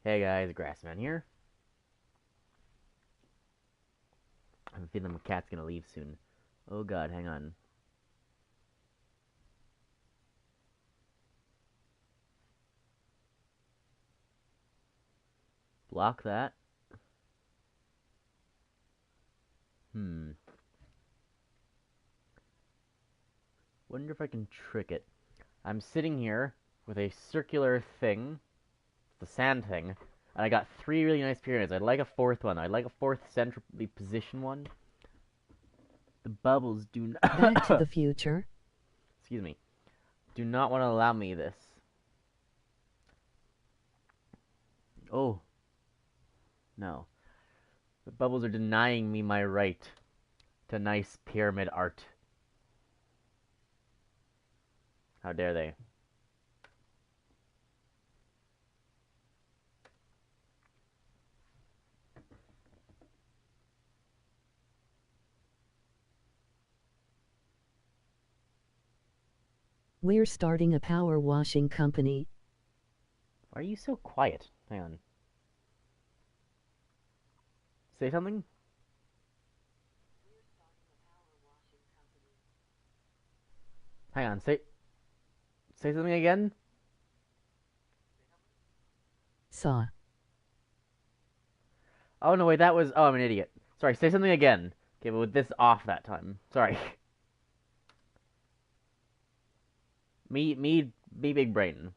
Hey guys, Grassman here. I have a feeling my cat's gonna leave soon. Oh god, hang on. Block that. Wonder if I can trick it. I'm sitting here with a circular thing, the sand thing, and I got three really nice pyramids. I'd like a fourth one. I'd like a fourth centrally positioned one. The bubbles do not... Back to the Future. Excuse me. Do not want to allow me this. Oh. No. The bubbles are denying me my right to nice pyramid art. How dare they? We're starting a power washing company. Why are you so quiet? Hang on. Say something? Hang on, say something again? Saw. Oh no, wait, that was... Oh, I'm an idiot. Sorry, say something again. Okay, but with this off that time. Sorry. me, big brain.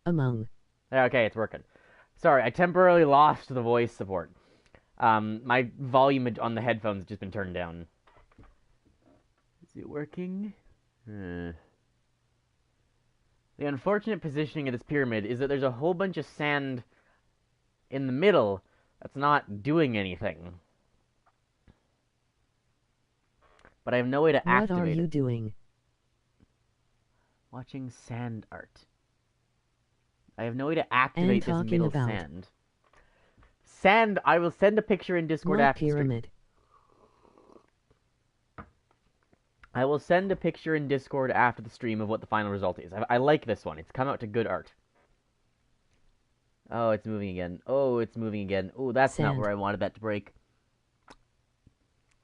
Among. Okay, it's working. Sorry, I temporarily lost the voice support. My volume on the headphones has just been turned down. Is it working? The unfortunate positioning of this pyramid is that there's a whole bunch of sand in the middle that's not doing anything. But I have no way to What are activate you it. doing? Watching sand art. I have no way to activate this talking middle about. sand. Sand, I will send a picture in Discord What after the stream. pyramid? I will send a picture in Discord after the stream of what the final result is. I like this one. It's come out to good art. Oh, it's moving again. Oh, it's moving again. Oh, that's not Sand. where I wanted that to break.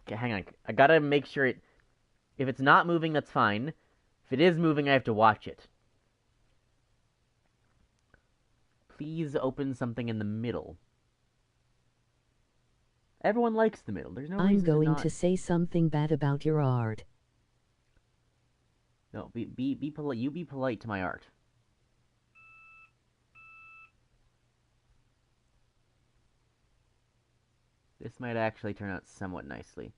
Okay, hang on. I gotta make sure it... If it's not moving, that's fine. If it is moving, I have to watch it. Please open something in the middle. Everyone likes the middle. There's no I'm reason to going not... to say something bad about your art. No, be polite. You be polite to my art. This might actually turn out somewhat nicely.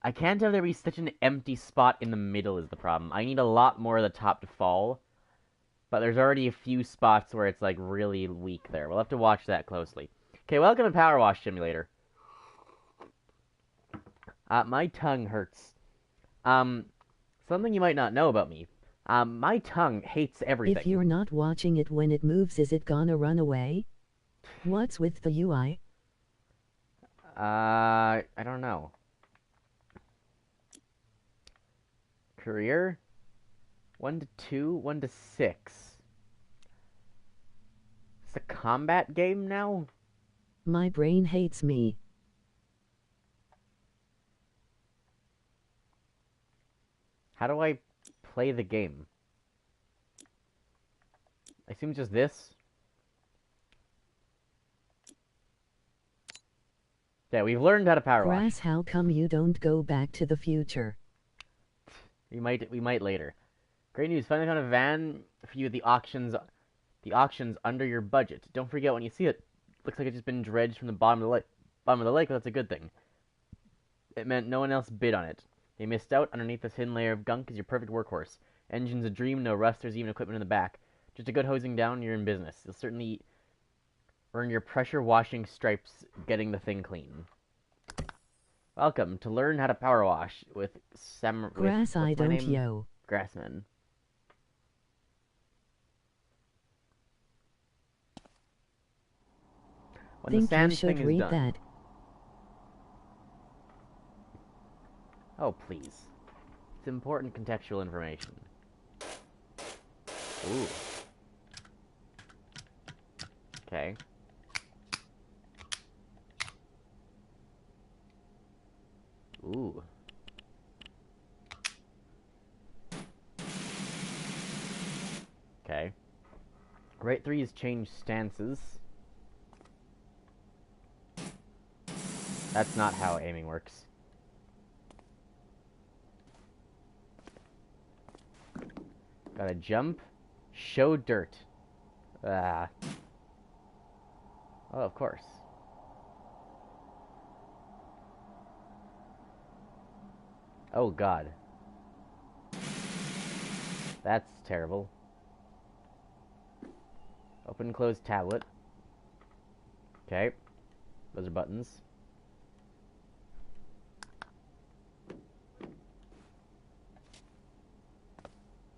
I can't have there be such an empty spot in the middle is the problem. I need a lot more of the top to fall. But there's already a few spots where it's like really weak there. We'll have to watch that closely. Okay, welcome to Powerwash Simulator. My tongue hurts. Something you might not know about me. My tongue hates everything. If you're not watching it when it moves, is it gonna run away? What's with the UI? I don't know. Career? 1 to 2, 1 to 6. It's a combat game now? My brain hates me. How do I play the game? I assume just this? Yeah, we've learned how to power wash. Grass, how come you don't go back to the future? We might later. Great news! Finally found a van for you at the auctions. The auctions under your budget. Don't forget when you see it. Looks like it's just been dredged from the bottom of the lake. Bottom of the lake, but that's a good thing. It meant no one else bid on it. They missed out. Underneath this hidden layer of gunk is your perfect workhorse. Engine's a dream, no rust. There's even equipment in the back. Just a good hosing down, you're in business. You'll certainly earn your pressure washing stripes getting the thing clean. Welcome to learn how to power wash with Grass, I don't name? yo. Grassman. When the Think you sand should thing is read done. that. Oh, please. It's important contextual information. Ooh. Okay. Ooh. Okay. Right 3 is change stances. That's not how aiming works. Gotta jump. Show dirt. Ah. Oh, of course. Oh, God. That's terrible. Open and close tablet. Okay. Those are buttons.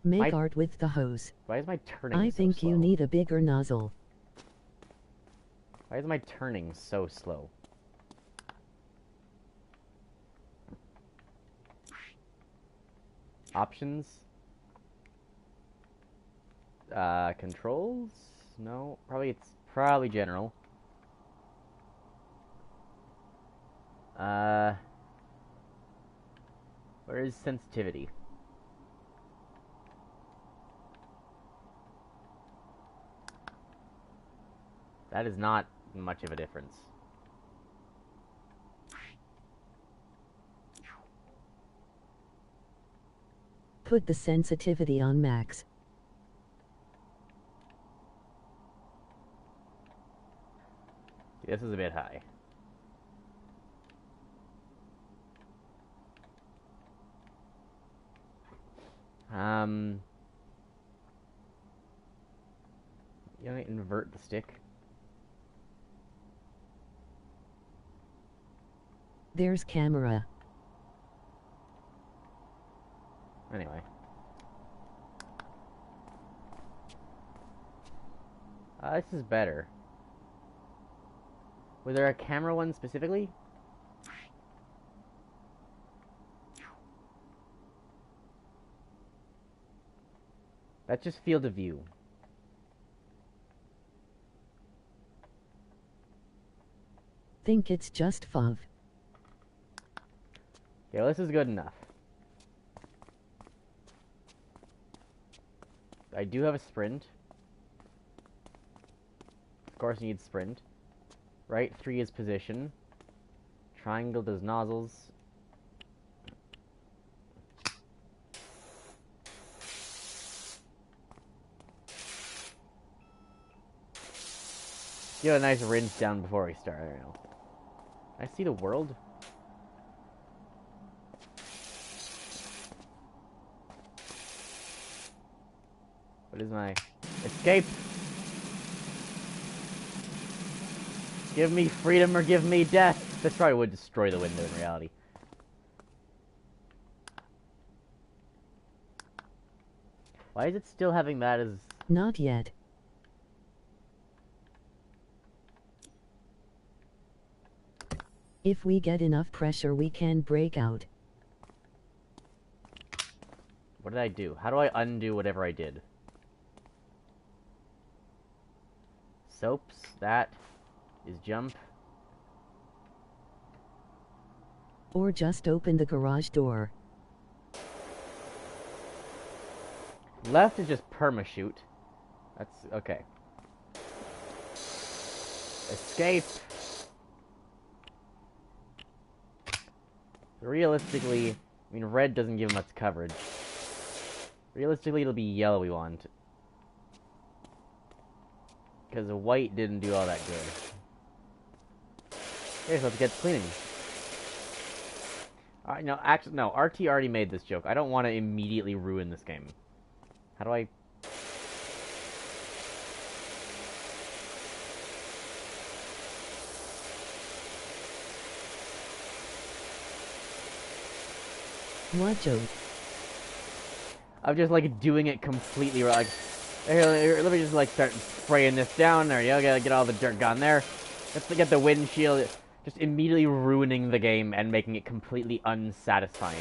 Make art with the hose. Why is my turning I so think slow? you need a bigger nozzle. Why is my turning so slow? Options? Controls? No, it's probably general. Where is sensitivity? That is not much of a difference. Put the sensitivity on max. This is a bit high. You know, invert the stick. There's camera. Anyway. This is better. Was there a camera one specifically? That's just field of view. Think it's just FOV. Okay, well, this is good enough. I do have a sprint. Of course, you need sprint. Right 3 is position. Triangle does nozzles. Give it a nice rinse down before we start. I don't know. I see the world. What is my escape? Give me freedom or give me death. This probably would destroy the window in reality. Why is it still having that as... Not yet. If we get enough pressure, we can break out. What did I do? How do I undo whatever I did? Soaps, that is jump. Or just open the garage door. Left is just perma-shoot. That's okay. Escape. Realistically, I mean, red doesn't give much coverage. Realistically, it'll be yellow we want. Because the white didn't do all that good. Okay, so let's get cleaning. No, actually, no. RT already made this joke. I don't want to immediately ruin this game. How do I... What joke? I'm just, like, doing it completely like... Here, let me just, like, start spraying this down. There you go. Gotta get all the dirt gone there. Let's get the windshield. Just immediately ruining the game and making it completely unsatisfying.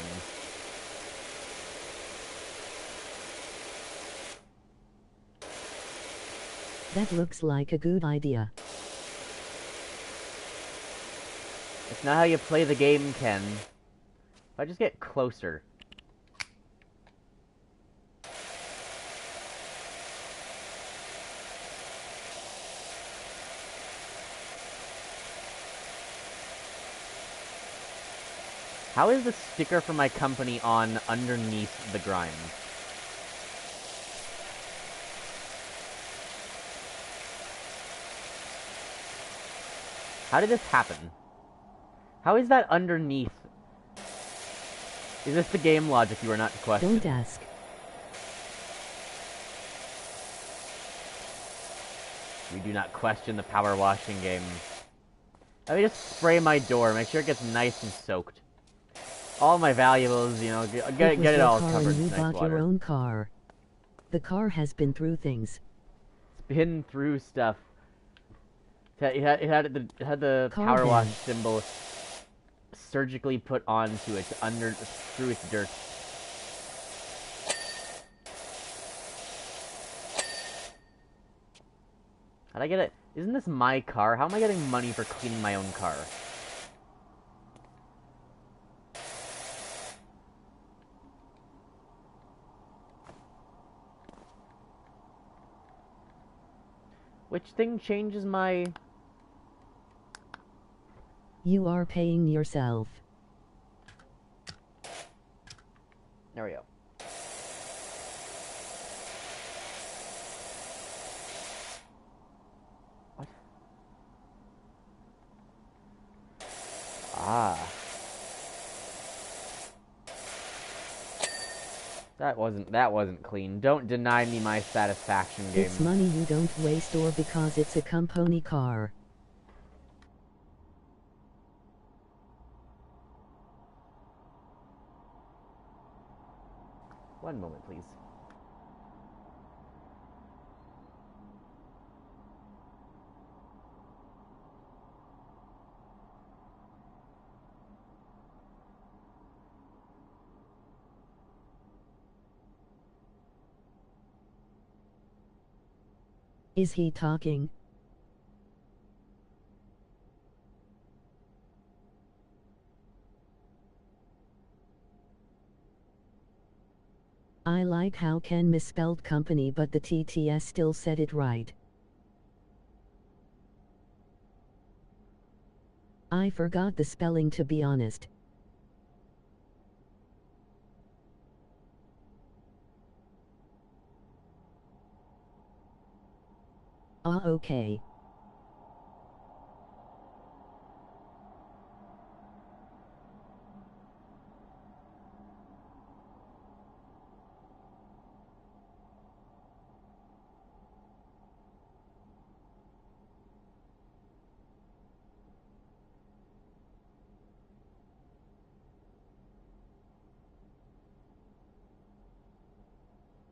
That looks like a good idea. It's not how you play the game, Ken. If I just get closer. How is the sticker for my company on underneath the grime? How did this happen? How is that underneath? Is this the game logic you are not to question? Don't ask. We do not question the power washing game. Let me just spray my door, make sure it gets nice and soaked. All my valuables, you know, get it all covered in you nice bought water. your own car. The car has been through things. It's been through stuff. It had the power wash symbol surgically put onto it through its dirt. How'd I get it? Isn't this my car? How am I getting money for cleaning my own car? Which thing changes my... You are paying yourself. There we go. What? Ah. That wasn't clean. Don't deny me my satisfaction, game. It's money you don't waste or because it's a company car. One moment, please. Is he talking? I like how Ken misspelled company but the TTS still said it right. I forgot the spelling to be honest. Okay.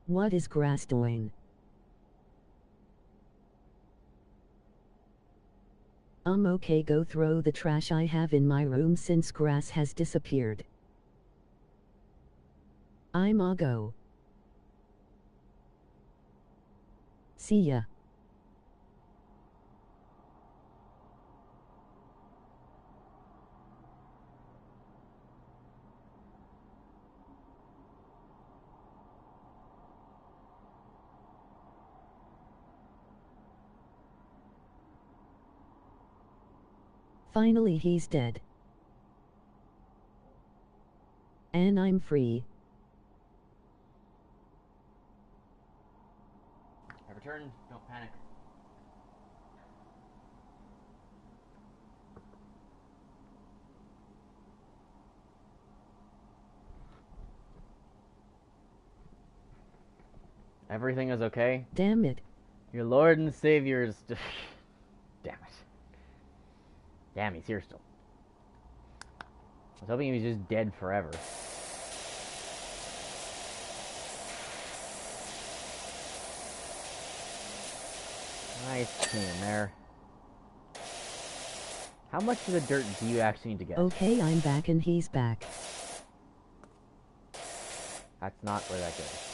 What is grass doing? Okay, go throw the trash I have in my room since grass has disappeared. I'ma go. See ya. Finally he's dead. And I'm free. I returned. Don't panic. Everything is okay? Damn it. Your Lord and Savior is... Damn it. Damn, he's here still. I was hoping he was just dead forever. Nice clean there. How much of the dirt do you actually need to get? Okay, I'm back and he's back. That's not where that goes.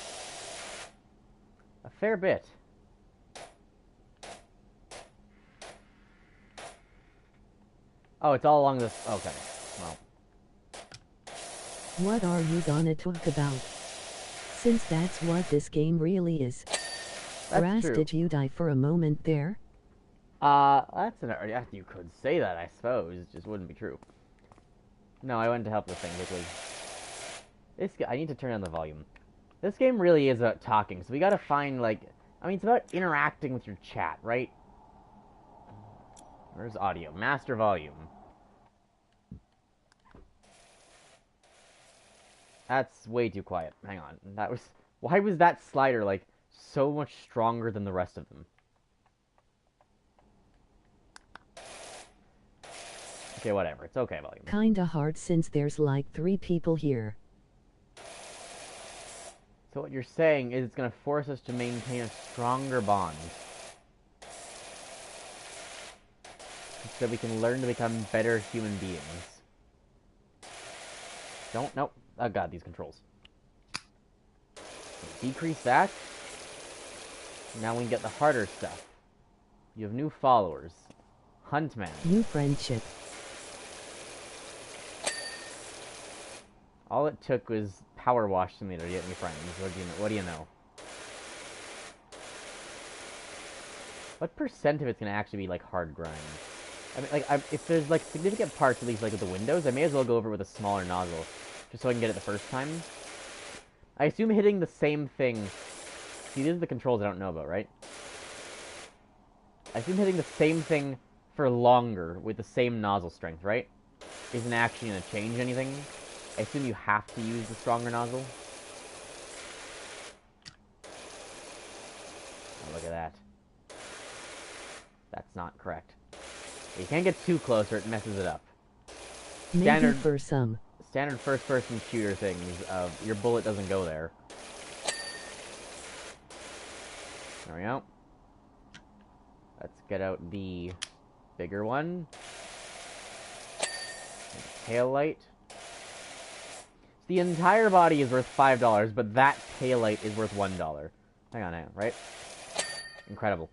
A fair bit. Oh, it's all along this... Okay. Well, What are you gonna talk about? Since that's what this game really is. that's Raz, true. did you die for a moment there? That's an... Yeah, you could say that, I suppose. It just wouldn't be true. No, I went to help this thing quickly. I need to turn down the volume. This game really is about talking, so we gotta find, like... I mean, it's about interacting with your chat, right? Where's audio? Master volume. That's way too quiet. Hang on. That was... Why was that slider, like, so much stronger than the rest of them? Okay, whatever. It's okay, volume. Kinda hard since there's like 3 people here. So what you're saying is it's gonna force us to maintain a stronger bond. So that we can learn to become better human beings. Nope. Oh god, these controls. Decrease that. Now we can get the harder stuff. You have new followers. Huntman. New friendship. All it took was Powerwash Simulator to get me friends. What do you know? What percent of it's gonna actually be like hard grind? I mean, like, if there's like significant parts, at least like with the windows, I may as well go over it with a smaller nozzle, just so I can get it the first time. I assume hitting the same thing. See, these are the controls I don't know about, right? I assume hitting the same thing for longer with the same nozzle strength, right? Isn't actually gonna change anything. I assume you have to use the stronger nozzle. Oh, look at that. That's not correct. You can't get too close or it messes it up. Maybe for some. Standard first-person shooter things of your bullet doesn't go there. There we go. Let's get out the bigger one. Tail light. The entire body is worth $5, but that tail light is worth $1. Hang on, right? Incredible.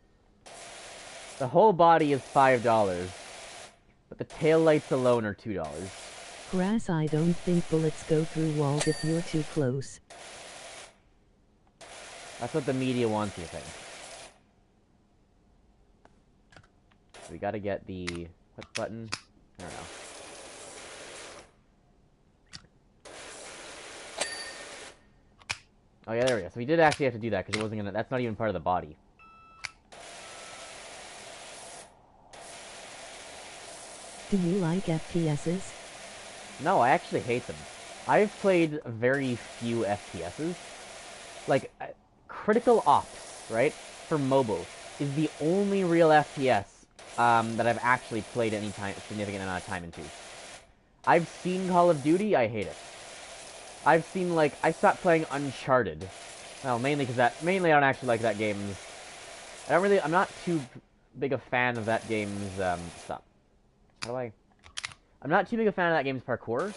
The whole body is $5, but the tail lights alone are $2. Grass, I don't think bullets go through walls if you're too close. That's what the media wants you to think. We gotta get the... What button? I don't know. Oh yeah, there we go. So we did actually have to do that, because it wasn't gonna... That's not even part of the body. Do you like FPSs? No, I actually hate them. I've played very few FPSs. Like, Critical Ops, right? For mobile, is the only real FPS that I've actually played any significant amount of time into. I've seen Call of Duty, I hate it. I've seen, like, I stopped playing Uncharted. Well, mainly because mainly I don't actually like that game's... I'm not too big a fan of that game's, stop. How do I... I'm not too big a fan of that game's parkour,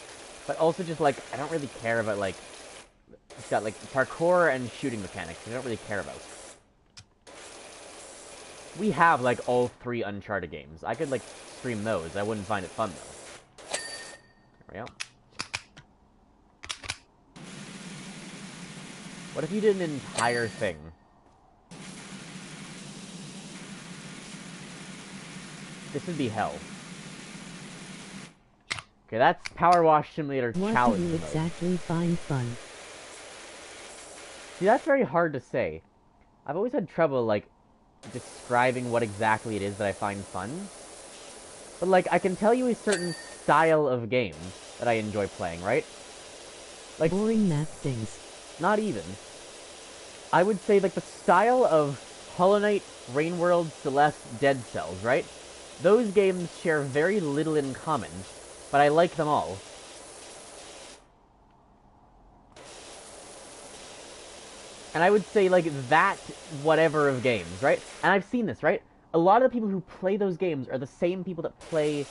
but also just, like, I don't really care about, like... It's got, like, parkour and shooting mechanics I don't really care about. We have, like, all 3 Uncharted games. I could, like, stream those. I wouldn't find it fun, though. There we go. What if you did an entire thing? This would be hell. Okay, that's Powerwash Simulator What Challenge do you mode. exactly find fun? See, that's very hard to say. I've always had trouble, like, describing what exactly it is that I find fun. But, like, I can tell you a certain style of game that I enjoy playing, right? Like, boring math things. not even. I would say, like, the style of Hollow Knight, Rain World, Celeste, Dead Cells, right? Those games share very little in common, but I like them all. And I would say, like, that whatever of games, right? And I've seen this, right? A lot of the people who play those games are the same people that play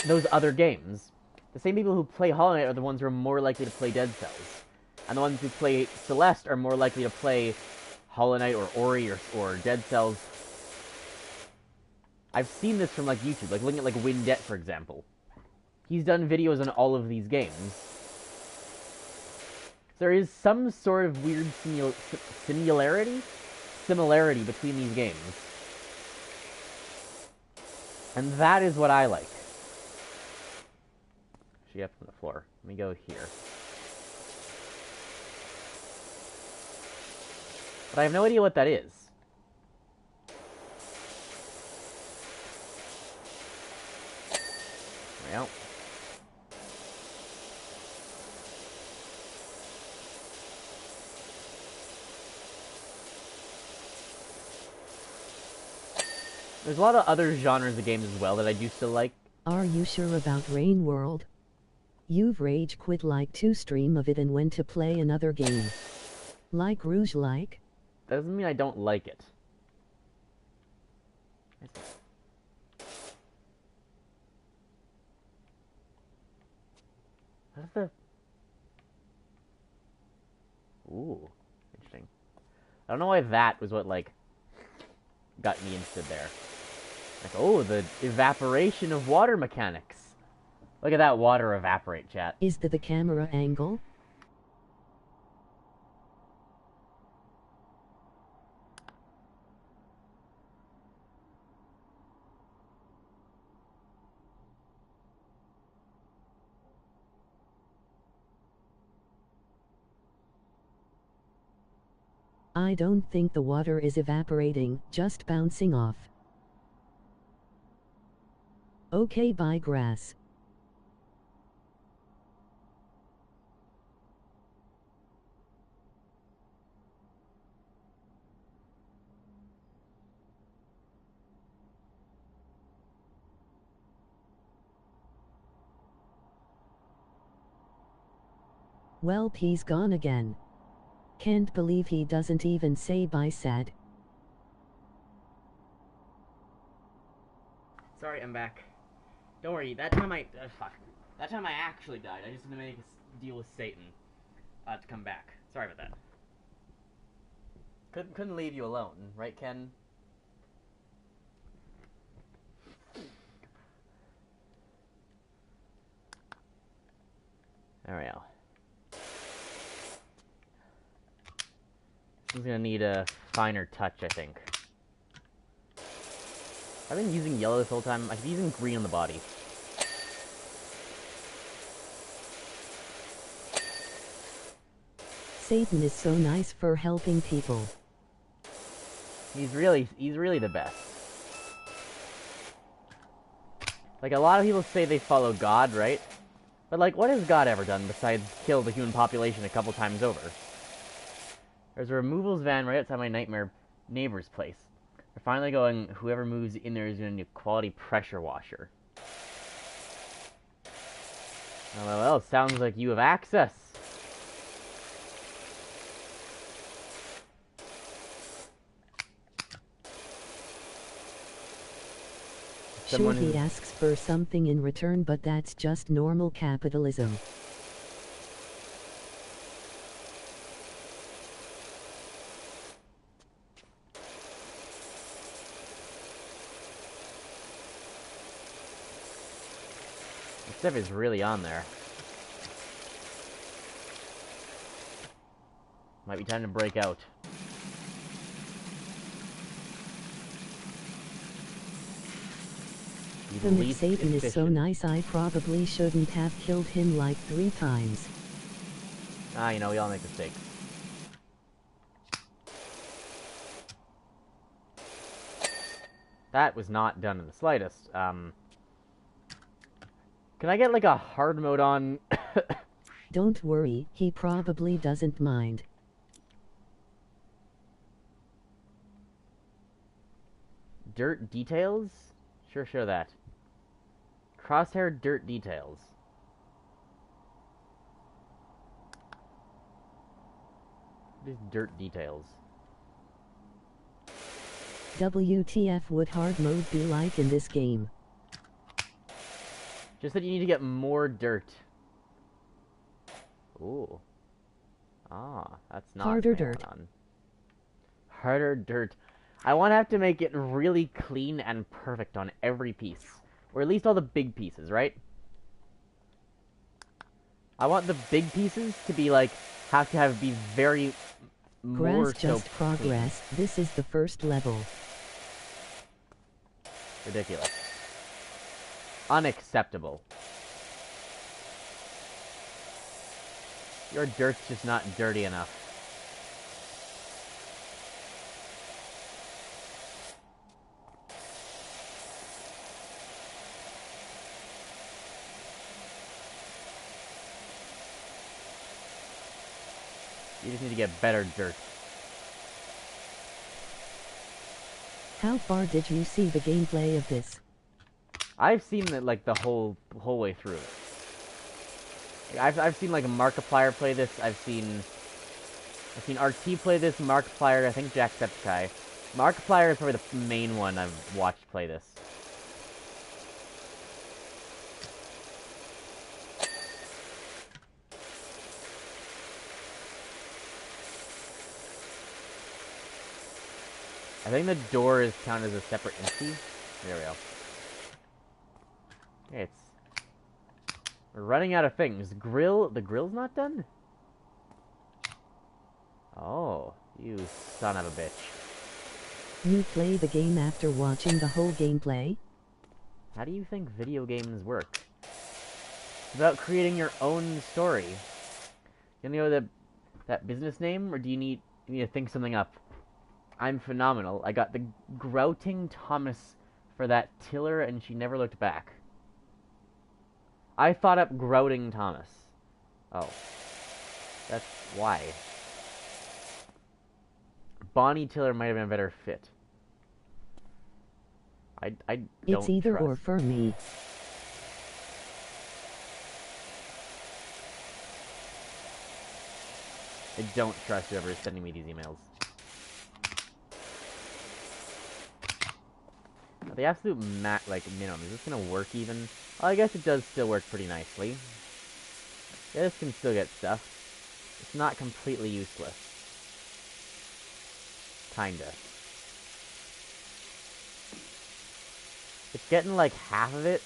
those other games. The same people who play Hollow Knight are the ones who are more likely to play Dead Cells. And the ones who play Celeste are more likely to play Hollow Knight or Ori or Dead Cells. I've seen this from, like, YouTube, like, looking at, like, Windet, for example. he's done videos on all of these games. There is some sort of weird similarity between these games. And that is what I like. Actually, up on the floor. Let me go here. But I have no idea what that is. Well. There's a lot of other genres of games as well that I do still like. Are you sure about Rain World? You've rage quit like 2 stream of it and went to play another game. Like Rouge like? That doesn't mean I don't like it. What's the... Ooh, interesting. I don't know why that was what, like, got me interested there. Like, oh, the evaporation of water mechanics. Look at that water evaporate, chat. Is that the camera angle? I don't think the water is evaporating, just bouncing off. Okay, bye grass. Well, he's gone again. Can't believe he doesn't even say bye, sad. Sorry, I'm back. Don't worry, that time that time I actually died. I just had to make a deal with Satan to come back. Sorry about that. Couldn't leave you alone, right, Ken? There we go. This is gonna need a finer touch, I think. I've been using yellow this whole time. I should be using green on the body. Satan is so nice for helping people. He's really the best. Like, a lot of people say they follow God, right? But, like, what has God ever done besides kill the human population a couple times over? There's a removals van right outside my neighbor's place. They're finally going, whoever moves in there is going to need a quality pressure washer. Well, sounds like you have access. Sure, he asks for something in return, but that's just normal capitalism. The stuff is really on there. Might be time to break out. If Satan is so nice, I probably shouldn't have killed him like 3 times. Ah, you know, we all make mistakes. That was not done in the slightest. Can I get, like, a hard mode on? Don't worry, he probably doesn't mind. Dirt details? Sure, show that. Crosshair dirt details. These dirt details. WTF would hard mode be like in this game? Just that you need to get more dirt. Ooh. Ah, that's not harder dirt. Harder dirt. I want to have to make it really clean and perfect on every piece. Or at least all the big pieces, right? I want the big pieces to be like, have to have be very Grass more so just clean. progress. This is the first level. Ridiculous. Unacceptable. Your dirt's just not dirty enough. You just need to get better dirt. How far did you see the gameplay of this? I've seen it like the whole way through. Like, I've seen like a Markiplier play this. I've seen RT play this. Markiplier, I think Jacksepticeye. Markiplier is probably the main one I've watched play this. I think the door is counted as a separate entity. There we go. Okay, we're running out of things. The grill's not done? Oh, you son of a bitch. You play the game after watching the whole gameplay? How do you think video games work? It's about creating your own story. You know that business name, or do you need to think something up? I'm phenomenal. I got the Grouting Thomas for that tiller, and she never looked back. I thought up Grouting Thomas. Oh. That's why. Bonnie Tiller might have been a better fit. I don't It's either trust. or for me. I don't trust whoever is sending me these emails. The absolute minimum. Is this gonna work even? Oh, I guess it does still work pretty nicely. Yeah, this can still get stuff. It's not completely useless. Kinda. It's getting like half of it.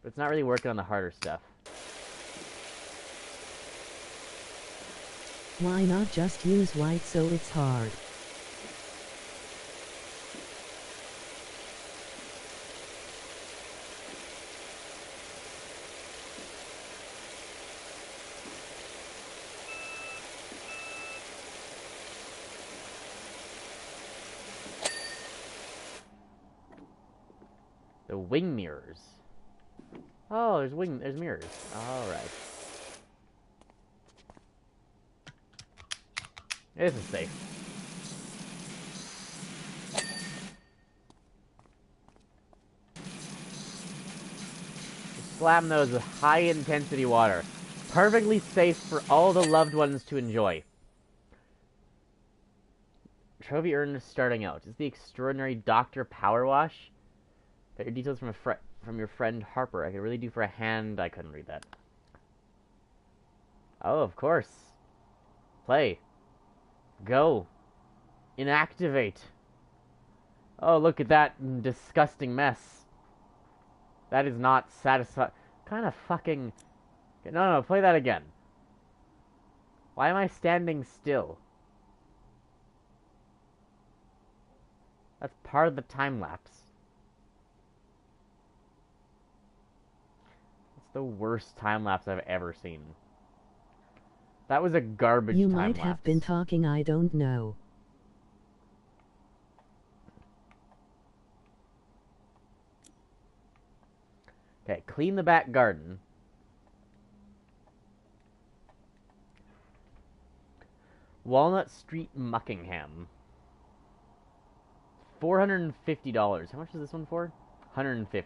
But it's not really working on the harder stuff. Why not just use white so it's hard? The wing mirrors. Oh, there's mirrors. Alright. This is safe. Slam those with high intensity water. Perfectly safe for all the loved ones to enjoy. Trophy earned starting out. Is the extraordinary Dr. Powerwash? Got your details from your friend Harper. I could really do for a hand. I couldn't read that. Oh, of course. Play. Go. Inactivate. Oh, look at that disgusting mess. That is not satisfying. Kind of fucking... No, play that again. Why am I standing still? That's part of the time lapse. It's the worst time lapse I've ever seen. That was a garbage You time might lapse. have been talking, I don't know. Okay, clean the back garden. Walnut Street, Muckingham. $450. How much is this one for? $150.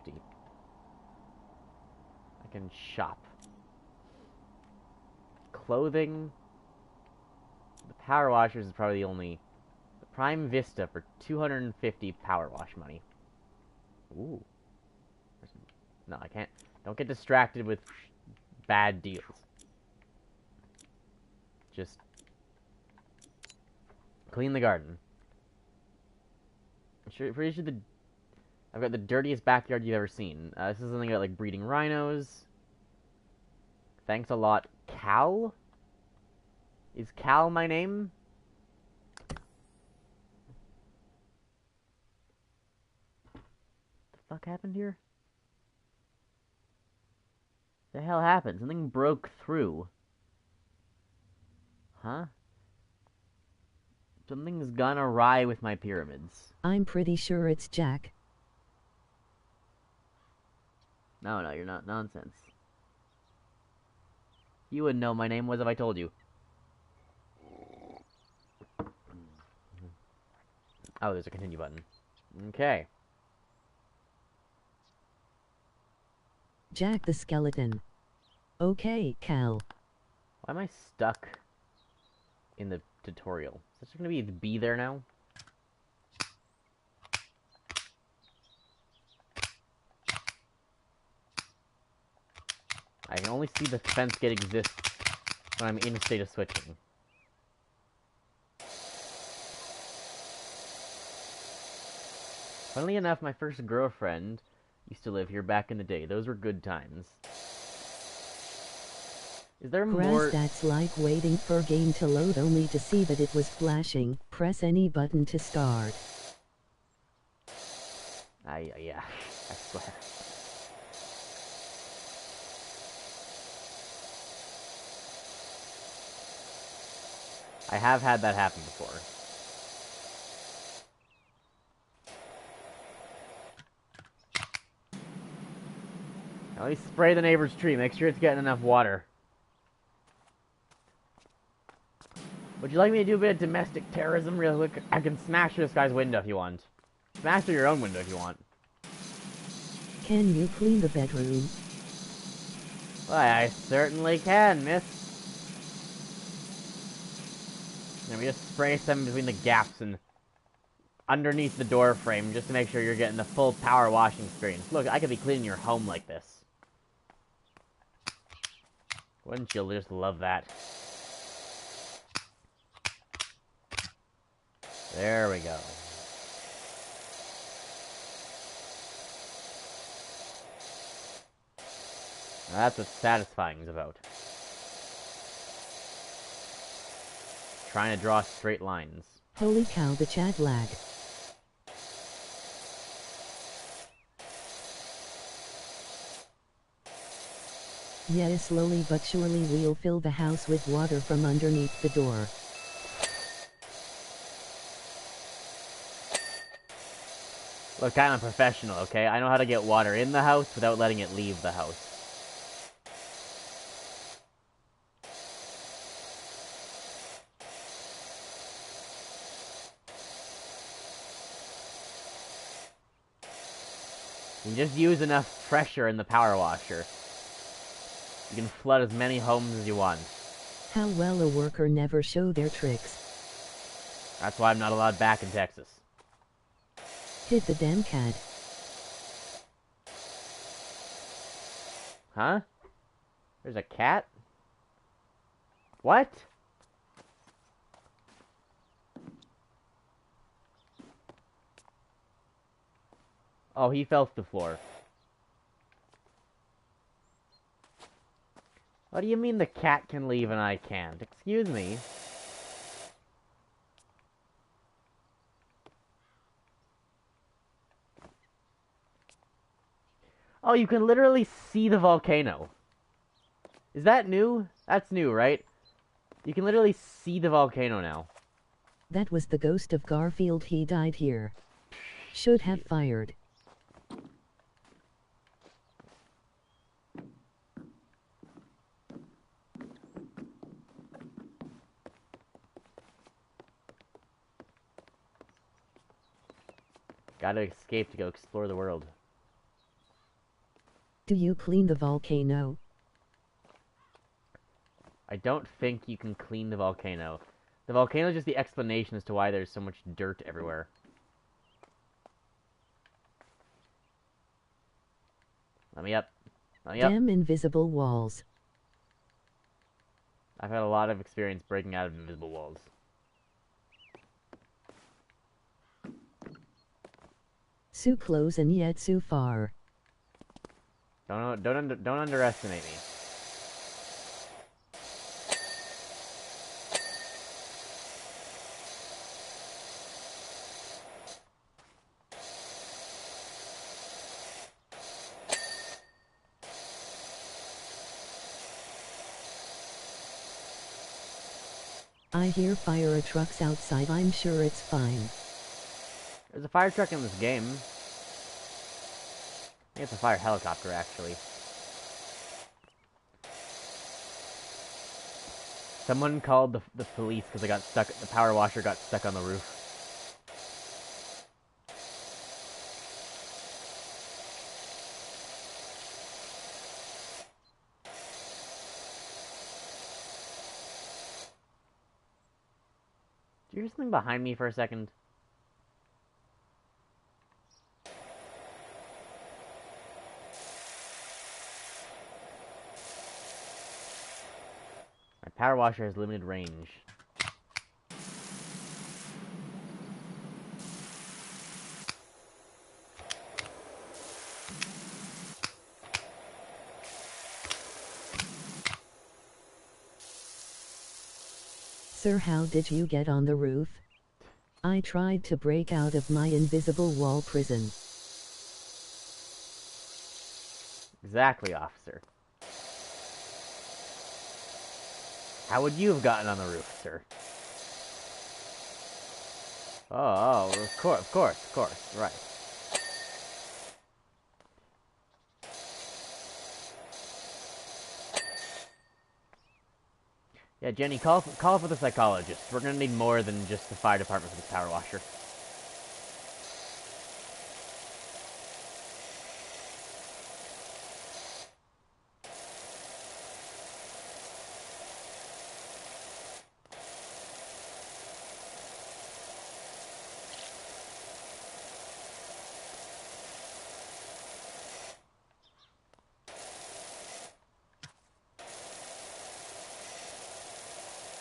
I can shop. Clothing. The power washers is probably the only. The Prime Vista for $250 power wash money. Ooh. No, I can't. Don't get distracted with bad deals. Just clean the garden. Pretty sure I've got the dirtiest backyard you've ever seen. This is something about, like, breeding rhinos. Thanks a lot, Cal? Is Cal my name? What the fuck happened here? The hell happened? Something broke through. Huh? Something's gone awry with my pyramids. I'm pretty sure it's Jack. No, you're not. Nonsense. You wouldn't know my name was if I told you. Oh, there's a continue button. Okay. Jack the skeleton. Okay, Cal. Why am I stuck in the tutorial? Is this gonna be the bee there now? I can only see the fence gate exists when I'm in a state of switching. Funnily enough, my first girlfriend used to live here back in the day. Those were good times. Is there more? That's like waiting for a game to load only to see that it was flashing. Press any button to start. Yeah, I swear. I have had that happen before. At least spray the neighbor's tree. Make sure it's getting enough water. Would you like me to do a bit of domestic terrorism real quick? I can smash this guy's window if you want. Smash through your own window if you want. Can you clean the bedroom? Why, I certainly can, miss. And we just spray some between the gaps and underneath the door frame just to make sure you're getting the full power washing experience. Look, I could be cleaning your home like this. Wouldn't you just love that? There we go. That's what satisfying is about. Trying to draw straight lines. Holy cow, the chat lag. Yes, slowly but surely we'll fill the house with water from underneath the door. Look, I'm a professional, okay? I know how to get water in the house without letting it leave the house. You just use enough pressure in the power washer. You can flood as many homes as you want. How well a worker never show their tricks. That's why I'm not allowed back in Texas. Hit the damn cat. Huh? There's a cat? What? Oh, he fell to the floor. What do you mean the cat can leave and I can't? Excuse me. Oh, you can literally see the volcano. Is that new? That's new, right? You can literally see the volcano now. That was the ghost of Garfield, he died here. Should have fired. Gotta escape to go explore the world. Do you clean the volcano? I don't think you can clean the volcano. The volcano is just the explanation as to why there's so much dirt everywhere. Let me up. Let me up. Damn invisible walls. I've had a lot of experience breaking out of invisible walls. So close and yet so far. Don't underestimate me. I hear fire trucks outside. I'm sure it's fine. There's a fire truck in this game. I think it's a fire helicopter, actually. Someone called the police because they got stuck. The power washer got stuck on the roof. Do you hear something behind me for a second? My power washer has limited range. Sir, how did you get on the roof? I tried to break out of my invisible wall prison. Exactly, officer. How would you have gotten on the roof, sir? Oh, of course, right. Yeah, Jenny, call for the psychologist. We're gonna need more than just the fire department for this power washer.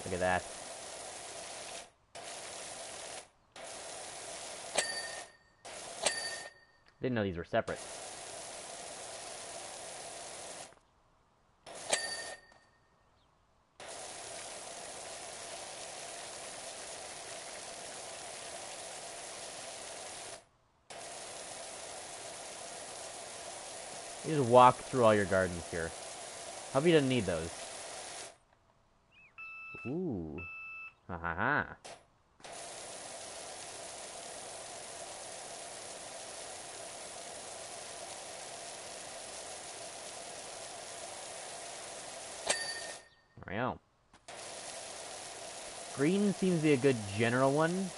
Look at that. Didn't know these were separate. You just walk through all your gardens here. Hope you didn't need those. Ooh. Ha ha ha. Wow. Green seems to be a good general one.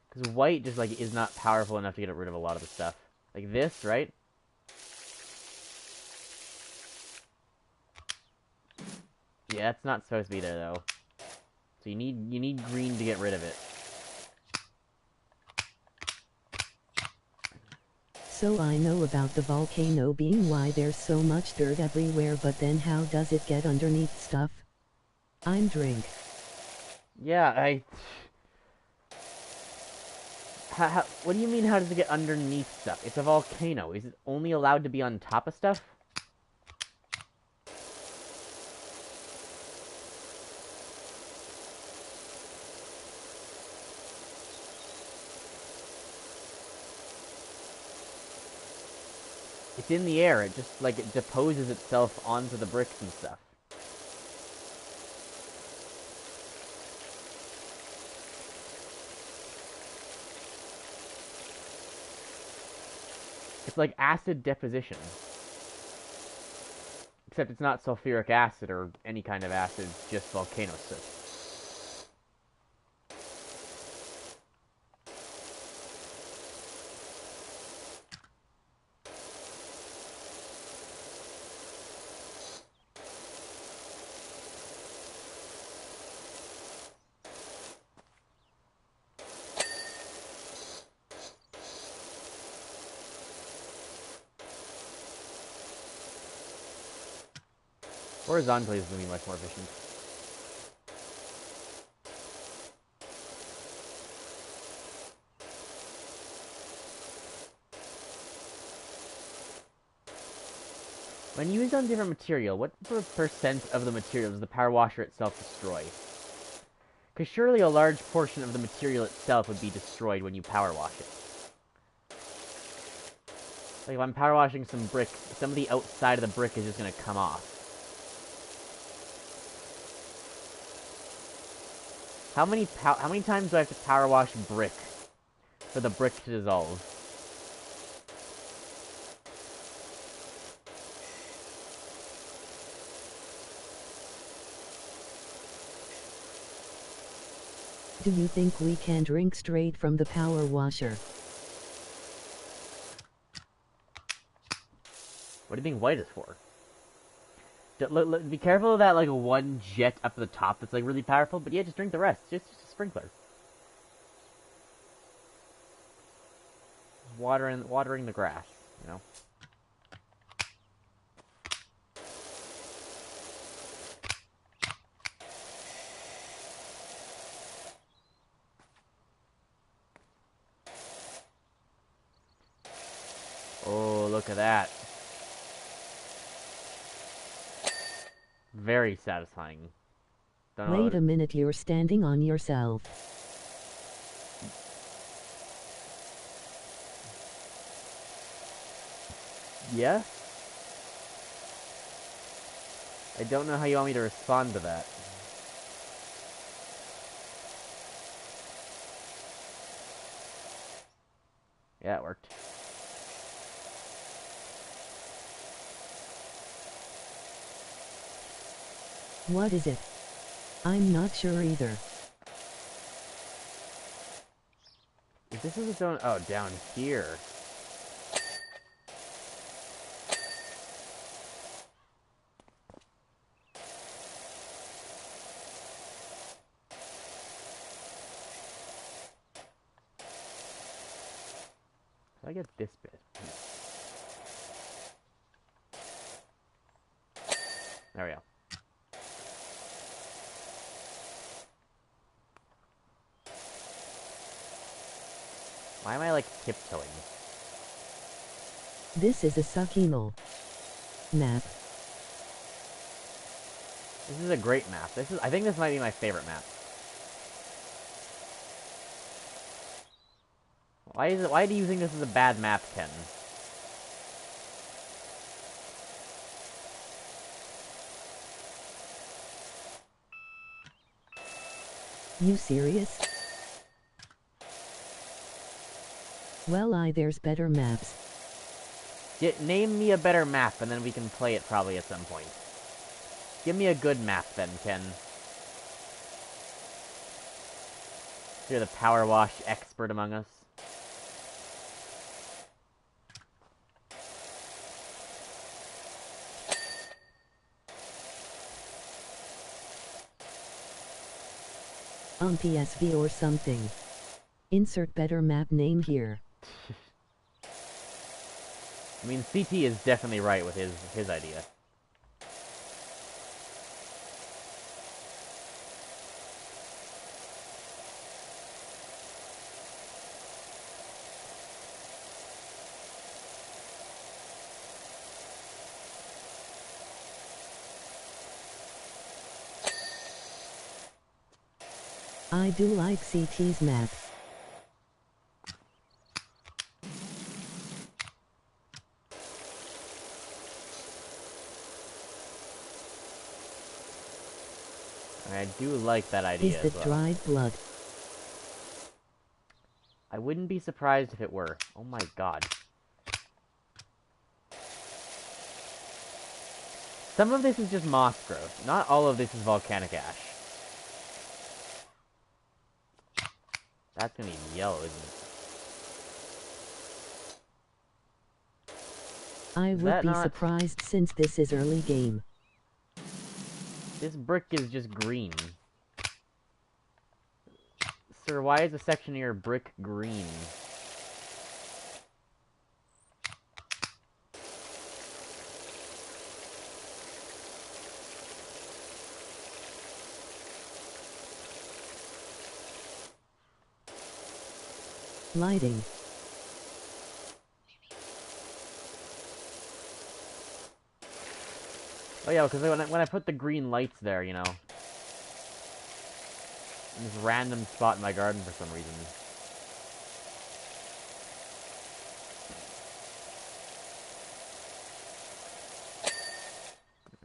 Because white just, like, is not powerful enough to get rid of a lot of the stuff. Like this, right? Yeah, it's not supposed to be there, though. So you need green to get rid of it. So I know about the volcano being why there's so much dirt everywhere, but then how does it get underneath stuff? I'm drink. Yeah, what do you mean, how does it get underneath stuff? It's a volcano. Is it only allowed to be on top of stuff? It's in the air. It just, like, it deposes itself onto the bricks and stuff. It's like acid deposition. Except it's not sulfuric acid or any kind of acid, just volcano soot. Horizontally is going to be much more efficient. When used on different material, what percent of the material does the power washer itself destroy? Because surely a large portion of the material itself would be destroyed when you power wash it. Like if I'm power washing some brick, some of the outside of the brick is just going to come off. How many times do I have to power wash brick for the brick to dissolve? Do you think we can drink straight from the power washer? What do you think white is for? Be careful of that, like, one jet up at the top that's, like, really powerful, but yeah, just drink the rest. Just a sprinkler. Watering the grass, you know? Oh, look at that. Very satisfying. Don't know. Wait a minute, you're standing on yourself. Yeah? I don't know how you want me to respond to that. Yeah, it worked. What is it? I'm not sure either. If this is its own... Oh, down here. I get this bit. There we go. Why am I, like, tiptoeing? This is a Sakino map. This is a great map. I think this might be my favorite map. Why do you think this is a bad map, Ken? You serious? Well, there's better maps. Name me a better map, and then we can play it probably at some point. Give me a good map, then, Ken. You're the power wash expert among us. On PSV or something. Insert better map name here. I mean, CT is definitely right with his idea. I do like CT's map. I do like that idea Is as that well. dried blood? I wouldn't be surprised if it were. Oh my god. Some of this is just moss growth. Not all of this is volcanic ash. That's gonna be yellow, isn't it? I Is would that be not... surprised since this is early game. This brick is just green. Sir, why is a section of your brick green? Lighting. Oh yeah, because when I put the green lights there, you know, in this random spot in my garden for some reason.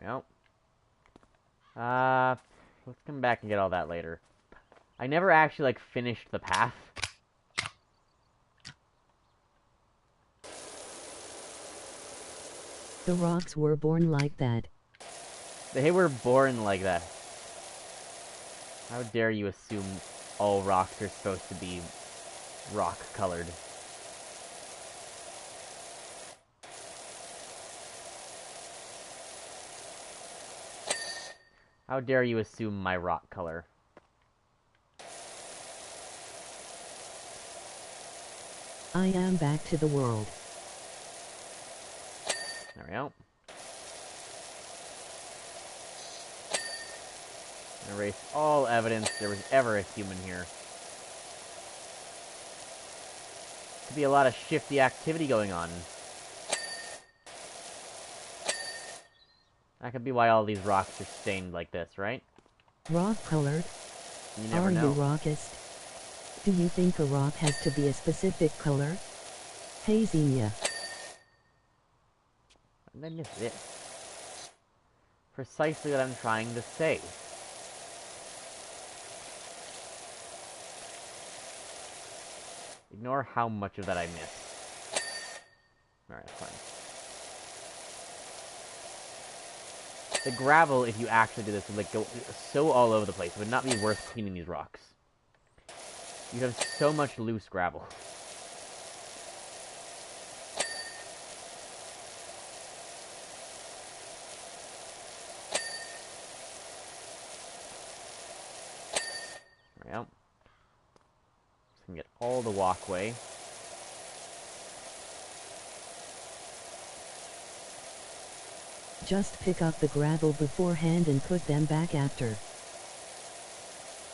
Well, let's come back and get all that later. I never actually, like, finished the path. The rocks were born like that. They were born like that. How dare you assume all rocks are supposed to be rock-colored? How dare you assume my rock color? I am back to the world. There we go. Erase all evidence there was ever a human here. Could be a lot of shifty activity going on. That could be why all these rocks are stained like this, right? Rock colored? You never know. Are you rockist? Do you think a rock has to be a specific color? Hey Xenia. And then just this. Precisely what I'm trying to say. Ignore how much of that I missed. Alright, fine. The gravel, if you actually do this, would like go so all over the place. It would not be worth cleaning these rocks. You have so much loose gravel. There we go. Just gonna get all the walkway. Just pick up the gravel beforehand and put them back after.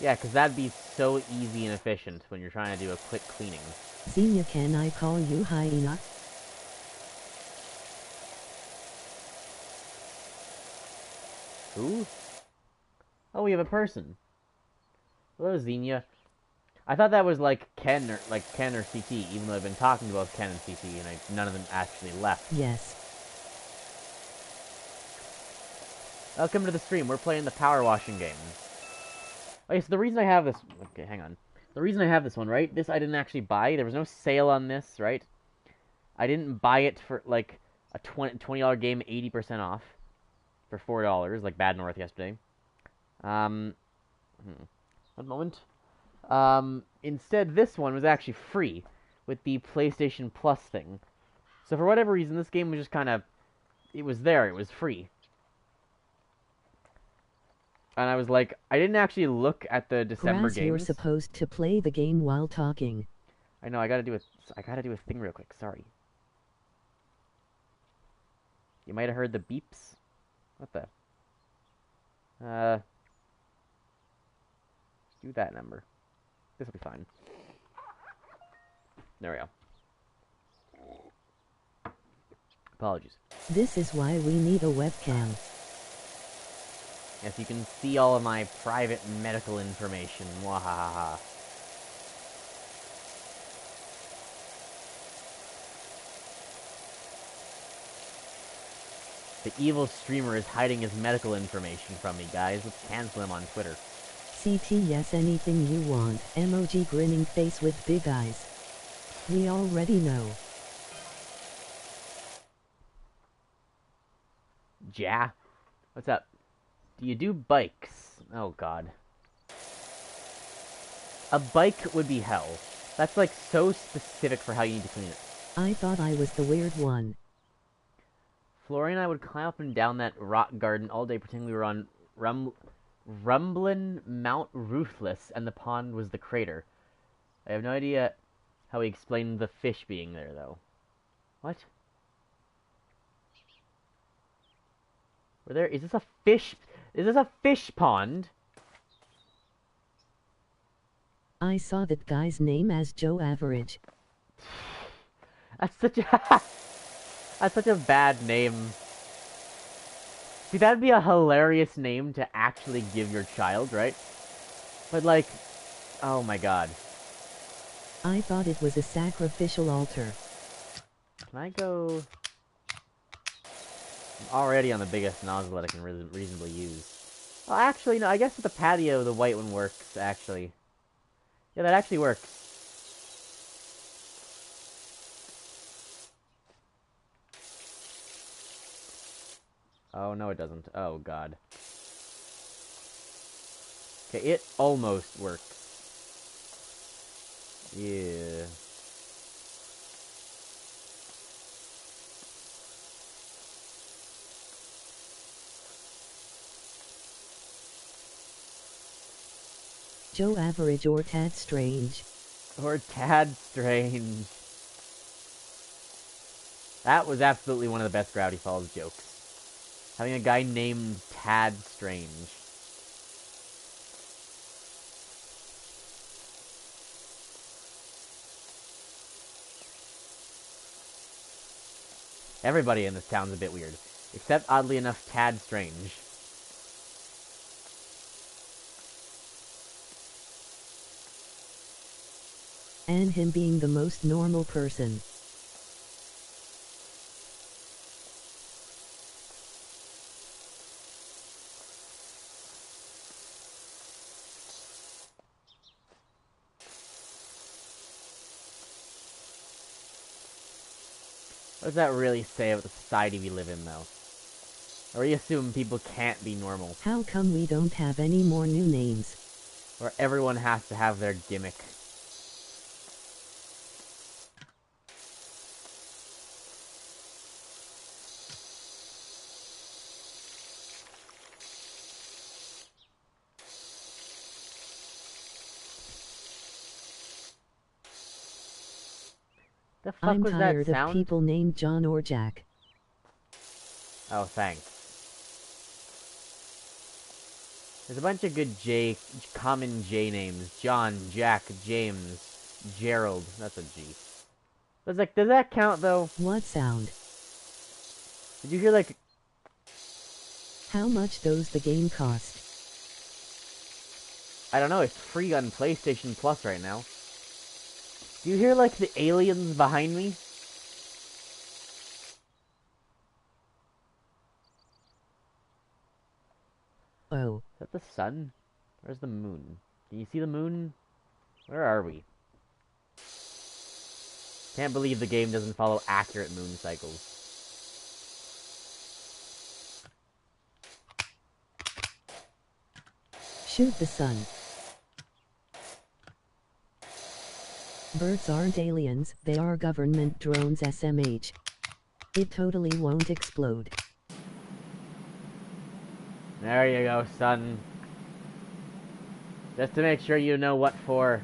Yeah, because that'd be so easy and efficient when you're trying to do a quick cleaning. Xenia, can I call you hyena? Who? Oh, we have a person. Hello, Xenia. I thought that was like Ken or CT, even though I've been talking to both Ken and CT, and none of them actually left. Yes. Welcome to the stream. We're playing the power washing game. Okay, so the reason I have this... Okay, hang on. The reason I have this one, right? This I didn't actually buy. There was no sale on this, right? I didn't buy it for, like, a $20 game, 80% off. For $4, like Bad North yesterday. One moment. Instead, this one was actually free. With the PlayStation Plus thing. So for whatever reason, this game was just kind of... It was there. It was free. And I was like, I didn't actually look at the December Grass, games. you're supposed to play the game while talking. I know, I gotta do a thing real quick, sorry. You might have heard the beeps. What the? Do that number. This will be fine. There we go. Apologies. This is why we need a webcam. Yes, you can see all of my private medical information. Wahahaha. The evil streamer is hiding his medical information from me, guys. Let's cancel him on Twitter. CT, yes, anything you want. Emoji grinning face with big eyes. We already know. Ja? What's up? Do you do bikes? Oh, God. A bike would be hell. That's, like, so specific for how you need to clean it. I thought I was the weird one. Florian and I would climb up and down that rock garden all day pretending we were on Rumblin' Mount Ruthless and the pond was the crater. I have no idea how he explained the fish being there, though. What? Is this a fish? Is this a fish pond? I saw that guy's name as Joe Average. That's such a... That's such a bad name. See, that'd be a hilarious name to actually give your child, right? But like, oh my god. I thought it was a sacrificial altar. Can I go... I'm already on the biggest nozzle that I can reasonably use. Oh, actually, no, I guess with the patio, the white one works, actually. Yeah, that actually works. Oh, no, it doesn't. Oh, god. Okay, it almost works. Yeah. Joe Average or Tad Strange. Or tad strange. That was absolutely one of the best Gravity Falls jokes. Having a guy named Tad Strange. Everybody in this town's a bit weird. Except, oddly enough, Tad Strange. And him being the most normal person. What does that really say about the society we live in, though? Or we assume people can't be normal. How come we don't have any more new names? Or everyone has to have their gimmick. The fuck I'm was that tired of sound? people named John or Jack. Oh, thanks. There's a bunch of good common J names. John, Jack, James, Gerald. That's a G. But it's like, does that count, though? What sound? Did you hear, like... How much does the game cost? I don't know, it's free on PlayStation Plus right now. Do you hear, like, the aliens behind me? Oh. Is that the sun? Where's the moon? Can you see the moon? Where are we? Can't believe the game doesn't follow accurate moon cycles. Shoot the sun. Birds aren't aliens, they are government drones SMH. It totally won't explode. There you go, son. Just to make sure you know what for.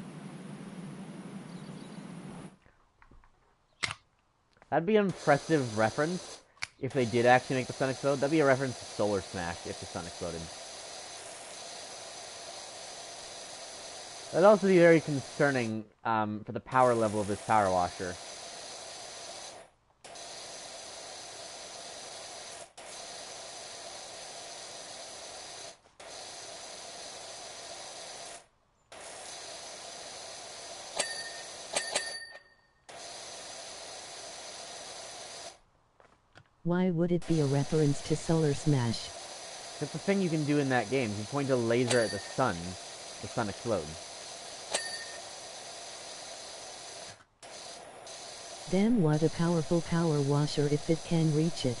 That'd be an impressive reference if they did actually make the sun explode. That'd be a reference to Solar Smash if the sun exploded. That'd also be very concerning for the power level of this power washer. Why would it be a reference to Solar Smash? It's a thing you can do in that game. If you point a laser at the sun explodes. Damn, what a powerful power washer if it can reach it.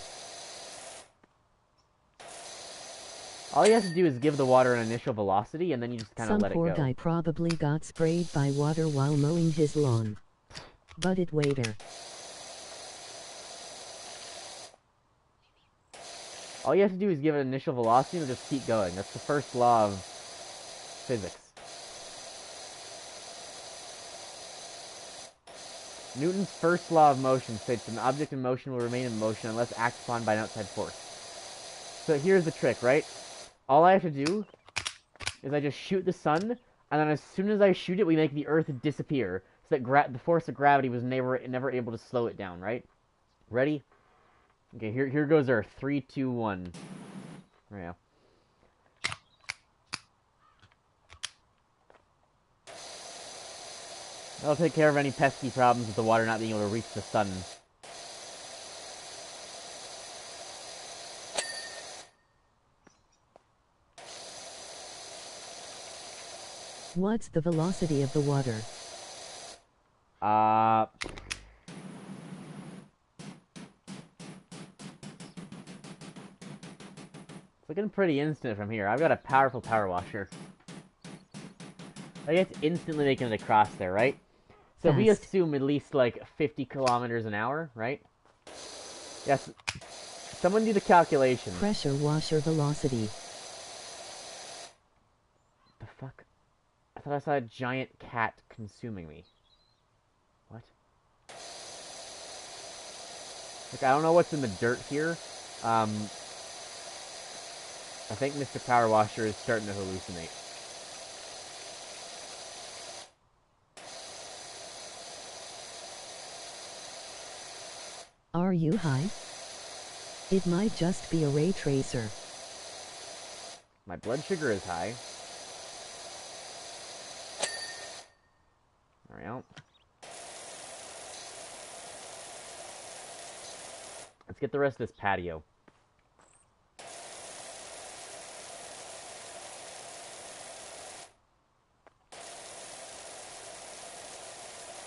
All you have to do is give the water an initial velocity, and then you just kind of let it go. Some poor guy probably got sprayed by water while mowing his lawn. But it waiter. All you have to do is give it an initial velocity and just keep going. That's the first law of physics. Newton's first law of motion states that an object in motion will remain in motion unless acted upon by an outside force. So here's the trick, right? All I have to do is I just shoot the sun, and then as soon as I shoot it, we make the Earth disappear, so that the force of gravity was never able to slow it down, right? Ready? Okay, here goes Earth. 3, 2, 1. There we go. That'll take care of any pesky problems with the water not being able to reach the sun. What's the velocity of the water? It's looking pretty instant from here. I've got a powerful power washer. I guess instantly making it across there, right? So we Fast. assume at least like 50 kilometers an hour, right? Yes. Someone do the calculation. Pressure washer velocity. The fuck? I thought I saw a giant cat consuming me. What? Look, I don't know what's in the dirt here. I think Mr. Power Washer is starting to hallucinate. Are you high? It might just be a ray tracer. My blood sugar is high. There we go. Let's get the rest of this patio.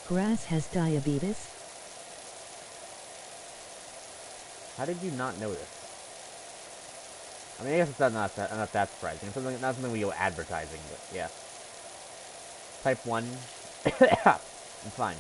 Grass has diabetes? How did you not know this? I mean, I guess it's not that surprising. It's not something we go advertising, but yeah. Type 1. I'm fine.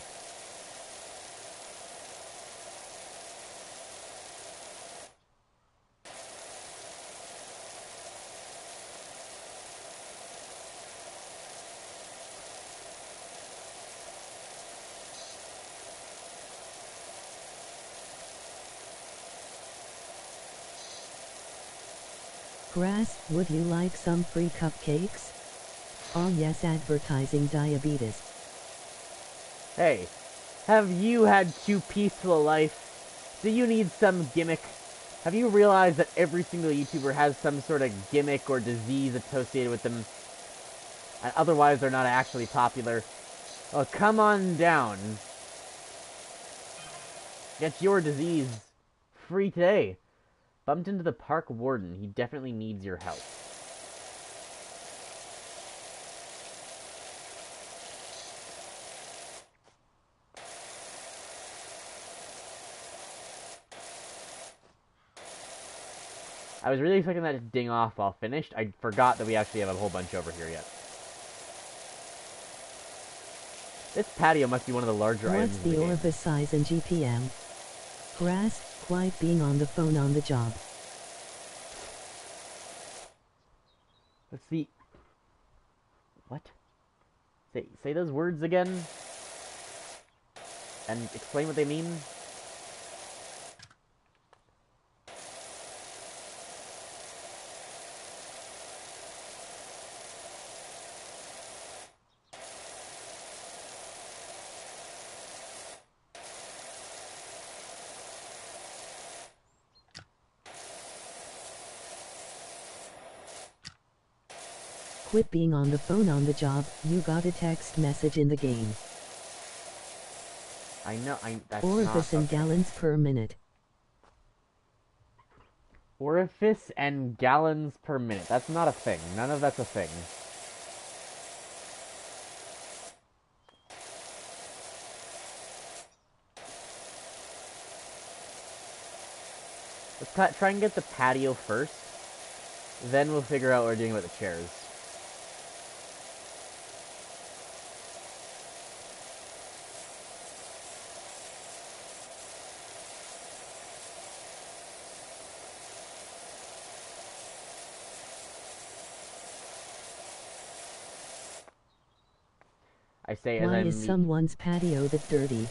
Grass, would you like some free cupcakes? Oh yes, advertising diabetes. Hey, have you had too peaceful a life? Do you need some gimmick? Have you realized that every single YouTuber has some sort of gimmick or disease associated with them? And otherwise, they're not actually popular. Well, come on down. Get your disease free today. Bumped into the park warden. He definitely needs your help. I was really expecting that to ding off while finished. I forgot that we actually have a whole bunch over here yet. This patio must be one of the larger items What's in the the orifice size in GPM? Grass, quite being on the phone on the job. Let's see. What? Say those words again. And explain what they mean. Quit being on the phone on the job, you got a text message in the game. I know, that's Orifice not, in gallons per minute. Orifice and gallons per minute. That's not a thing. None of that's a thing. Let's try and get the patio first. Then we'll figure out what we're doing about the chairs. I say as Why is someone's patio that dirty?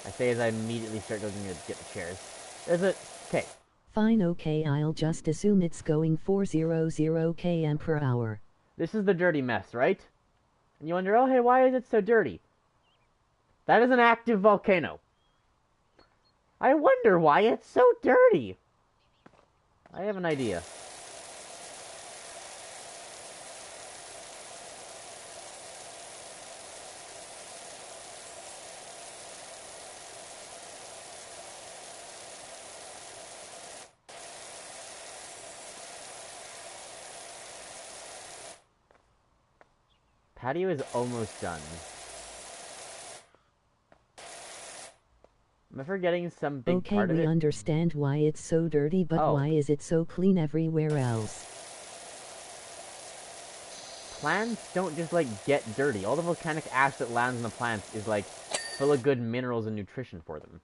I say as I immediately start going to get the chairs. Is it? Okay. Fine, okay, I'll just assume it's going 400 km per hour. This is the dirty mess, right? And you wonder, oh hey, why is it so dirty? That is an active volcano. I wonder why it's so dirty. I have an idea. Patio is almost done. Am I forgetting some big Okay, part of we it? understand why it's so dirty, but Oh. why is it so clean everywhere else? Plants don't just, like, get dirty. All the volcanic ash that lands on the plants is, like, full of good minerals and nutrition for them.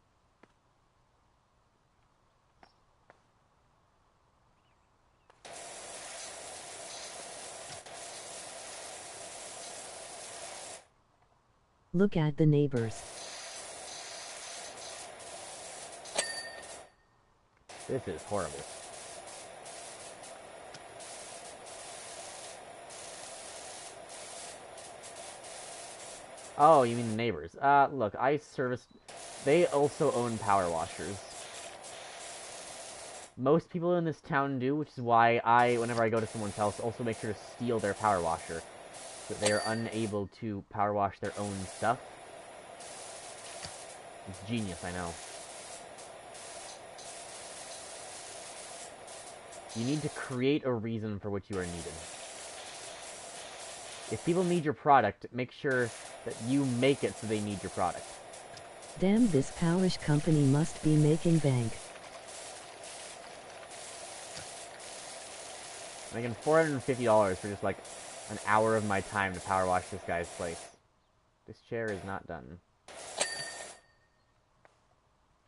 Look at the neighbors. This is horrible. Oh, you mean the neighbors. Look, I serviced... They also own power washers. Most people in this town do, which is why I, whenever I go to someone's house, also make sure to steal their power washer. So that they are unable to power wash their own stuff. It's genius, I know. You need to create a reason for which you are needed. If people need your product, make sure that you make it so they need your product. Damn, this Powerwash company must be making bank. I'm making $450 for just like an hour of my time to power wash this guy's place. This chair is not done. Did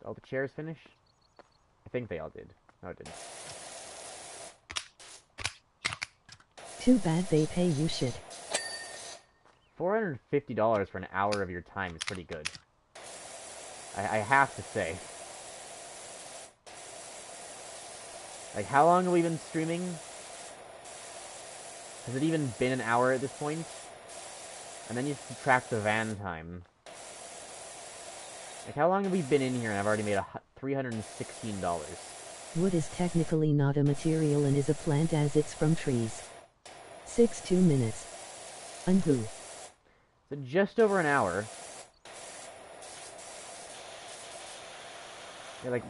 all the chairs finish? I think they all did. No, it didn't. Too bad they pay you shit. $450 for an hour of your time is pretty good. I have to say. Like, how long have we been streaming? Has it even been an hour at this point? And then you subtract the van time. Like, how long have we been in here and I've already made $316? Wood is technically not a material and is a plant as it's from trees. 2 minutes. Unwho. So just over an hour. You're like,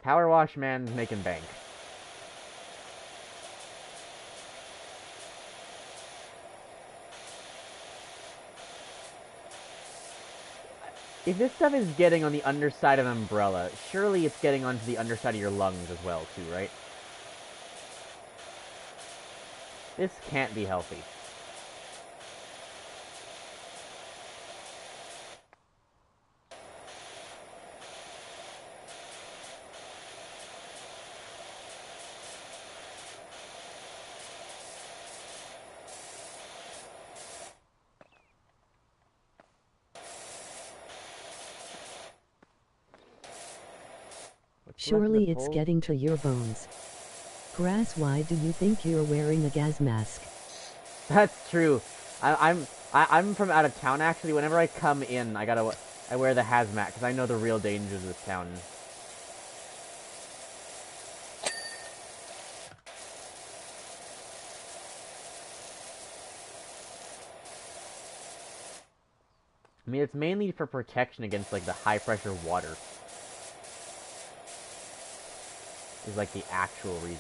Power Wash Man's making bank. If this stuff is getting on the underside of an umbrella, surely it's getting onto the underside of your lungs as well, too, right? This can't be healthy. Surely it's getting to your bones. Grass, why do you think you're wearing a gas mask? That's true. I'm from out of town actually. Whenever I come in, I wear the hazmat because I know the real dangers of this town. I mean, it's mainly for protection against like the high pressure water. Is like the actual reason.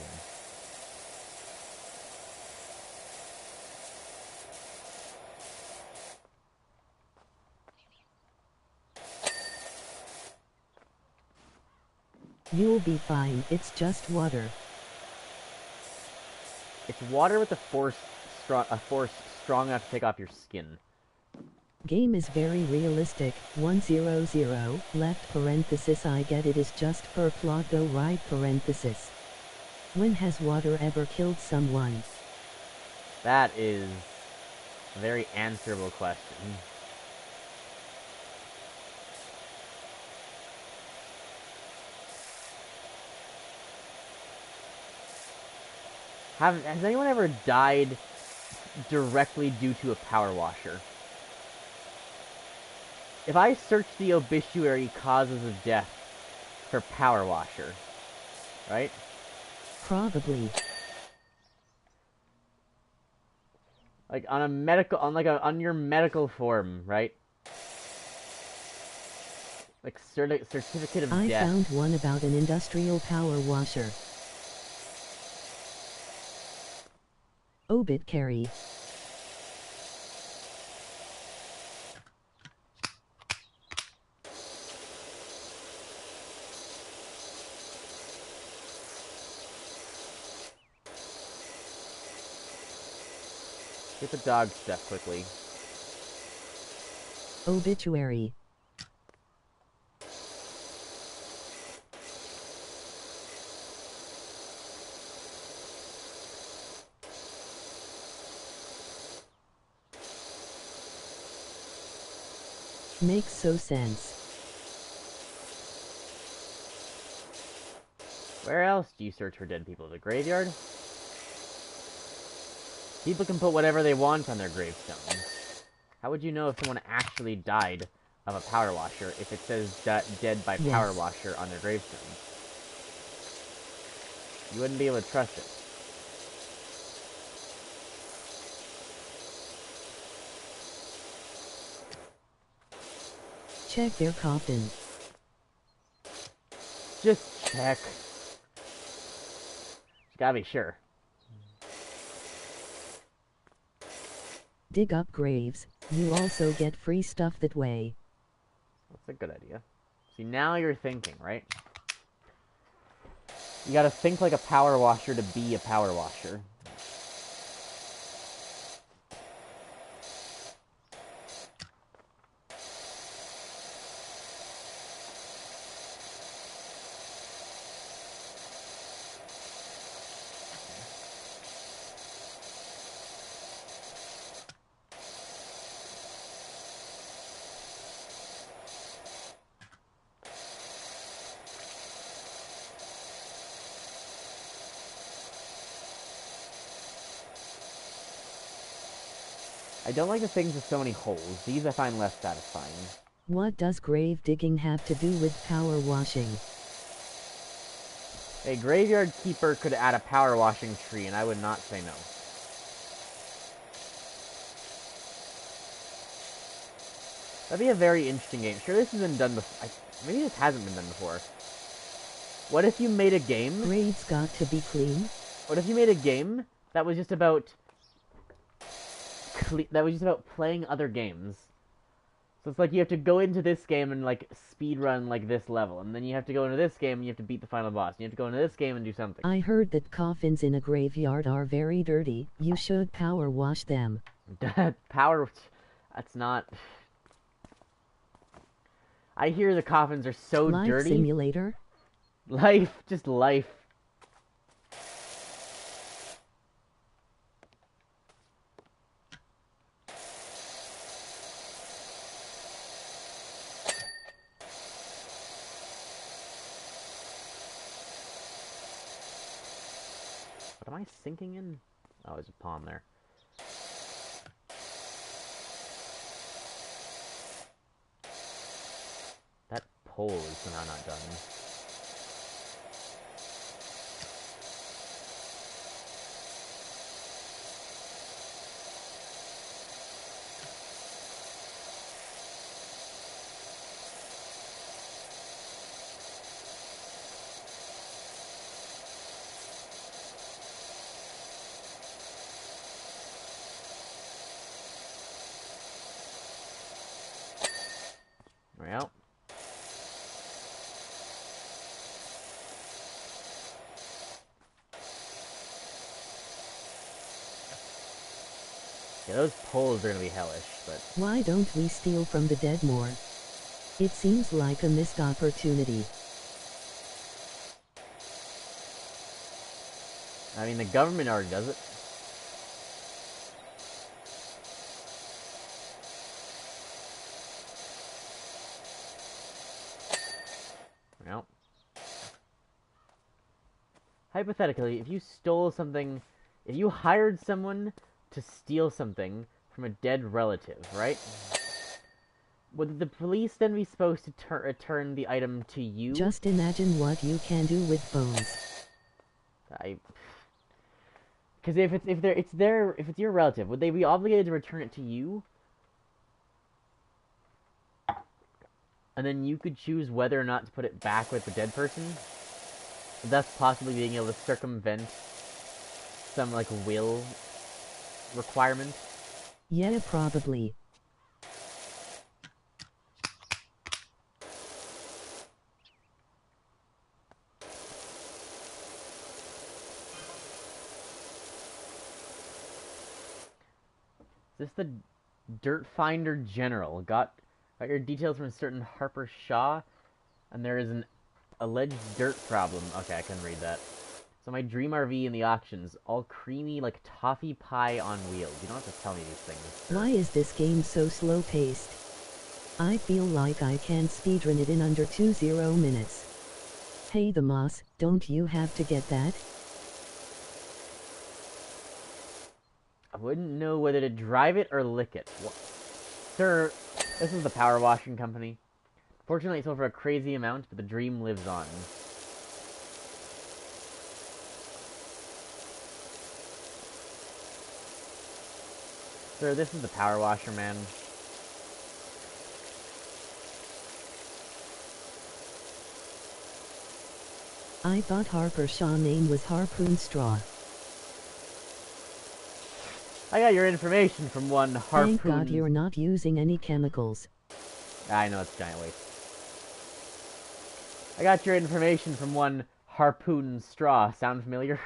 You'll be fine, it's just water. It's water with a force strong enough to take off your skin. Game is very realistic. 100, left parenthesis, I get it is just for plot though, right parenthesis. When has water ever killed someone? That is a very answerable question. Has anyone ever died directly due to a power washer? If I search the obituary causes of death for power washer, right? Probably. Like on a medical, on your medical form, right? Like certificate of I death. found one about an industrial power washer. Obit carry. Get the dog stuff quickly. Obituary. Makes so sense. Where else do you search for dead people? The graveyard? People can put whatever they want on their gravestones. How would you know if someone actually died of a power washer if it says dead by power washer on their gravestone? You wouldn't be able to trust it. Check their coffin. Just check. You gotta be sure. Dig up graves. You also get free stuff that way. That's a good idea. See, now you're thinking, right? You gotta think like a power washer to be a power washer. I don't like the things with so many holes. These I find less satisfying. What does grave digging have to do with power washing? A graveyard keeper could add a power washing tree, and I would not say no. That'd be a very interesting game. Sure, this has been done before. Maybe this hasn't been done before. What if you made a game? Graves got to be clean. What if you made a game that was just about playing other games? So it's like you have to go into this game and like speed run like this level, and then you have to go into this game and you have to beat the final boss. And you have to go into this game and do something. I heard that coffins in a graveyard are very dirty. You should power wash them. Power. That's not. I hear the coffins are so Life dirty. Simulator? Life, just life. What am I sinking in? Oh, there's a palm there. That pole is somehow not done. Well. Yeah, those poles are gonna be hellish, but... Why don't we steal from the dead more? It seems like a missed opportunity. I mean, the government already does it. Well. Hypothetically, if you stole something... If you hired someone to steal something from a dead relative, right? Would the police then be supposed to return the item to you? Just imagine what you can do with bones. Because if it's your relative, would they be obligated to return it to you? And then you could choose whether or not to put it back with the dead person, thus possibly being able to circumvent some like will requirement. Yeah, probably. Is this the Dirt Finder General? Got your details from a certain Harper Shaw, and there is an alleged dirt problem. Okay, I can read that. So my dream RV in the auctions, all creamy like toffee pie on wheels. You don't have to tell me these things. Why is this game so slow-paced? I feel like I can speedrun it in under 20 minutes. Hey the Moss, don't you have to get that? I wouldn't know whether to drive it or lick it. What? Sir, this is the power washing company. Fortunately, it sold for a crazy amount, but the dream lives on. Sir, this is the power washer, man. I thought Harper Shaw name was Harpoon Straw. I got your information from one Harpoon... Thank God you're not using any chemicals. I know, it's giant waste. I got your information from one Harpoon Straw. Sound familiar?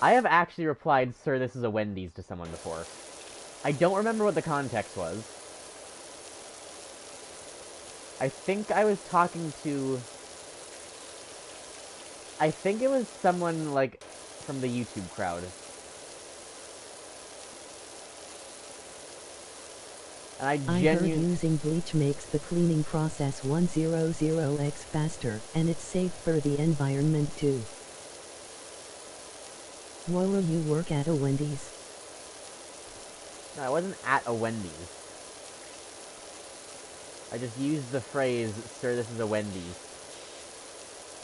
I have actually replied, "Sir, this is a Wendy's," to someone before. I don't remember what the context was. I think I was talking to... I think it was someone, like, from the YouTube crowd. And I heard using bleach makes the cleaning process 100x faster, and it's safe for the environment too. Whoa, you work at a Wendy's? No, I wasn't at a Wendy's. I just used the phrase, "Sir, this is a Wendy's."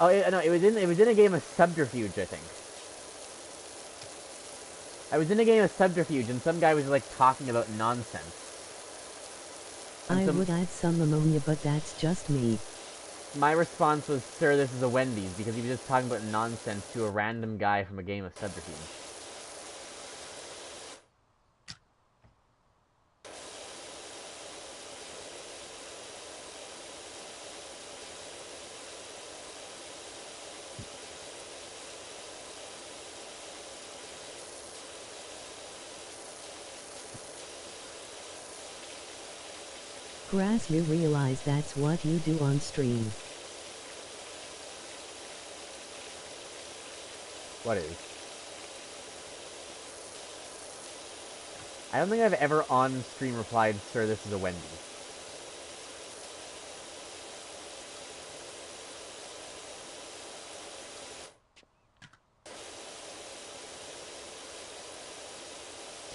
Oh, no, it was in a game of Subterfuge, I think. I was in a game of Subterfuge, and some guy was, like, talking about nonsense. I would add some ammonia, but that's just me. My response was, "Sir, this is a Wendy's," because he was just talking about nonsense to a random guy from a game of Subterfuge. Grass, you realize that's what you do on stream. What is? I don't think I've ever on stream replied, "Sir, this is a Wendy's."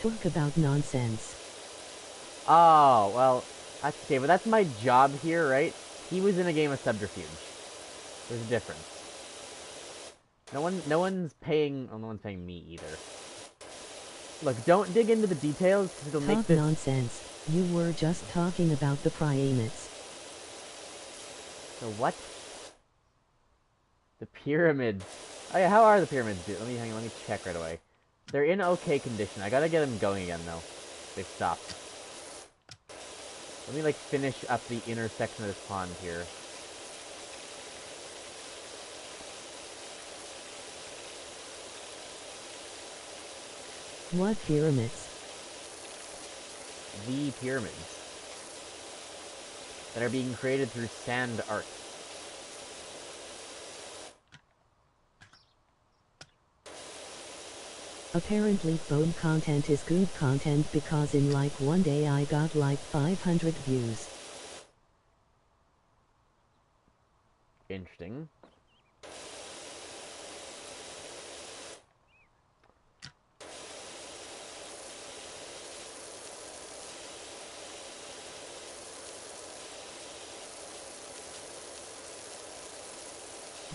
Talk about nonsense. Oh, well, that's okay, but that's my job here, right? He was in a game of Subterfuge. There's a difference. No one's paying... Well, no one's paying me either. Look, don't dig into the details, because it'll make Talk this... nonsense. You were just talking about the primates. So what? The pyramids. Oh yeah, how are the pyramids, dude? Let me check right away. They're in okay condition. I gotta get them going again, though. They've stopped. Let me, like, finish up the inner section of this pond here. What pyramids? The pyramids that are being created through sand art. Apparently phone content is good content because in like one day I got like 500 views. Interesting.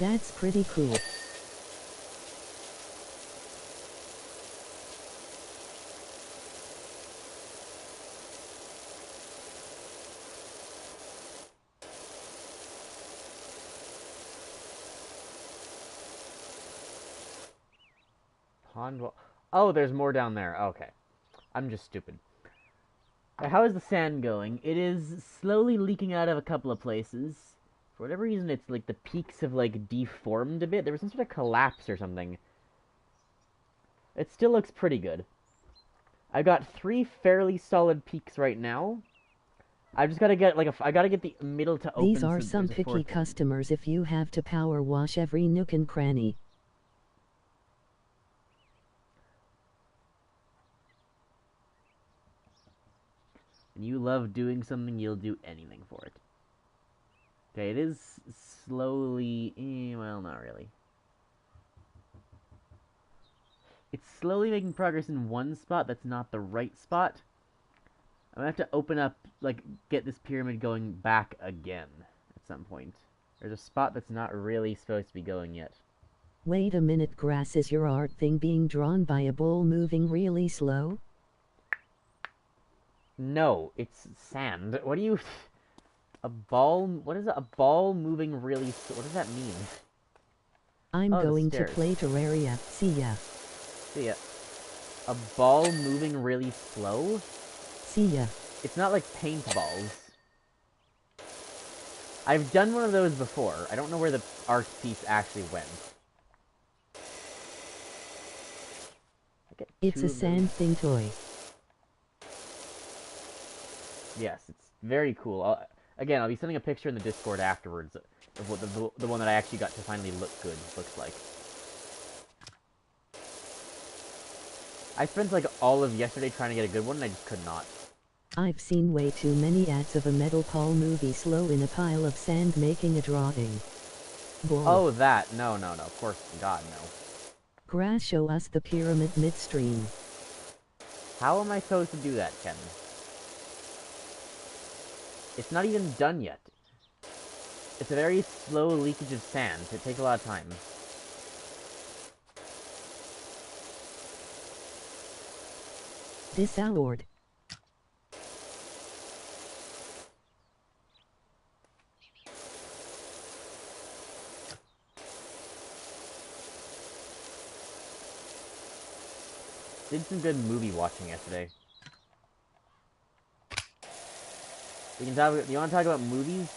That's pretty cool. Pond. Oh, there's more down there. Okay. I'm just stupid. How is the sand going? It is slowly leaking out of a couple of places. For whatever reason, it's like the peaks have like deformed a bit. There was some sort of collapse or something. It still looks pretty good. I've got 3 fairly solid peaks right now. I've just gotta get I gotta get the middle to open. These are so some there's a picky 4th one. customers if you have to power wash every nook and cranny. When you love doing something, you'll do anything for it. Okay, it is slowly... well, not really. It's slowly making progress in one spot that's not the right spot. I'm gonna have to open up, like, get this pyramid going back again at some point. There's a spot that's not really supposed to be going yet. Wait a minute, grass, is your art thing being drawn by a bull moving really slow? No, it's sand. What do you... A ball... What is it? A ball moving really... What does that mean? I'm Oh, going the to stairs. play Terraria. See ya. See ya. A ball moving really slow? See ya. It's not like paintballs. I've done one of those before. I don't know where the art piece actually went. It's a sand thing toy. Yes, it's very cool. I'll be sending a picture in the Discord afterwards of what the one that I actually got to finally look good looks like. I spent like all of yesterday trying to get a good one, and I just could not. I've seen way too many ads of a metal Paul movie slow in a pile of sand making a drawing. Bull. Oh, that. No, no, no. Of course, God, no. Grass, show us the pyramid midstream. How am I supposed to do that, Ken? It's not even done yet. It's a very slow leakage of sand. It takes a lot of time. Disallowed. Did some good movie watching yesterday. We can talk. You want to talk about movies?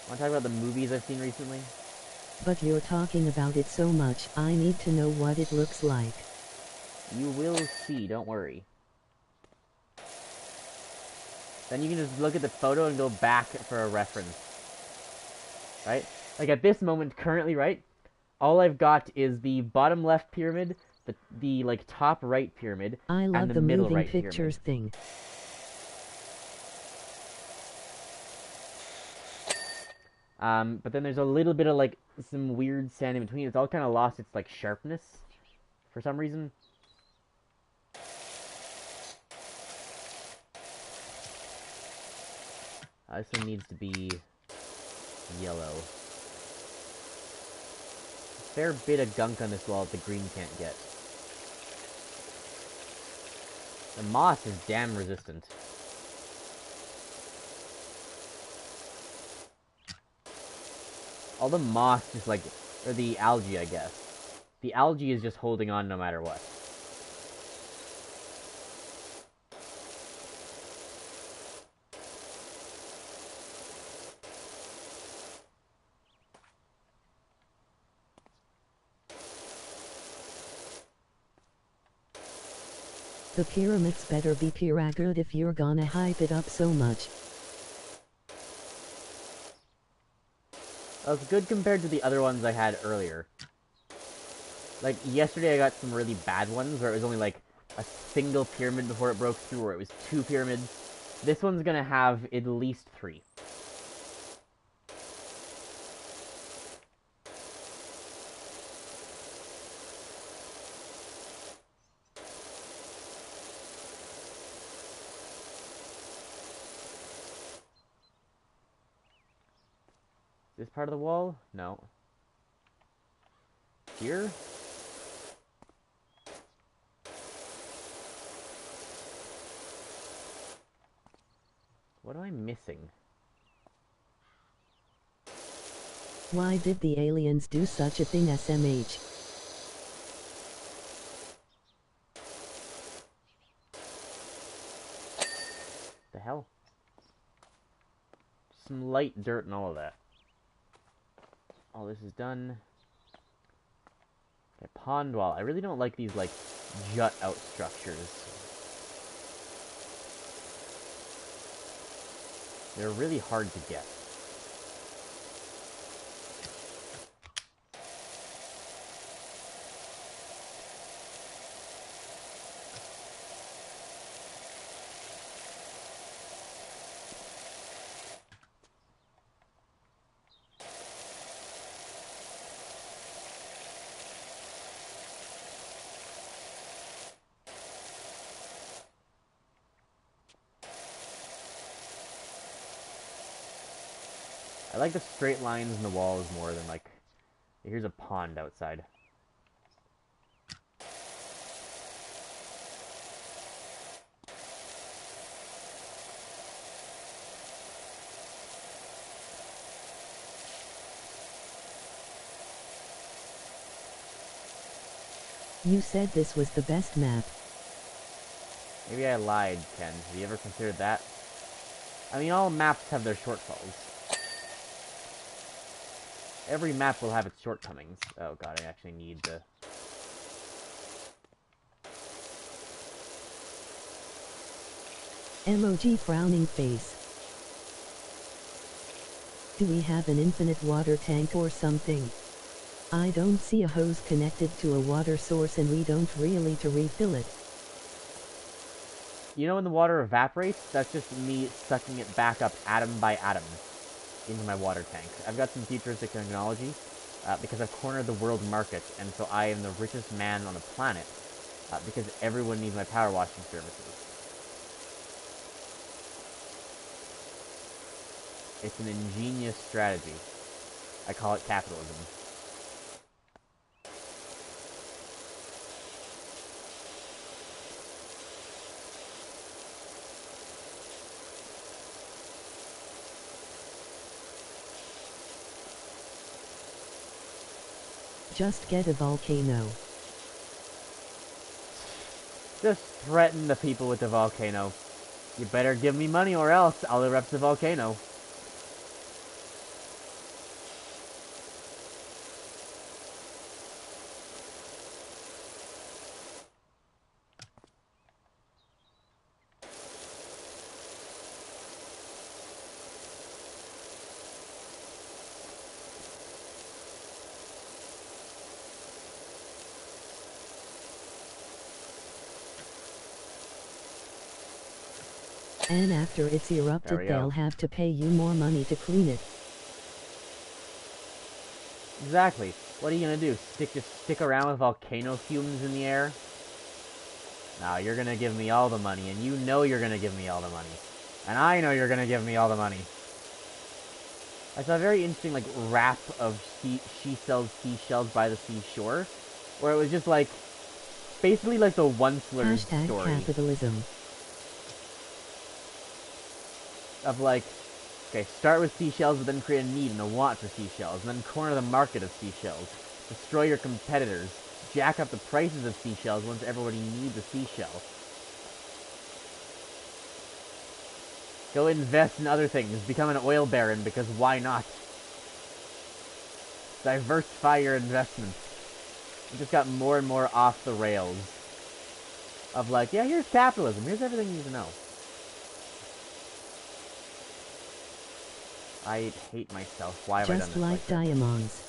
Want to talk about the movies I've seen recently? But you're talking about it so much, I need to know what it looks like. You will see. Don't worry. Then you can just look at the photo and go back for a reference. Right? Like at this moment, currently, right? All I've got is the bottom left pyramid, the like top right pyramid, I love and the middle moving right pictures pyramid. thing. But then there's a little bit of like some weird sand in between. It's all kind of lost its like sharpness for some reason. This one needs to be yellow. A fair bit of gunk on this wall that the green can't get. The moss is damn resistant. All the moss just like, or the algae, I guess. The algae is just holding on no matter what. The pyramids better be good if you're gonna hype it up so much. That was good compared to the other ones I had earlier. Like, yesterday I got some really bad ones where it was only like a single pyramid before it broke through, or it was 2 pyramids. This one's gonna have at least 3. This part of the wall? No. Here? What am I missing? Why did the aliens do such a thing, SMH? The hell? Some light dirt and all of that. all this is done. Okay, pond wall. I really don't like these, like, jut-out structures. They're really hard to get. I like the straight lines in the walls more than, like, here's a pond outside. You said this was the best map. Maybe I lied, Ken. Have you ever considered that? I mean, all maps have their shortfalls. Every map will have its shortcomings. Oh god, I actually need the... Emoji frowning face. Do we have an infinite water tank or something? I don't see a hose connected to a water source and we don't really to refill it. You know when the water evaporates? That's just me sucking it back up atom by atom into my water tank. I've got some futuristic technology because I've cornered the world market, and so I am the richest man on the planet because everyone needs my power washing services. It's an ingenious strategy. I call it capitalism. Just get a volcano. Just threaten the people with the volcano. You better give me money or else I'll erupt the volcano. And after it's erupted they'll have to pay you more money to clean it. Exactly. What are you gonna do? Just stick around with volcano fumes in the air? No, you're gonna give me all the money, and you know you're gonna give me all the money. And I know you're gonna give me all the money. I saw a very interesting, like, rap of she sells seashells by the seashore, where it was just, like, basically like the Onceler's story. Capitalism. Of, like, okay, start with seashells, but then create a need and a want for seashells, and then corner the market of seashells. Destroy your competitors. Jack up the prices of seashells once everybody needs a seashell. Go invest in other things. Become an oil baron, because why not? Diversify your investments. It just got more and more off the rails. Of like, yeah, here's capitalism. Here's everything you need to know. I hate myself. Why have I done this? Just like diamonds.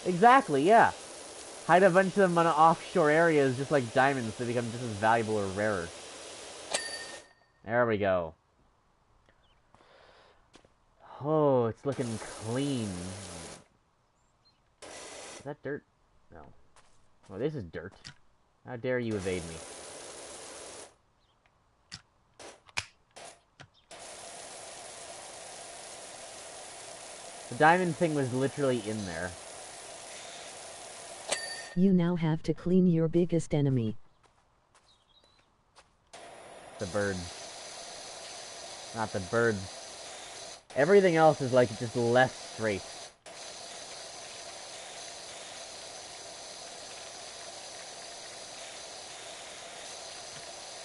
Exactly, yeah. Hide a bunch of them on offshore areas just like diamonds so they become just as valuable or rarer. There we go. Oh, it's looking clean. Is that dirt? No. Oh, this is dirt. How dare you evade me? The diamond thing was literally in there. You now have to clean your biggest enemy. The birds. Not the birds. Everything else is like just less straight.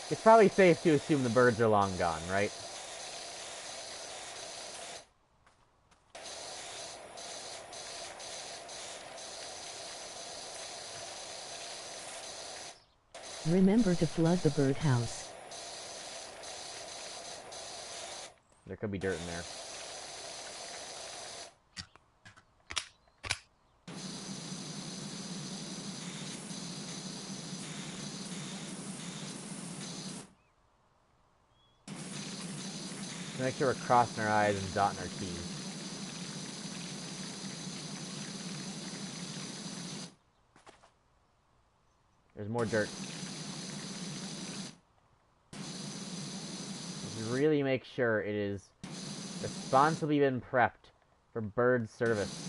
It's probably safe to assume the birds are long gone, right? Remember to flood the birdhouse. There could be dirt in there. Make sure we're crossing our I's and dotting our T's. There's more dirt. Just really make sure it is responsibly been prepped for bird service.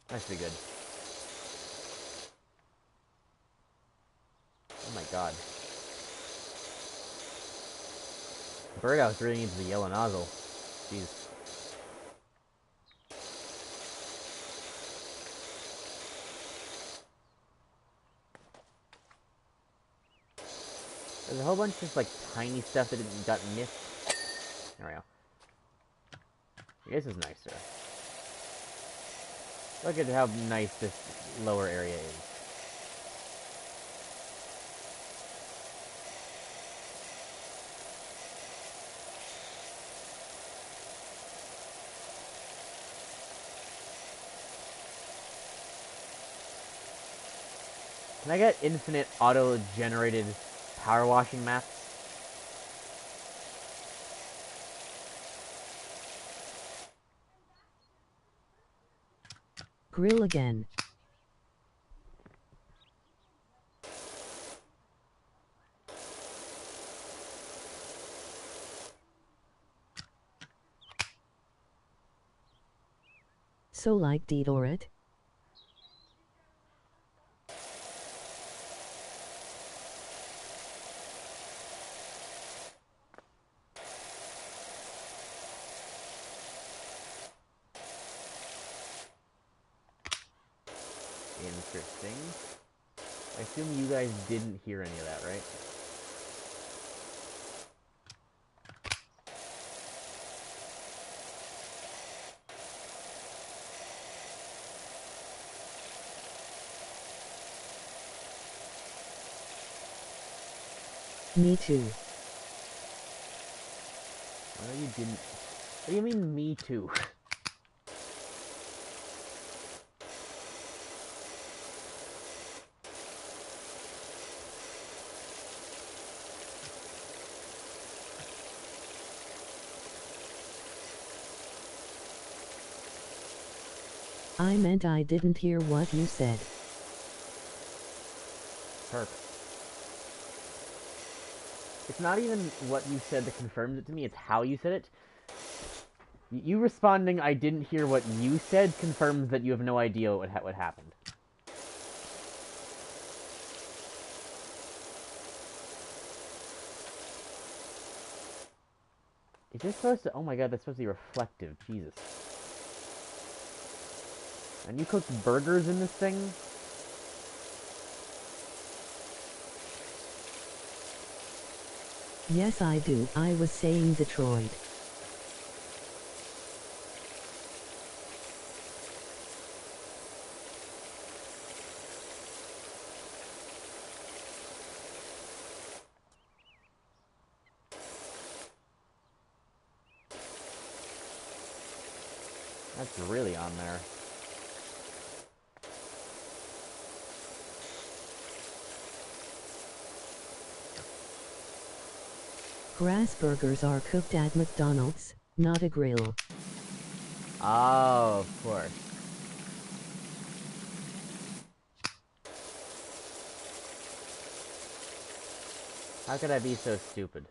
That should be good. Oh my god. The birdhouse really needs the yellow nozzle. Jeez. There's a whole bunch of just like tiny stuff that got missed. There we go. This is nicer. Look at how nice this lower area is. Can I get infinite auto-generated power washing maps? Grill again. So like deed or it? Interesting. I assume you guys didn't hear any of that, right? Me too. Well, you didn't. What do you mean, me too? I meant I didn't hear what you said. Perp. It's not even what you said that confirms it to me, it's how you said it. You responding, I didn't hear what you said, confirms that you have no idea what happened. Is this supposed to... Oh my god, that's supposed to be reflective. Jesus. And you cooked burgers in this thing? Yes I do. I was saying Detroit. That's really on there. Grass burgers are cooked at McDonald's, not a grill. Oh, of course. How could I be so stupid?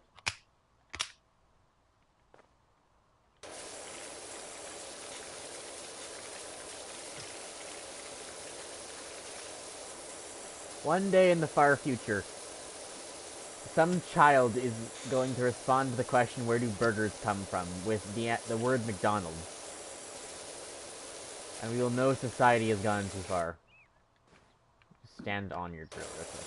One day in the far future, some child is going to respond to the question, where do burgers come from, with the word McDonald's. And we will know society has gone too far. Stand on your grill real quick.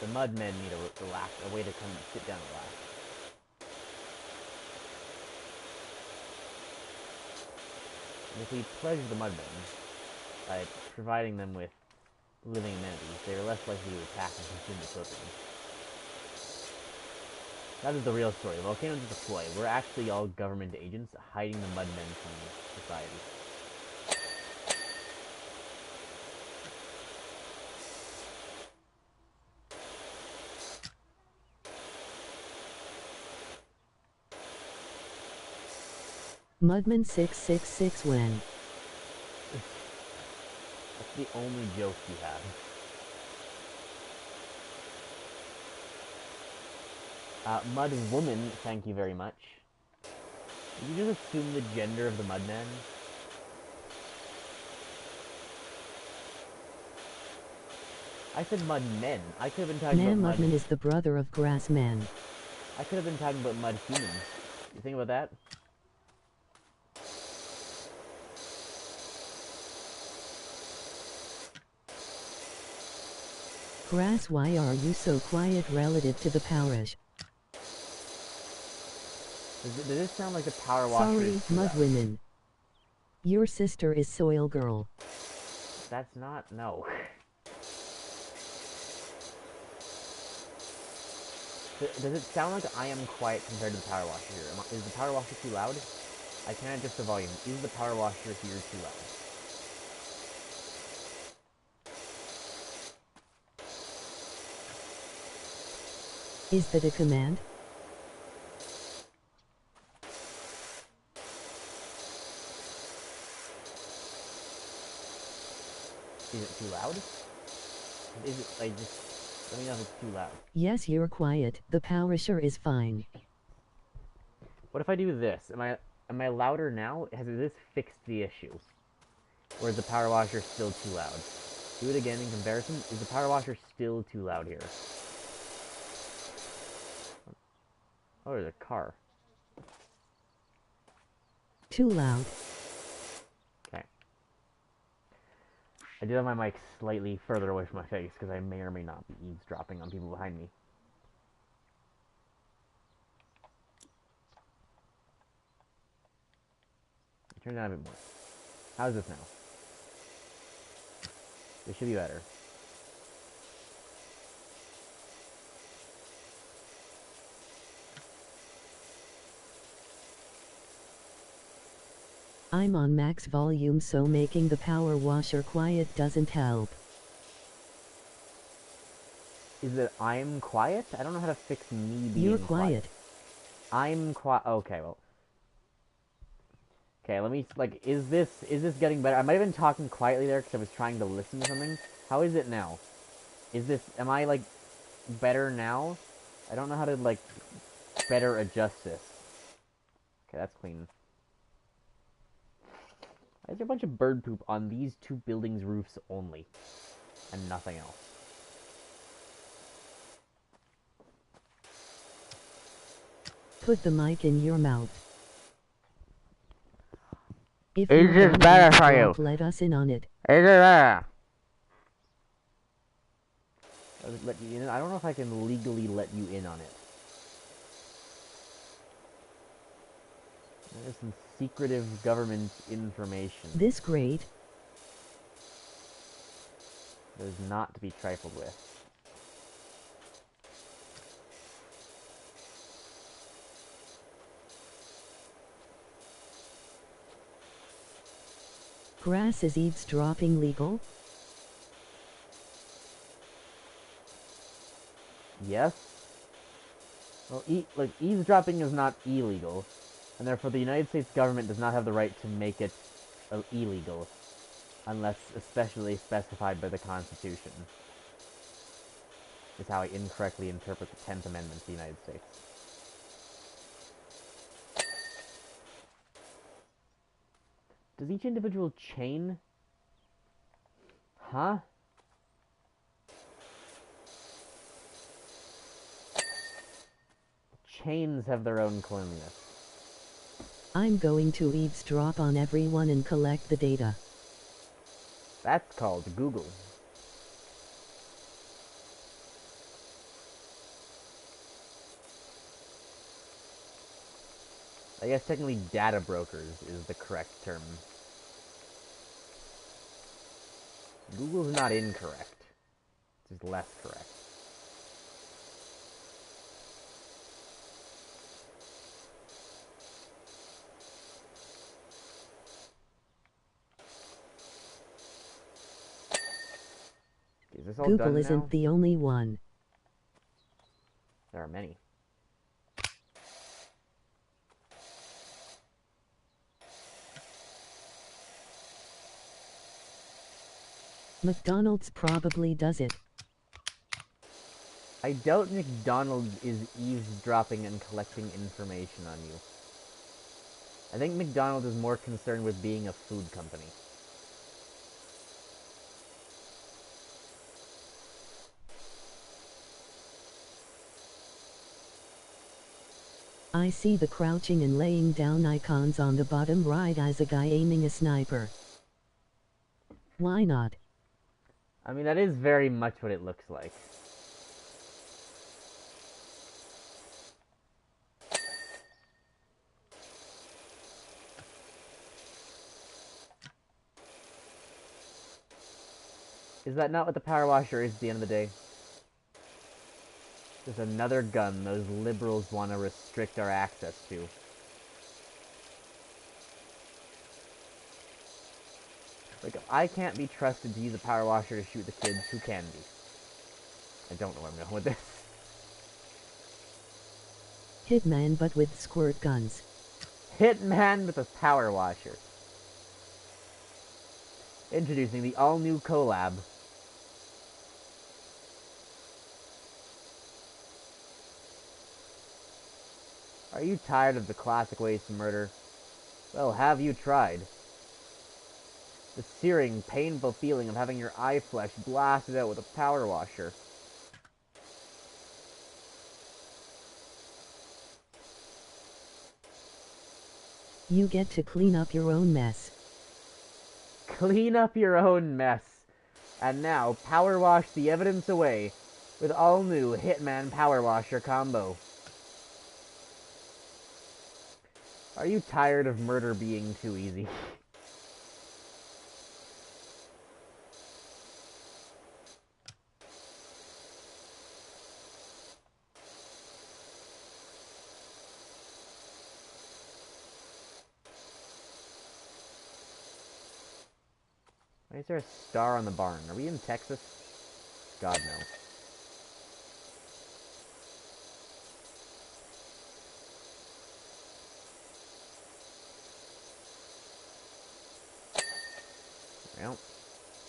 The mudmen need a relax, a way to come sit down and relax. And if we pleasure the mudmen by providing them with living amenities, they are less likely to attack and consume the clothing. That is the real story. Volcanoes is a ploy. We're actually all government agents hiding the mudmen from society. Mudman 666 when? That's the only joke you have. Mud woman, thank you very much. Did you just assume the gender of the mudman? I said mud men. I could have been talking about mud... Mudman is the brother of grass man. I could have been talking about mud humans. You think about that? Grass, why are you so quiet relative to the parish? Does this sound like the power washer? Sorry, mud women. Your sister is soil girl. That's not... no. Does it sound like I am quiet compared to the power washer here? Is the power washer too loud? I can adjust the volume. Is the power washer here too loud? Is that a command? Is it too loud? Is it, like, just... let me know if it's too loud. Yes, you're quiet. The powersher is fine. What if I do this? Am I louder now? Has this fixed the issue? Or is the power washer still too loud? Do it again in comparison. Is the power washer still too loud here? Oh, there's a car. Too loud. Okay. I did have my mic slightly further away from my face because I may or may not be eavesdropping on people behind me. Turn down a bit more. How's this now? This should be better. I'm on max volume, so making the power washer quiet doesn't help. Is it I'm quiet? I don't know how to fix me being You're quiet. I'm quiet. Okay, well. Okay, let me, like, is this getting better? I might have been talking quietly there because I was trying to listen to something. How is it now? Am I, like, better now? I don't know how to, like, better adjust this. Okay, that's clean. Why is there a bunch of bird poop on these two buildings' roofs only? And nothing else? Put the mic in your mouth. If Is this better for you? Let us in on it. Is it better? Let you in? I don't know if I can legally let you in on it. There's some secretive government information. This great. That is not to be trifled with. Grass, is eavesdropping legal? Yes. Well, eavesdropping is not illegal, and therefore the United States government does not have the right to make it illegal, unless especially specified by the Constitution. Is how I incorrectly interpret the 10th Amendment to the United States. Does each individual chain? Huh? Chains have their own cleanliness. I'm going to eavesdrop on everyone and collect the data. That's called Google. I guess technically data brokers is the correct term. Google's not incorrect. It's just less correct. Is this all Google done isn't now? the only one. There are many. McDonald's probably does it. I doubt McDonald's is eavesdropping and collecting information on you. I think McDonald's is more concerned with being a food company. I see the crouching and laying down icons on the bottom right as a guy aiming a sniper. Why not? I mean, that is very much what it looks like. Is that not what the power washer is at the end of the day? Just another gun those liberals want to restrict our access to. Like, if I can't be trusted to use a power washer to shoot the kids, who can be? I don't know where I'm going with this. Hitman but with squirt guns. Hitman with a power washer. Introducing the all-new collab. Are you tired of the classic ways to murder? Well, have you tried? The searing, painful feeling of having your eye flesh blasted out with a power washer. You get to clean up your own mess. Clean up your own mess. And now, power wash the evidence away with all-new Hitman Power Washer combo. Are you tired of murder being too easy? Why is there a star on the barn? Are we in Texas? God, no. Well,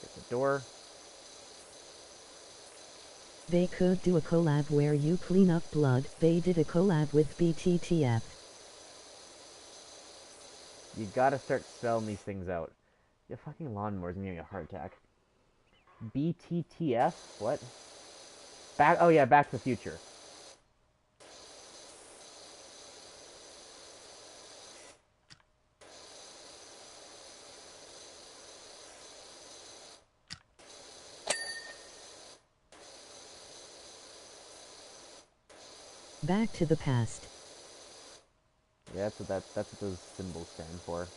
get the door. They could do a collab where you clean up blood. They did a collab with BTTF. You gotta start spelling these things out. Your fucking lawnmower's giving me a heart attack. BTTF? What? Oh yeah, Back to the Future. Back to the past. Yeah, that's what those symbols stand for.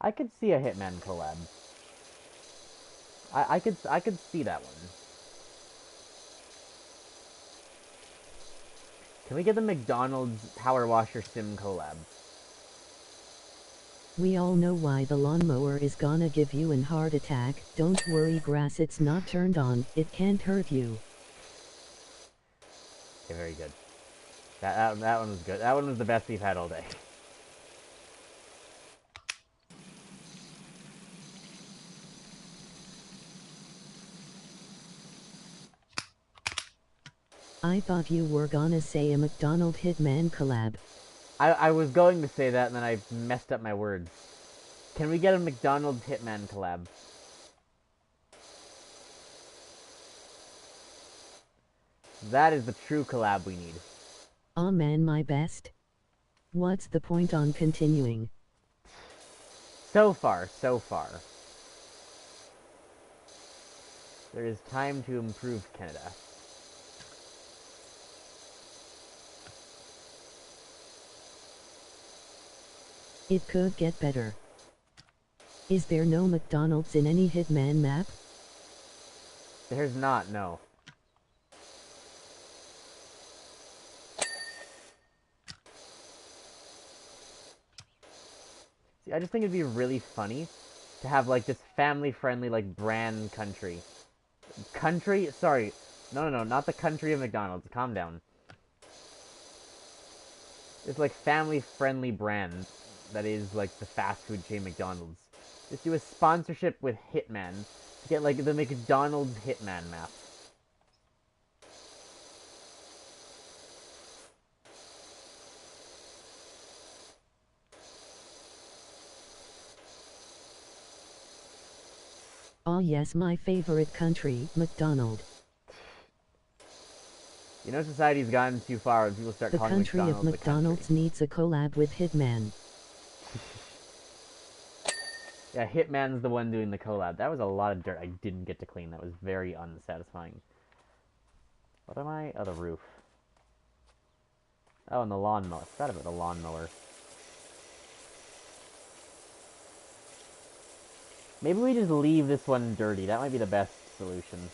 I could see a Hitman collab. I could see that one. Can we get the McDonald's Power Washer Sim collab? We all know why the lawnmower is gonna give you an heart attack. Don't worry, grass, it's not turned on. It can't hurt you. Okay, very good. That one was good. That one was the best we've had all day. I thought you were gonna say a McDonald Hitman collab. I was going to say that and then I messed up my words. Can we get a McDonald's Hitman collab? That is the true collab we need. Aw man, my best. What's the point on continuing? So far, so far. There is time to improve Canada. It could get better. Is there no McDonald's in any Hitman map? There's not, no. See, I just think it'd be really funny to have, like, this family-friendly, like, brand country. Country? Sorry. No, not the country of McDonald's. Calm down. It's, like, family-friendly brand that is, like, the fast food chain McDonald's. Just do a sponsorship with Hitman to get, like, the McDonald's Hitman map. Oh yes, my favorite country, McDonald. You know, society's gotten too far when people start The calling country McDonald's of McDonald's needs a collab with Hitman. Yeah, Hitman's the one doing the collab. That was a lot of dirt I didn't get to clean. That was very unsatisfying. What am I? Oh, the roof. Oh, and the lawnmower. I forgot about the lawnmower. Maybe we just leave this one dirty. That might be the best solution.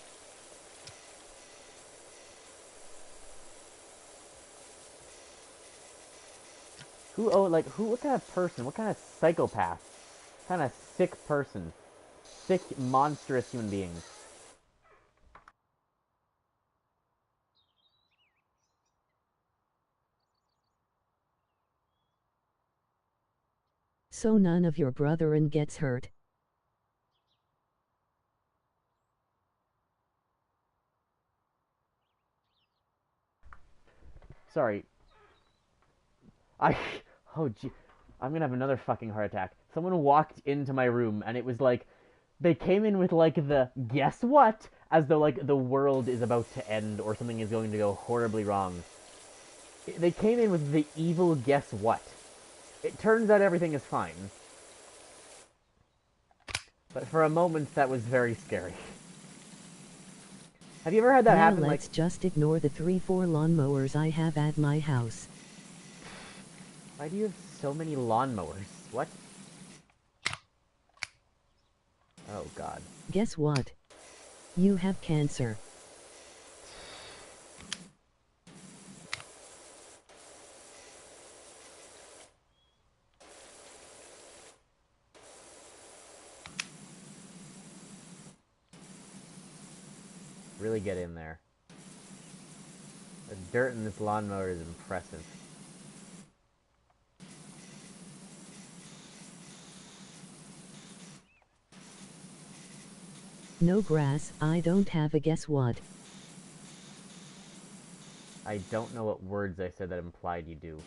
What kind of person, what kind of psychopath, what kind of sick person, sick, monstrous human being. So none of your brethren gets hurt. Sorry. Oh gee, I'm gonna have another fucking heart attack. Someone walked into my room and it was like, they came in with like the, guess what? As though like the world is about to end or something is going to go horribly wrong. They came in with the evil guess what. It turns out everything is fine. But for a moment that was very scary. Have you ever had that Now happen? let's just ignore the 3-4 lawnmowers I have at my house. Why do you have so many lawnmowers? What? Oh god. Guess what? You have cancer. Really get in there. The dirt in this lawnmower is impressive. No grass, I don't have a guess what. I don't know what words I said that implied you do.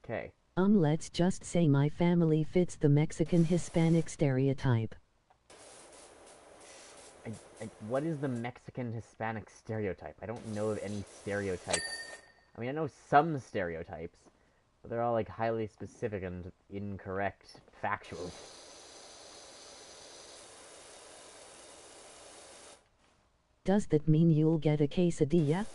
Okay. Let's just say my family fits the Mexican-Hispanic stereotype. What is the Mexican-Hispanic stereotype? I don't know of any stereotypes. I mean, I know some stereotypes, but they're all, like, highly specific and incorrect factually. Does that mean you'll get a quesadilla?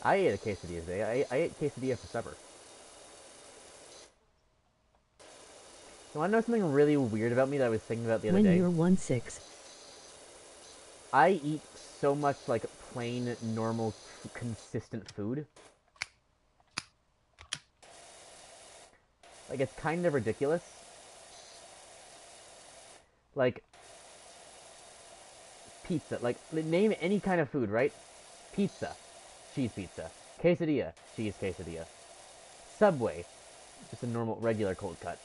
I ate a quesadilla today. I ate quesadilla for supper. You want to know something really weird about me that I was thinking about the other When day? you're 1-6. I eat so much, like, plain, normal, consistent food. Like, it's kind of ridiculous. Like, pizza. Like, name any kind of food, right? Pizza. Cheese pizza. Quesadilla. Cheese quesadilla. Subway. Just a normal, regular cold cut.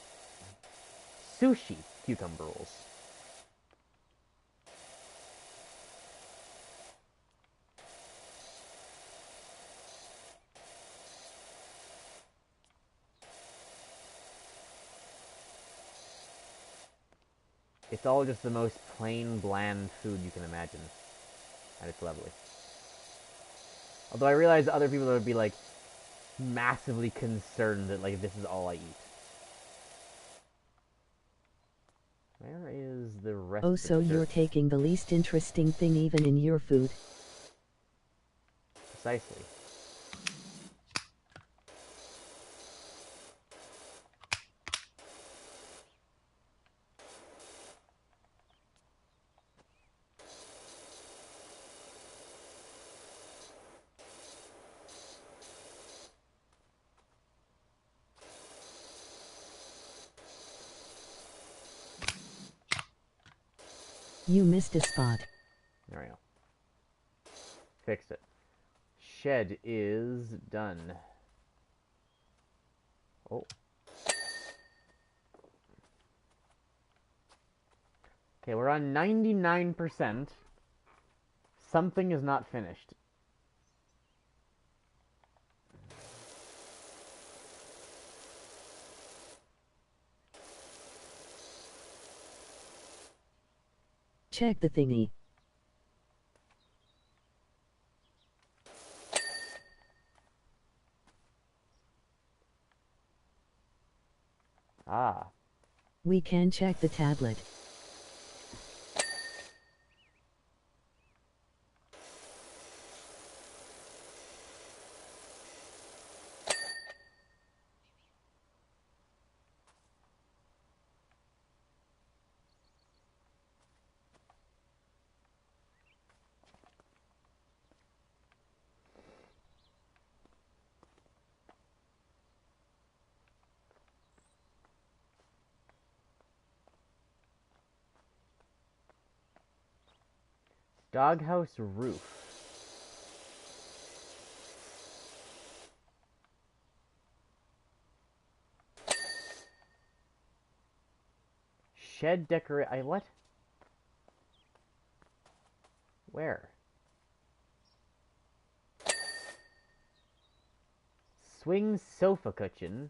Sushi. cucumber rolls. It's all just the most plain, bland food you can imagine. And it's lovely. Although I realize other people would be, like, massively concerned that, like, this is all I eat. Where is the rest Oh, of the so dirt? you're taking the least interesting thing even in your food. Precisely. You missed a spot. There we go. Fixed it. Shed is done. Oh. Okay, we're on 99%. Something is not finished. Check the thingy. Ah. We can check the tablet. Doghouse roof. Shed decorate. What? Where? Swing sofa cushion.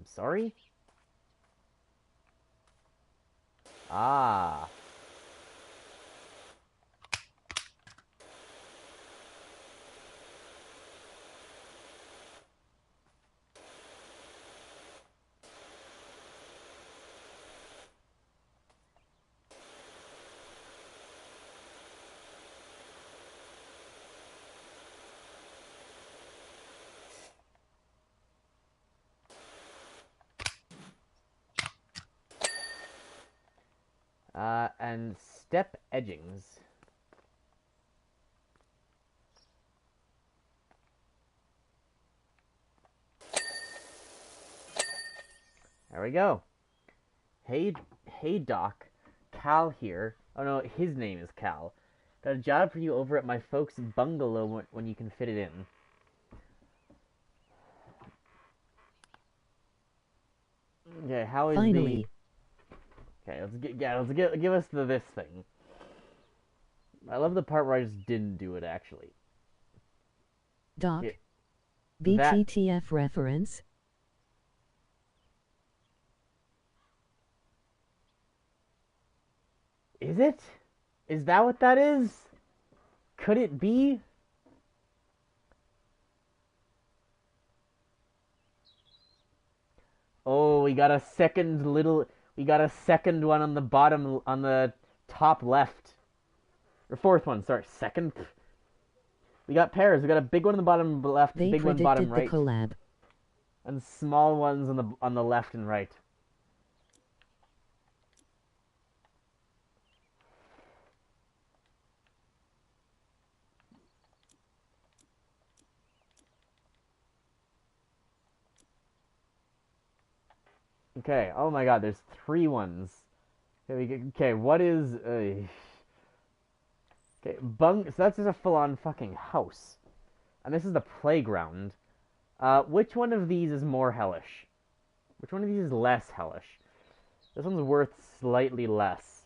I'm sorry? Ah. And step edgings. There we go. Hey Doc, Cal here. Oh no, his name is Cal. Got a job for you over at my folks' bungalow when you can fit it in. Okay, how is Finally. Okay, give us this thing. I love the part where I just didn't do it actually. Doc. Yeah, that BTTF reference. is it? Is that what that is? Could it be? Oh, we got a second one on the bottom, on the top left. Or fourth one, sorry, second. We got pairs. We got a big one on the bottom left, They big one bottom predicted the right, collab. and small ones on the left and right. Okay. Oh my God. There's three ones. Okay. What is? Okay. So that's just a full-on fucking house, and this is the playground. Which one of these is more hellish? Which one of these is less hellish? This one's worth slightly less.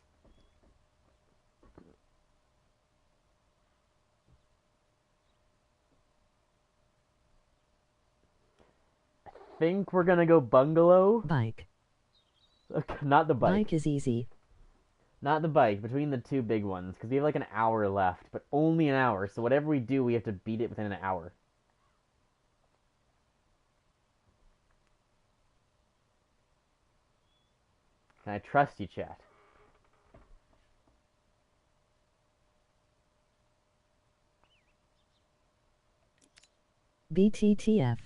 Think we're gonna go bungalow. Bike. Not the bike. Bike is easy. Not the bike. Between the two big ones, because we have like an hour left, but only an hour. So whatever we do, we have to beat it within an hour. Can I trust you, chat? BTTF.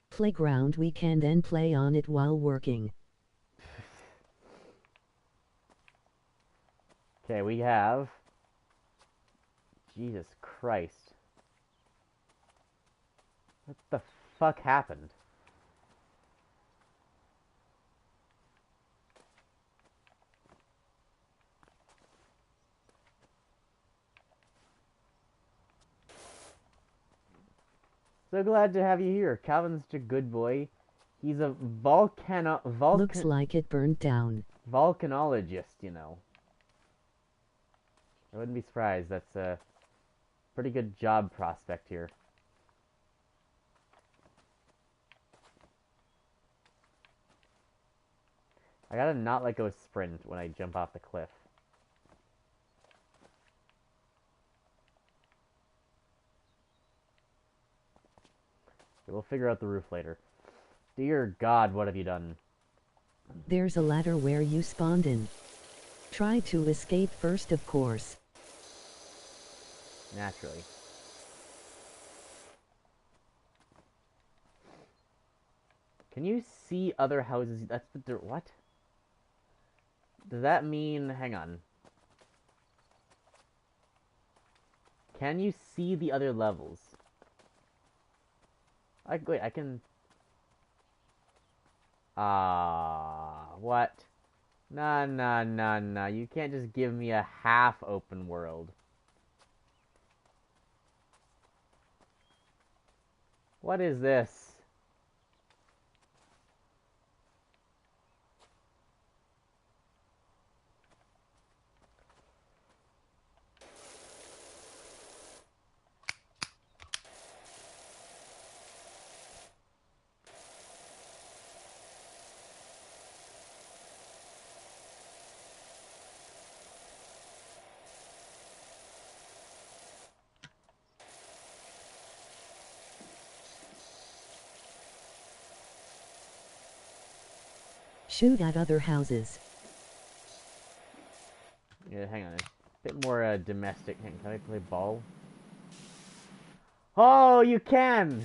Playground, we can then play on it while working. Okay, we have. Jesus Christ. What the fuck happened? So glad to have you here. Calvin's such a good boy. He's a Looks like it burned down. volcanologist, you know. I wouldn't be surprised. That's a pretty good job prospect here. I gotta not let go of sprint when I jump off the cliff. We'll figure out the roof later. Dear God, what have you done? There's a ladder where you spawned in. Try to escape first, of course. Naturally. Can you see other houses? That's the dirt. What? Does that mean... Hang on. Can you see the other levels? Wait, I can... what? Nah. You can't just give me a half open world. What is this? Shoot at other houses. Yeah, hang on. A bit more domestic. Can I play ball? Oh, you can!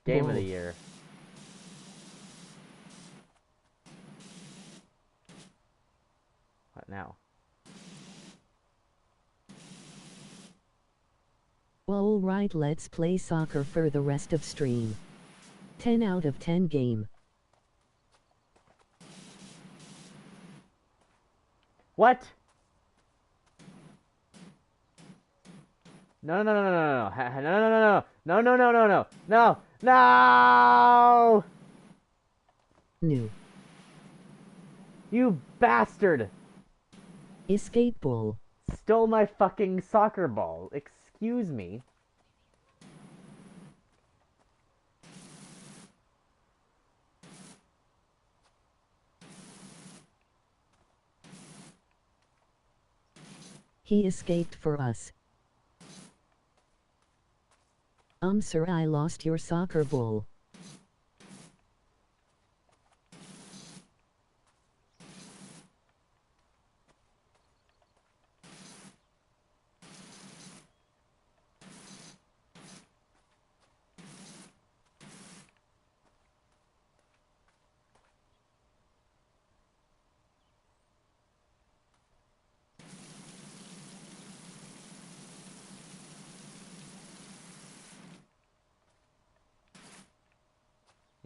Game of the year. What now? Alright, let's play soccer for the rest of stream. 10 out of 10 game. What? No. No! New. You bastard! Escape ball. Stole my fucking soccer ball. Excuse me. He escaped for us. Sir, I lost your soccer ball.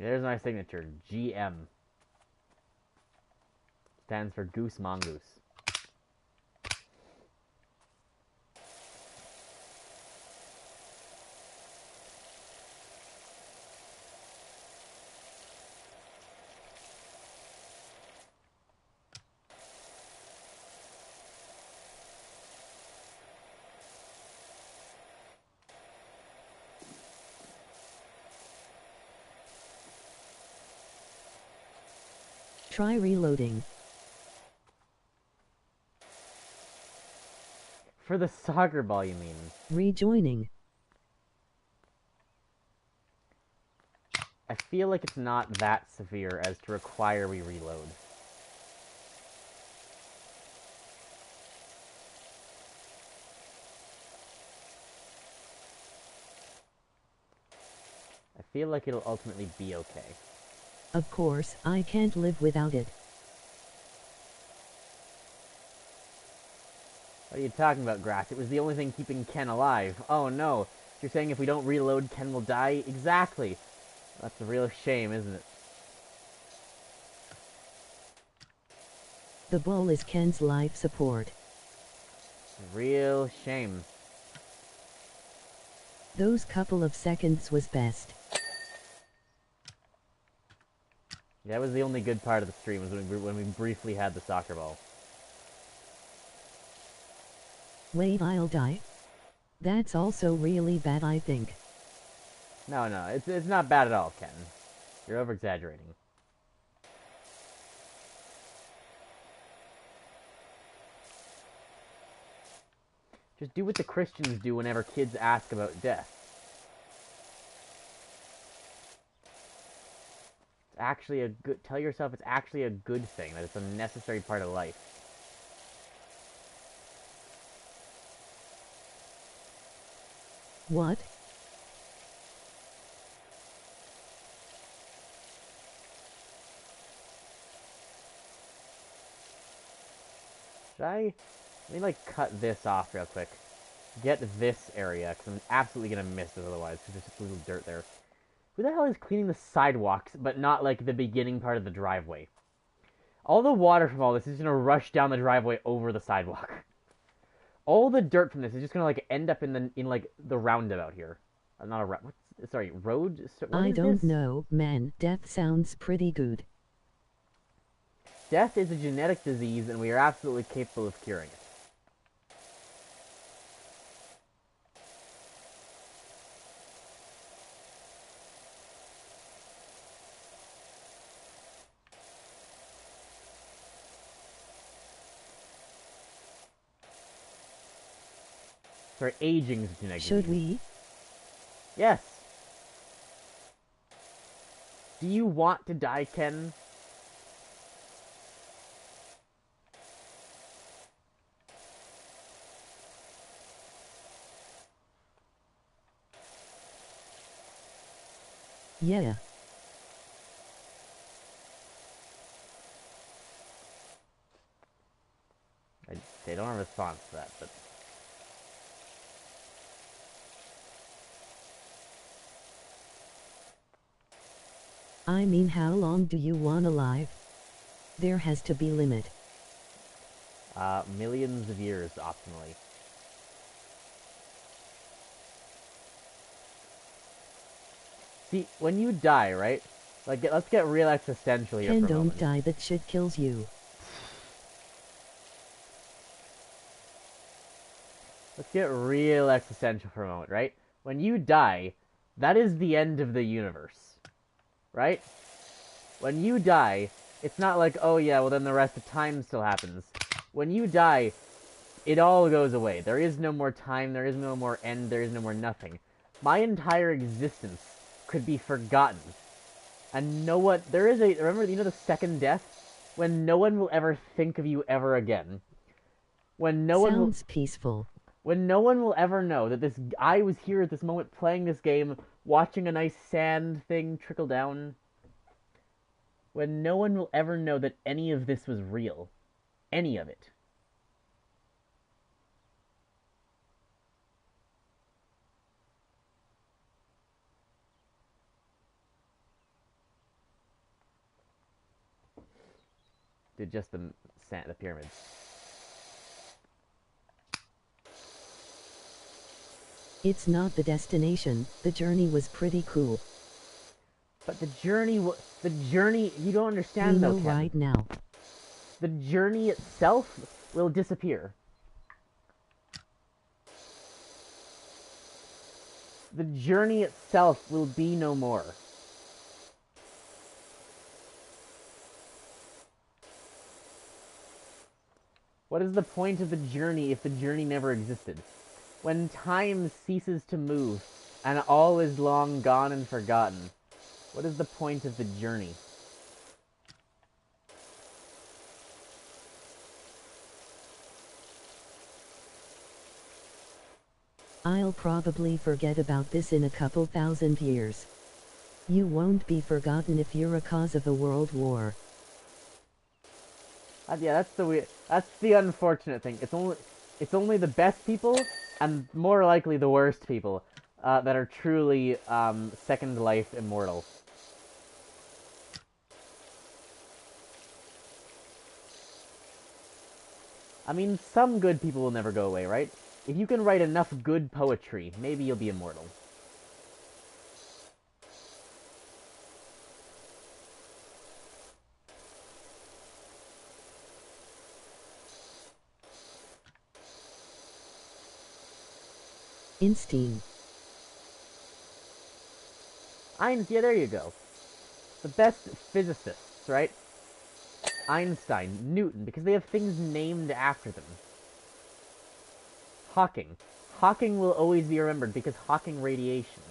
There's my signature. GM. Stands for Goose Mongoose. Try reloading. For the soccer ball, you mean? Rejoining. I feel like it's not that severe as to require we reload. I feel like it'll ultimately be okay. Of course, I can't live without it. What are you talking about, Grass? It was the only thing keeping Ken alive. Oh no. You're saying if we don't reload, Ken will die? Exactly. That's a real shame, isn't it? The ball is Ken's life support. Real shame. Those couple of seconds was best. That was the only good part of the stream, was when we briefly had the soccer ball. Wait, I'll die? That's also really bad, I think. No, it's not bad at all, Ken. You're over-exaggerating. Just do what the Christians do whenever kids ask about death. It's actually a good... Tell yourself it's actually a good thing, that it's a necessary part of life. What? Should I... Let me, like, cut this off real quick. Get this area, because I'm absolutely going to miss it otherwise, because there's just a little dirt there. Who the hell is cleaning the sidewalks, but not, like, the beginning part of the driveway? All the water from all this is going to rush down the driveway over the sidewalk. All the dirt from this is just going to, like, end up in the roundabout here. Not a road? What I is don't this? know, man. Death sounds pretty good. Death is a genetic disease, and we are absolutely capable of curing it. Sorry, aging is a genetic Should disease. we? Yes. Do you want to die, Ken? Yeah. They don't have a response to that, but... I mean, how long do you want alive? There has to be limit. Millions of years, optimally. See, when you die, right? Like, let's get real existential here Ken, for a don't moment. die, that shit kills you. Let's get real existential for a moment, right? When you die, that is the end of the universe. Right? When you die, it's not like, oh yeah, well then the rest of time still happens. When you die, it all goes away. There is no more time, there is no more end, there is no more nothing. My entire existence could be forgotten. And no one... There is a... Remember, you know the second death? When no one will ever think of you ever again. When no one will... Sounds peaceful. When no one will ever know that this... I was here at this moment playing this game, watching a nice sand thing trickle down. When no one will ever know that any of this was real. Any of it. to just the pyramids. It's not the destination, the journey was pretty cool. But the journey, you don't understand though, Kevin. Right now. The journey itself will disappear. The journey itself will be no more. What is the point of the journey if the journey never existed? When time ceases to move, and all is long gone and forgotten, what is the point of the journey? I'll probably forget about this in a couple thousand years. You won't be forgotten if you're a cause of a world war. Yeah, that's the unfortunate thing. It's only the best people, and more likely the worst people, that are truly Second Life immortal. I mean, some good people will never go away, right? If you can write enough good poetry, maybe you'll be immortal. Einstein. Yeah, there you go. The best physicists, right? Einstein, Newton, because they have things named after them. Hawking. Hawking will always be remembered because Hawking radiation.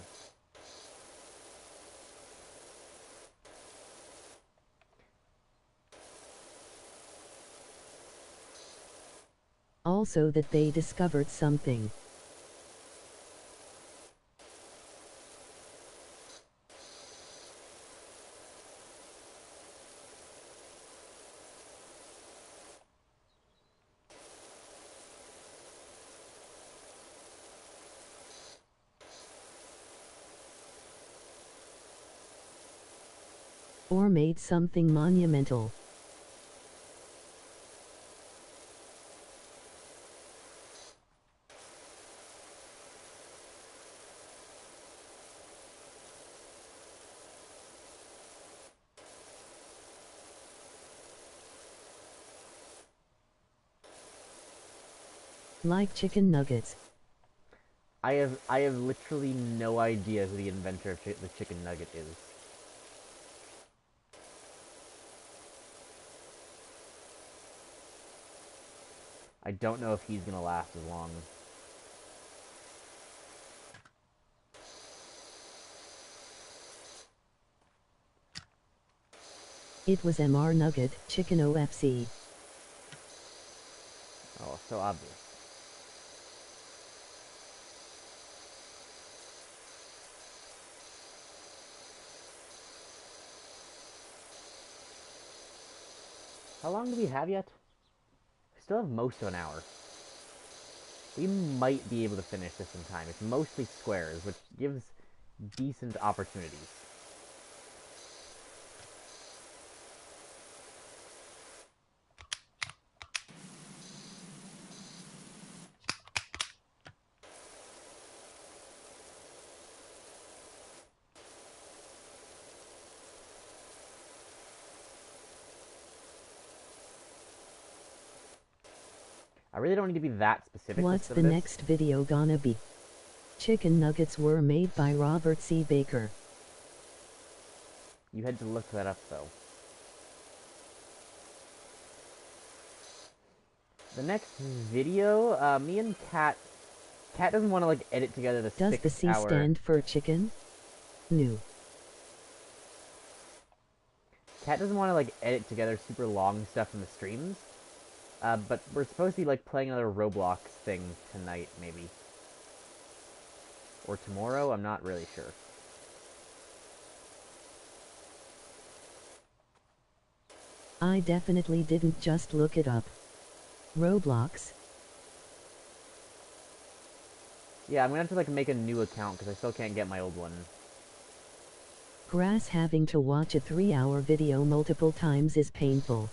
Also that they discovered something. Or made something monumental. Like chicken nuggets. I have literally no idea who the inventor of the chicken nugget is. I don't know if he's gonna last as long. It was MR Nugget, Chicken OFC. Oh, so obvious. How long do we have yet? We still have most of an hour. We might be able to finish this in time. It's mostly squares, which gives decent opportunities. I really don't need to be that specific. What's the next video gonna be? Chicken nuggets were made by Robert C. Baker. You had to look that up, though. The next video, me and Kat doesn't want to, like, edit together the 6 hour... Does the C stand for chicken? No. Kat doesn't want to, like, edit together super long stuff from the streams. But we're supposed to be, like, playing another Roblox thing tonight, maybe. Or tomorrow, I'm not really sure. I definitely didn't just look it up. Roblox? Yeah, I'm gonna have to, like, make a new account, because I still can't get my old one. Grass having to watch a 3-hour video multiple times is painful.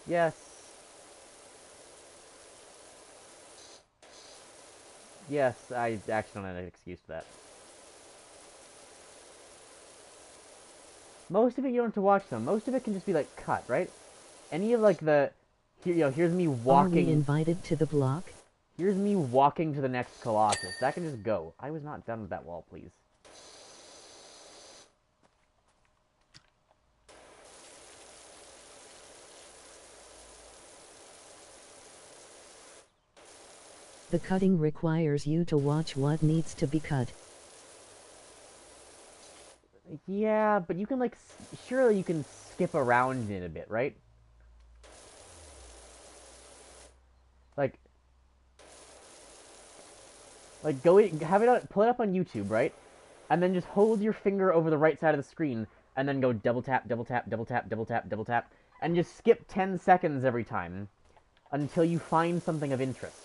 Yes. Yes, I actually don't have an excuse for that. Most of it you don't have to watch though. Most of it can just be like cut, right? Any of like the here, here's me Are we walking. invited to the block? Here's me walking to the next Colossus. That can just go. I was not done with that wall, please. The cutting requires you to watch what needs to be cut. Yeah, but you can like surely you can skip around it a bit, right? Like go in, have it on, pull it up on YouTube, right? And then just hold your finger over the right side of the screen and then go double tap, double tap, double tap, double tap, double tap, and just skip 10 seconds every time until you find something of interest.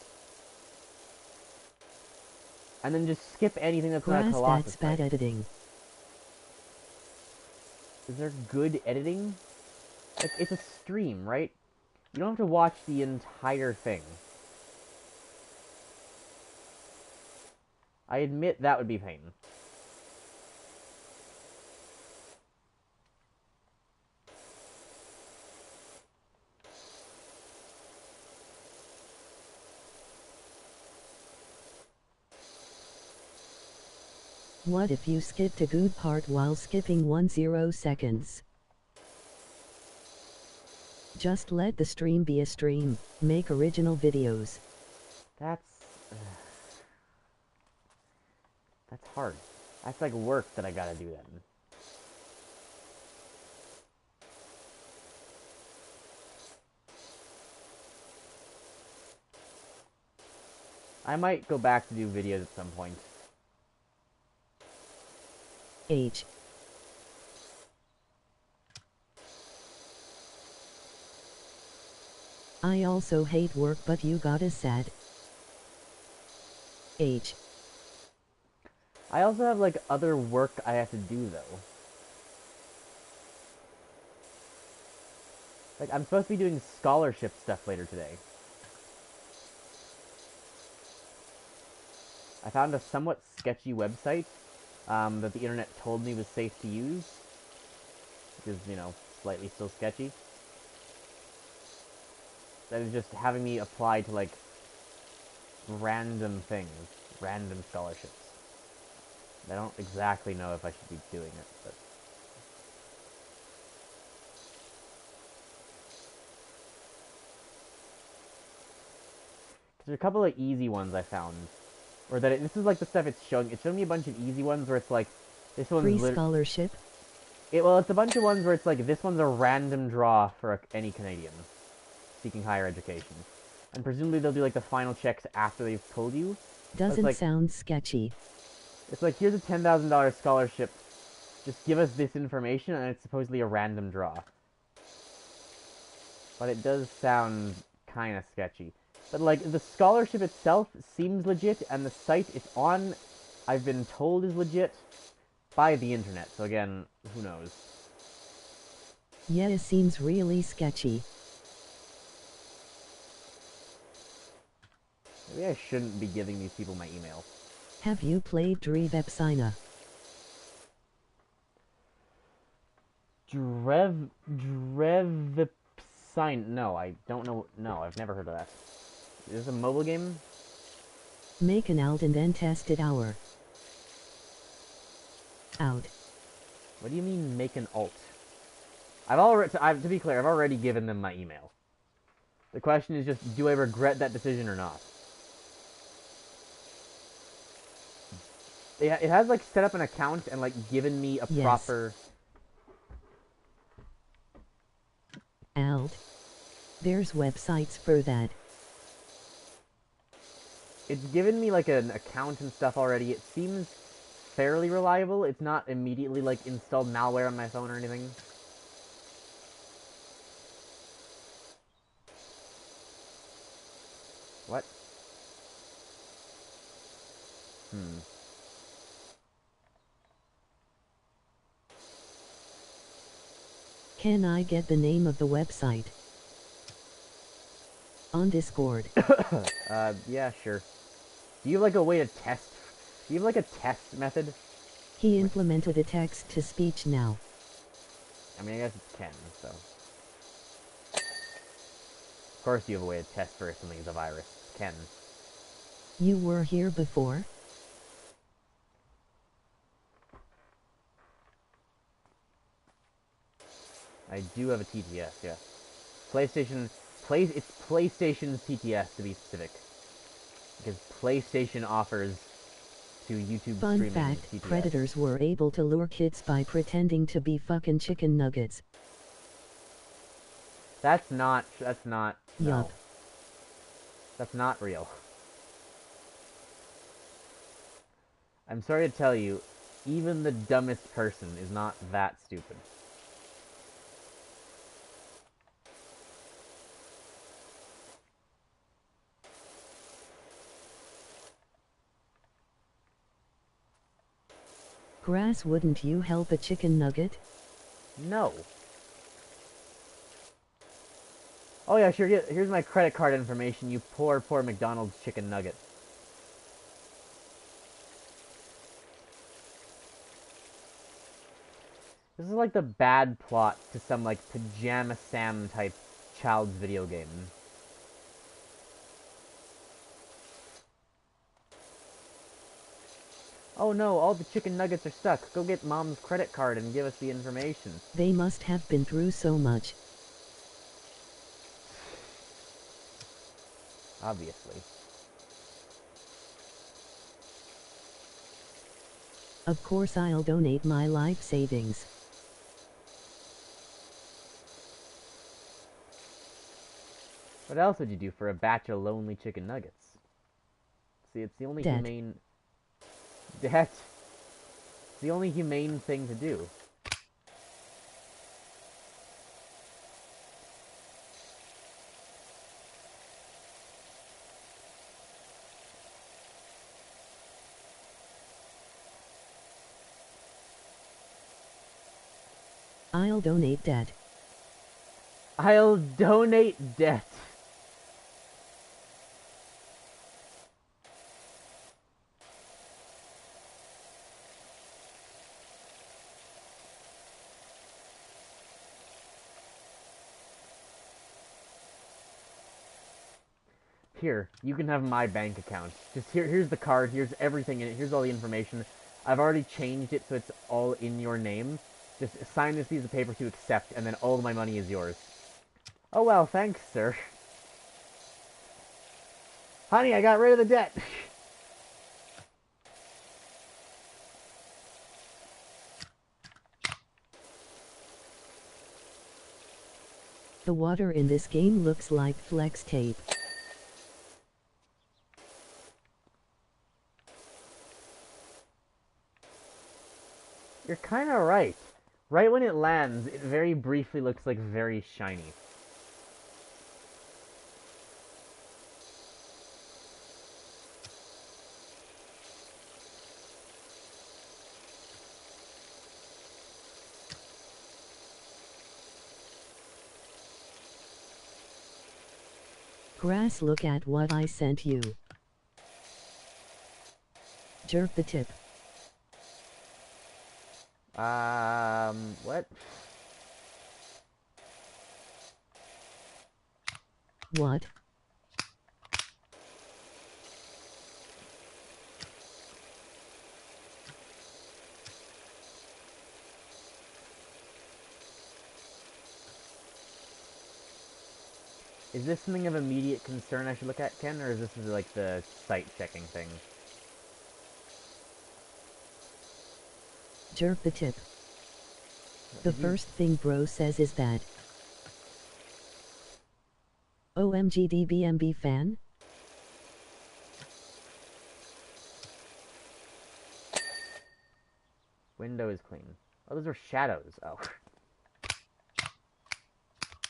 And then just skip anything that's not a Colossus. That's bad editing. Is there good editing? It's a stream, right? You don't have to watch the entire thing. I admit that would be pain. What if you skipped a good part while skipping 10 seconds? Just let the stream be a stream. Make original videos. That's hard. That's like work that I gotta do then. I might go back to do videos at some point. H. I also hate work, but you got us sad. H. I also have like other work I have to do though. Like I'm supposed to be doing scholarship stuff later today. I found a somewhat sketchy website that the internet told me was safe to use, which is, you know, slightly still sketchy. That is just having me apply to like random things, random scholarships. I don't exactly know if I should be doing it, but there's a couple of easy ones I found. Or that this is like the stuff it's showing. It's showing me a bunch of easy ones where it's like, this one's Free scholarship? Well, it's a bunch of ones where it's like, this one's a random draw for any Canadian seeking higher education. And presumably they'll do like the final checks after they've told you. Doesn't like, sound sketchy. It's like, here's a $10,000 scholarship. Just give us this information, and it's supposedly a random draw. But it does sound kind of sketchy. But like, the scholarship itself seems legit, and the site it's on, I've been told, is legit by the internet. So again, who knows? Yeah, it seems really sketchy. Maybe I shouldn't be giving these people my email. Have you played Drevepsina? Drevepsina? No, I don't know. No, I've never heard of that. Is this a mobile game? Make an alt and then test it out. What do you mean make an alt? To be clear, I've already given them my email. The question is just, do I regret that decision or not? It has like set up an account and like given me a proper. Alt. There's websites for that. It's given me like an account and stuff already. It seems fairly reliable. It's not immediately like installed malware on my phone or anything. What? Can I get the name of the website? On Discord. Yeah, sure. Do you have like a way to test? Do you have like a test method? He implemented a text-to-speech now. I mean, I guess it's Ken, so. Of course you have a way to test for if something is a virus. Ken. You were here before? I do have a TTS, yeah. It's PlayStation's TTS to be specific. Because PlayStation offers to YouTube Fun streaming fact, TTS. predators were able to lure kids by pretending to be fucking chicken nuggets. That's not, no. Yup. That's not real. I'm sorry to tell you, even the dumbest person is not that stupid. Grass, wouldn't you help a chicken nugget? No. Oh yeah, sure, here's my credit card information, you poor McDonald's chicken nugget. This is like the bad plot to some like Pajama Sam type child's video game. Oh no, all the chicken nuggets are stuck. Go get mom's credit card and give us the information. They must have been through so much. Obviously. Of course I'll donate my life savings. What else would you do for a batch of lonely chicken nuggets? See, it's the only humane... Debt. It's the only humane thing to do. I'll donate debt. I'll donate debt. Here, you can have my bank account. Just here's the card, here's everything in it, here's all the information. I've already changed it so it's all in your name. Just sign this piece of paper to accept, and then all of my money is yours. Oh well, thanks, sir. Honey, I got rid of the debt. The water in this game looks like flex tape. You're kind of right. Right when it lands, it very briefly looks like very shiny. Grass, look at what I sent you. Jerk the tip. What? What? Is this something of immediate concern I should look at, Ken, or is this like the site checking thing? Jerk the tip. The first thing bro says is that OMG DBMB fan? Window is clean. Oh, those are shadows. Oh.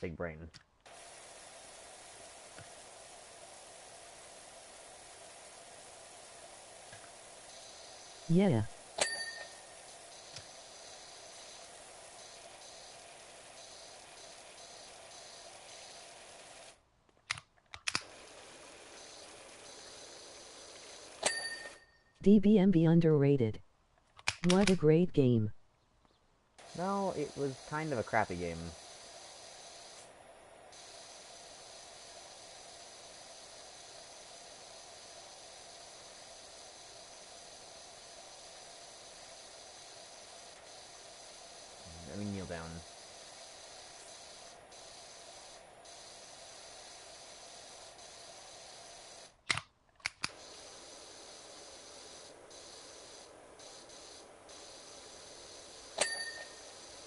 Big brain. Yeah. DBMB underrated. What a great game. No, it was kind of a crappy game. Let me kneel down.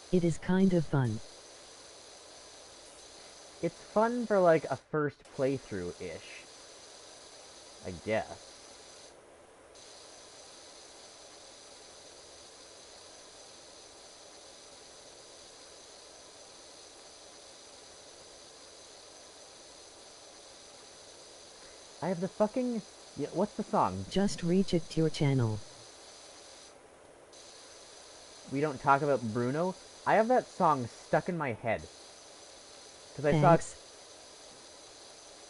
It is kind of fun. It's fun for like a first playthrough-ish, I guess. I have the fucking... Yeah, what's the song? Just reach it to your channel. We Don't Talk About Bruno? I have that song stuck in my head. Because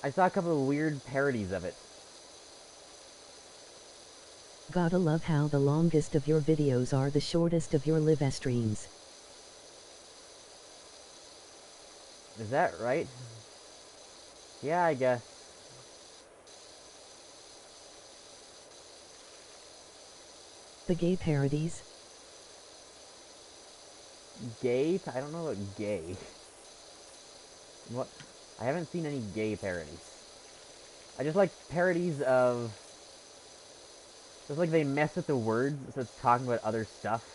I saw a couple of weird parodies of it. Gotta love how the longest of your videos are the shortest of your live streams. Is that right? Yeah, I guess. The gay parodies. Gay? I don't know about gay. What? I haven't seen any gay parodies. I just like parodies of... Just like they mess with the words, so it's talking about other stuff.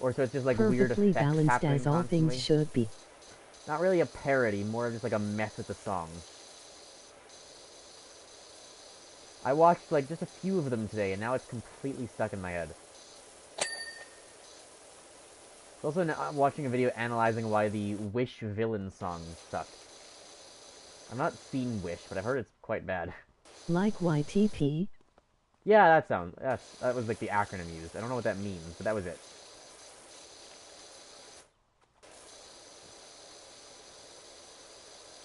Or so it's just like weird Perfectly effects balanced happening as all constantly. things should be. Not really a parody, more just like a mess with the song. I watched like just a few of them today, and now it's completely stuck in my head. Also, now I'm watching a video analyzing why the Wish villain song sucked. I've not seen Wish, but I've heard it's quite bad. Like YTP? Yeah, that was like the acronym used. I don't know what that means, but that was it.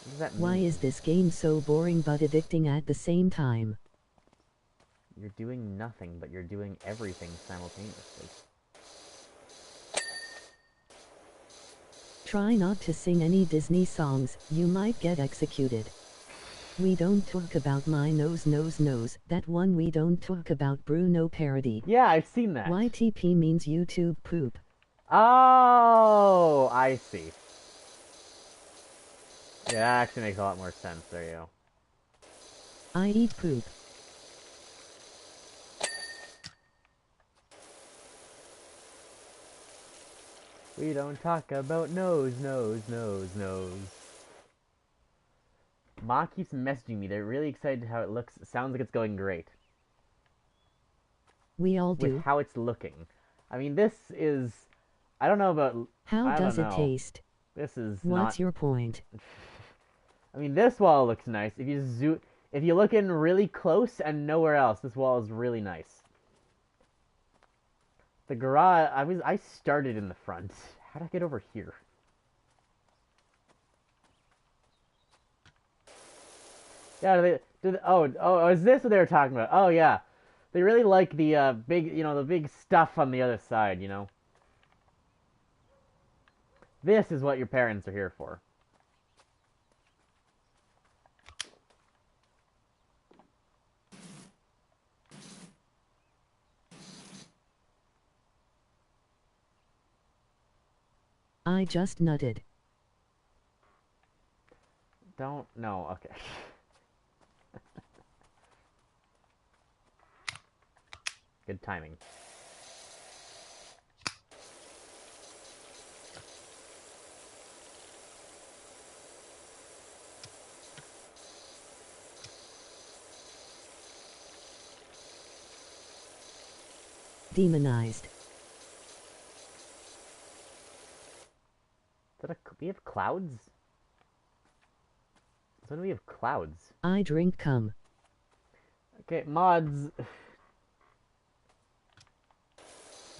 What does that mean? Why is this game so boring but addicting at the same time? You're doing nothing, but you're doing everything simultaneously. Try not to sing any Disney songs, you might get executed. We don't talk about my nose, that one we don't talk about Bruno parody. Yeah, I've seen that. YTP means YouTube poop. Oh, I see. Yeah, that actually makes a lot more sense. There you go. I eat poop. We don't talk about nose. Ma keeps messaging me. They're really excited how it looks. It sounds like it's going great. We all do. With how it's looking. I mean, this is... I don't know about... How does it taste? This is What's your point? I mean, this wall looks nice. If you look in really close and nowhere else, this wall is really nice. The garage... I started in the front. How did I get over here? Yeah, is this what they were talking about? Oh, yeah. They really like the the big stuff on the other side, you know? This is what your parents are here for. I just nutted. No, okay. Good timing. Demonized. We have clouds? When do we have clouds? I drink cum. Okay, mods.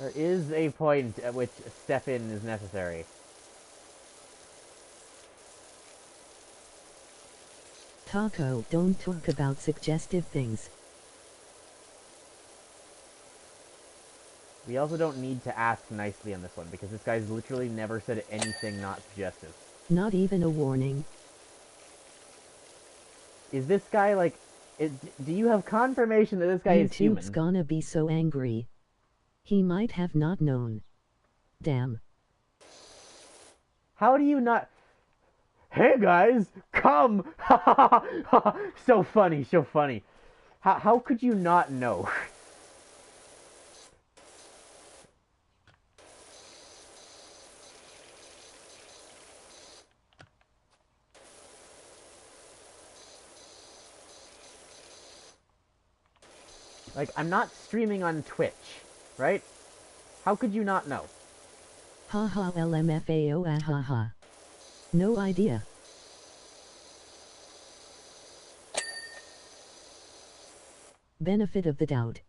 There is a point at which a step in is necessary. Taco, don't talk about suggestive things. We also don't need to ask nicely on this one, because this guy's literally never said anything not suggestive. Not even a warning. Is this guy, like... do you have confirmation that this guy is human? YouTube's gonna be so angry. He might have not known. Damn. How do you not... Hey guys, come! So funny, so funny. How could you not know? Like, I'm not streaming on Twitch, right? How could you not know? Haha LMFAO ahaha. No idea. Benefit of the doubt.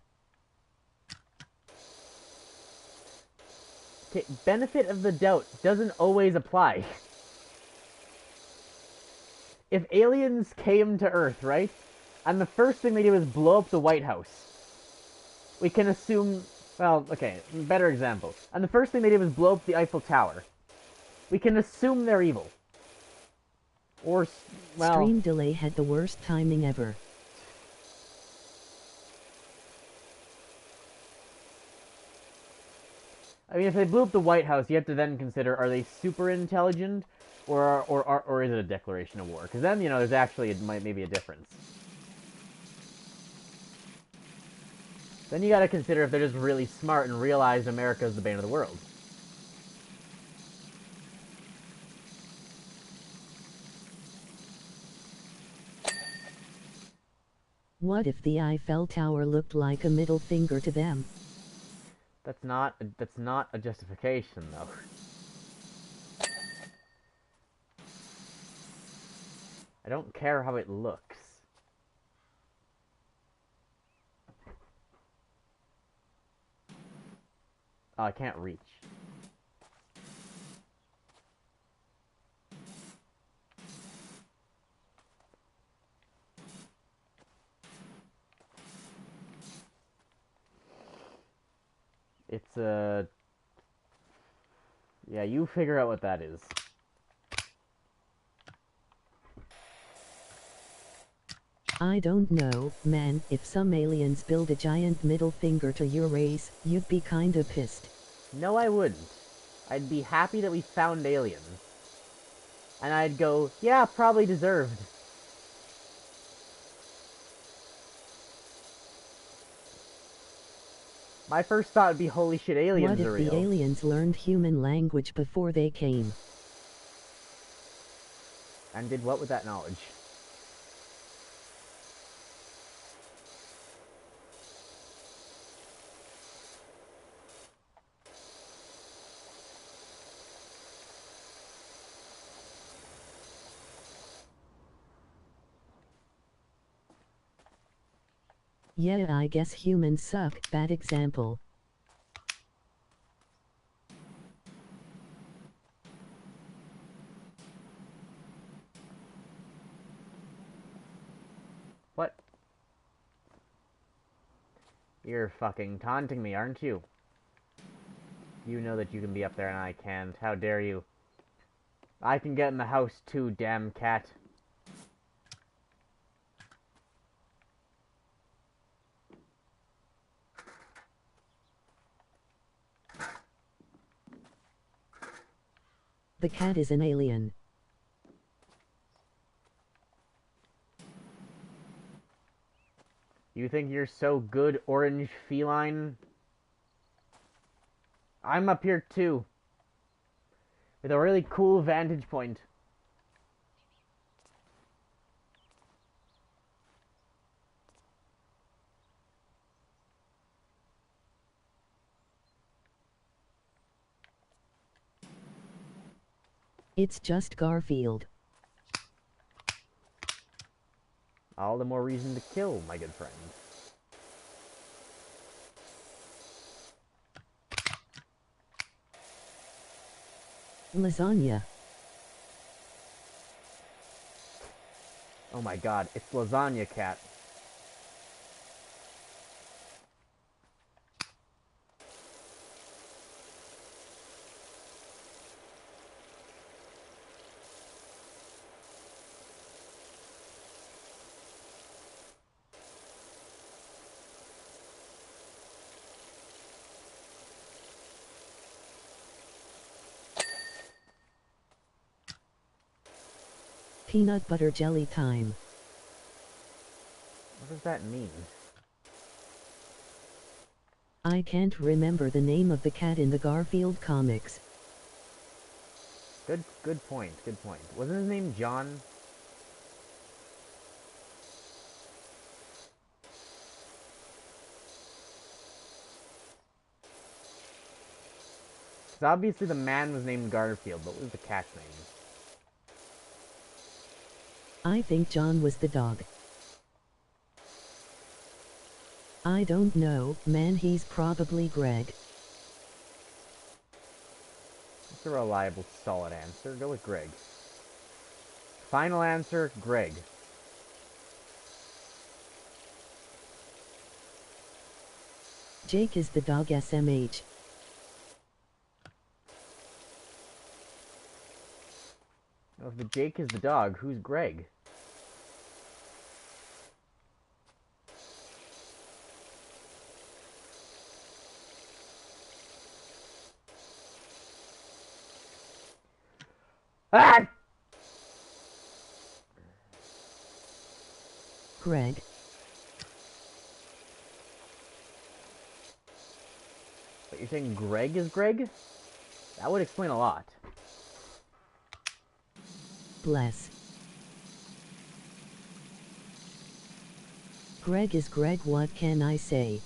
Okay, benefit of the doubt doesn't always apply. If aliens came to Earth, right? And the first thing they did was blow up the White House. We can assume... Well, okay, better example. And the first thing they did was blow up the Eiffel Tower. We can assume they're evil. Or, well... Stream delay had the worst timing ever. I mean, if they blew up the White House, you have to then consider, are they super intelligent? Or is it a declaration of war? Because then, you know, there's actually maybe a difference. Then you gotta consider if they're just really smart and realize America is the bane of the world. What if the Eiffel Tower looked like a middle finger to them? That's not a justification, though. I don't care how it looks. Oh, I can't reach. It's a... Yeah, you figure out what that is. I don't know, man. If some aliens build a giant middle finger to your race, you'd be kinda pissed. No, I wouldn't. I'd be happy that we found aliens. And I'd go, yeah, probably deserved. My first thought would be, holy shit, aliens are What if real. the aliens learned human language before they came? And did what with that knowledge? Yeah, I guess humans suck. Bad example. What? You're fucking taunting me, aren't you? You know that you can be up there and I can't. How dare you? I can get in the house too, damn cat. The cat is an alien. You think you're so good, orange feline? I'm up here too. With a really cool vantage point. It's just Garfield. All the more reason to kill, my good friend. Lasagna. Oh my god, it's Lasagna Cat. Peanut butter jelly time. What does that mean? I can't remember the name of the cat in the Garfield comics. Good point, good point. Wasn't his name John? Because obviously the man was named Garfield, but what was the cat's name? I think John was the dog. I don't know, man, he's probably Greg. That's a reliable, solid answer. Go with Greg. Final answer, Greg. Jake is the dog SMH. Well, if the Jake is the dog, who's Greg? Ah! Greg. But you're saying Greg is Greg? That would explain a lot. Bless. Greg is Greg, what can I say?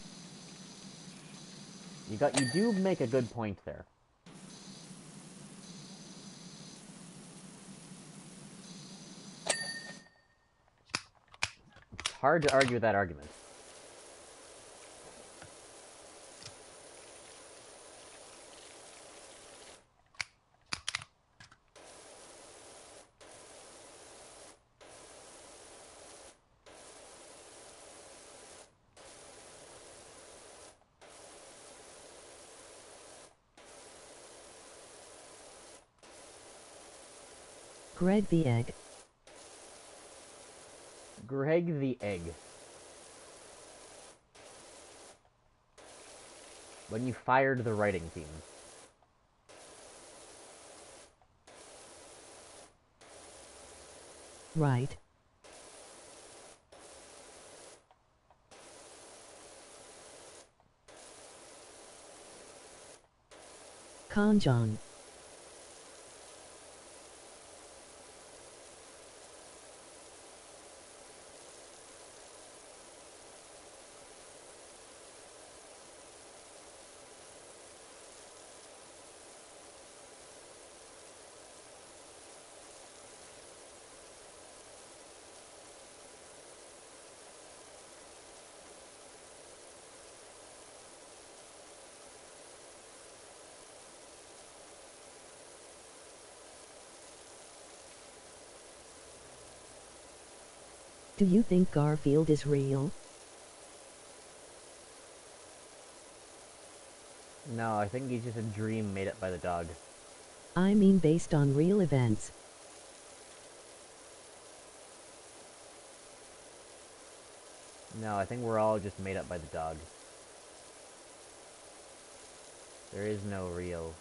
You do make a good point there. It's hard to argue with that argument. Greg the egg. Greg the egg. When you fired the writing team. Right. Conjon. Do you think Garfield is real? No, I think he's just a dream made up by the dog. I mean based on real events. No, I think we're all just made up by the dog. There is no real...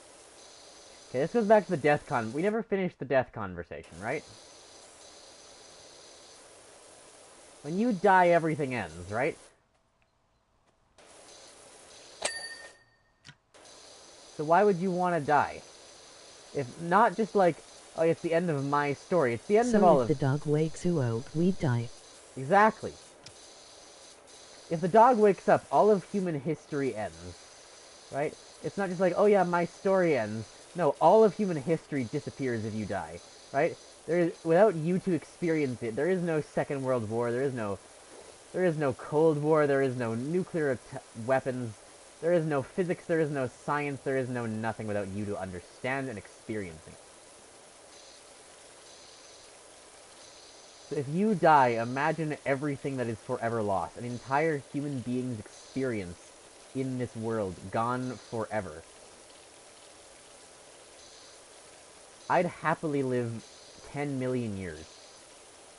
Okay, this goes back to the death con... We never finished the death conversation, right? When you die, everything ends, right? So why would you want to die? If not just like, oh, it's the end of my story. It's the end of all So of... if the dog wakes up, we die. Exactly. If the dog wakes up, all of human history ends. Right? It's not just like, oh yeah, my story ends. No, all of human history disappears if you die. Right? Without you to experience it, there is no Second World War, there is no Cold War, there is no nuclear weapons, there is no physics, there is no science, there is no nothing without you to understand and experiencing it. So if you die, imagine everything that is forever lost. An entire human being's experience in this world, gone forever. I'd happily live 10 million years.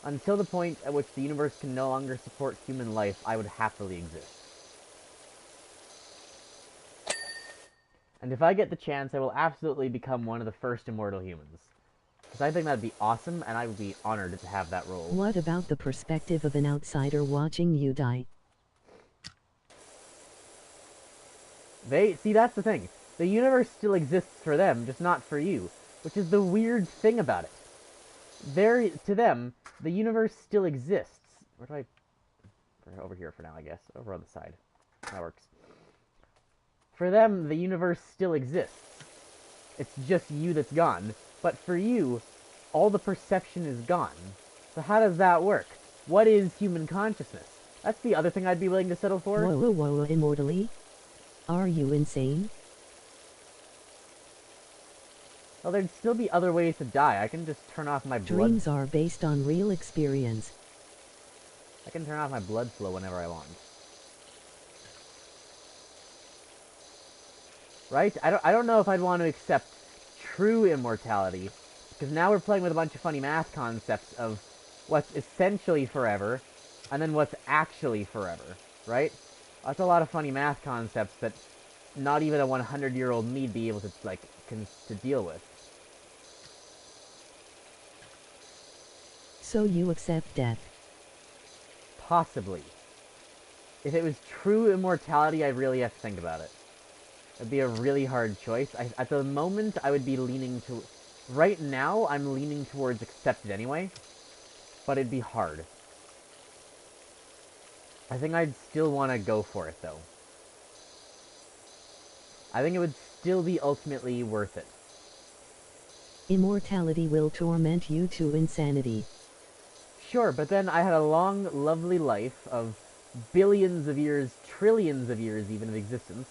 Until the point at which the universe can no longer support human life, I would happily exist. And if I get the chance, I will absolutely become one of the first immortal humans. Because I think that'd be awesome, and I would be honored to have that role. What about the perspective of an outsider watching you die? See, that's the thing. The universe still exists for them, just not for you. Which is the weird thing about it. To them, the universe still exists. Where do I... Over here for now, I guess. Over on the side. That works. For them, the universe still exists. It's just you that's gone. But for you, all the perception is gone. So how does that work? What is human consciousness? That's the other thing I'd be willing to settle for. Whoa, whoa, whoa, immortally? Are you insane? Well, there'd still be other ways to die. I can just turn off my blood. Dreams are based on real experience. I can turn off my blood flow whenever I want. Right? I don't know if I'd want to accept true immortality, because now we're playing with a bunch of funny math concepts of what's essentially forever, and then what's actually forever, right? That's a lot of funny math concepts that not even a 100-year-old me'd be able to, like, to deal with. So you accept death? Possibly. If it was true immortality, I'd really have to think about it. It'd be a really hard choice. At the moment, I would be leaning to... Right now, I'm leaning towards accepted anyway. But it'd be hard. I think I'd still want to go for it, though. I think it would still be ultimately worth it. Immortality will torment you to insanity. Sure, but then I had a long, lovely life of billions of years, trillions of years even of existence.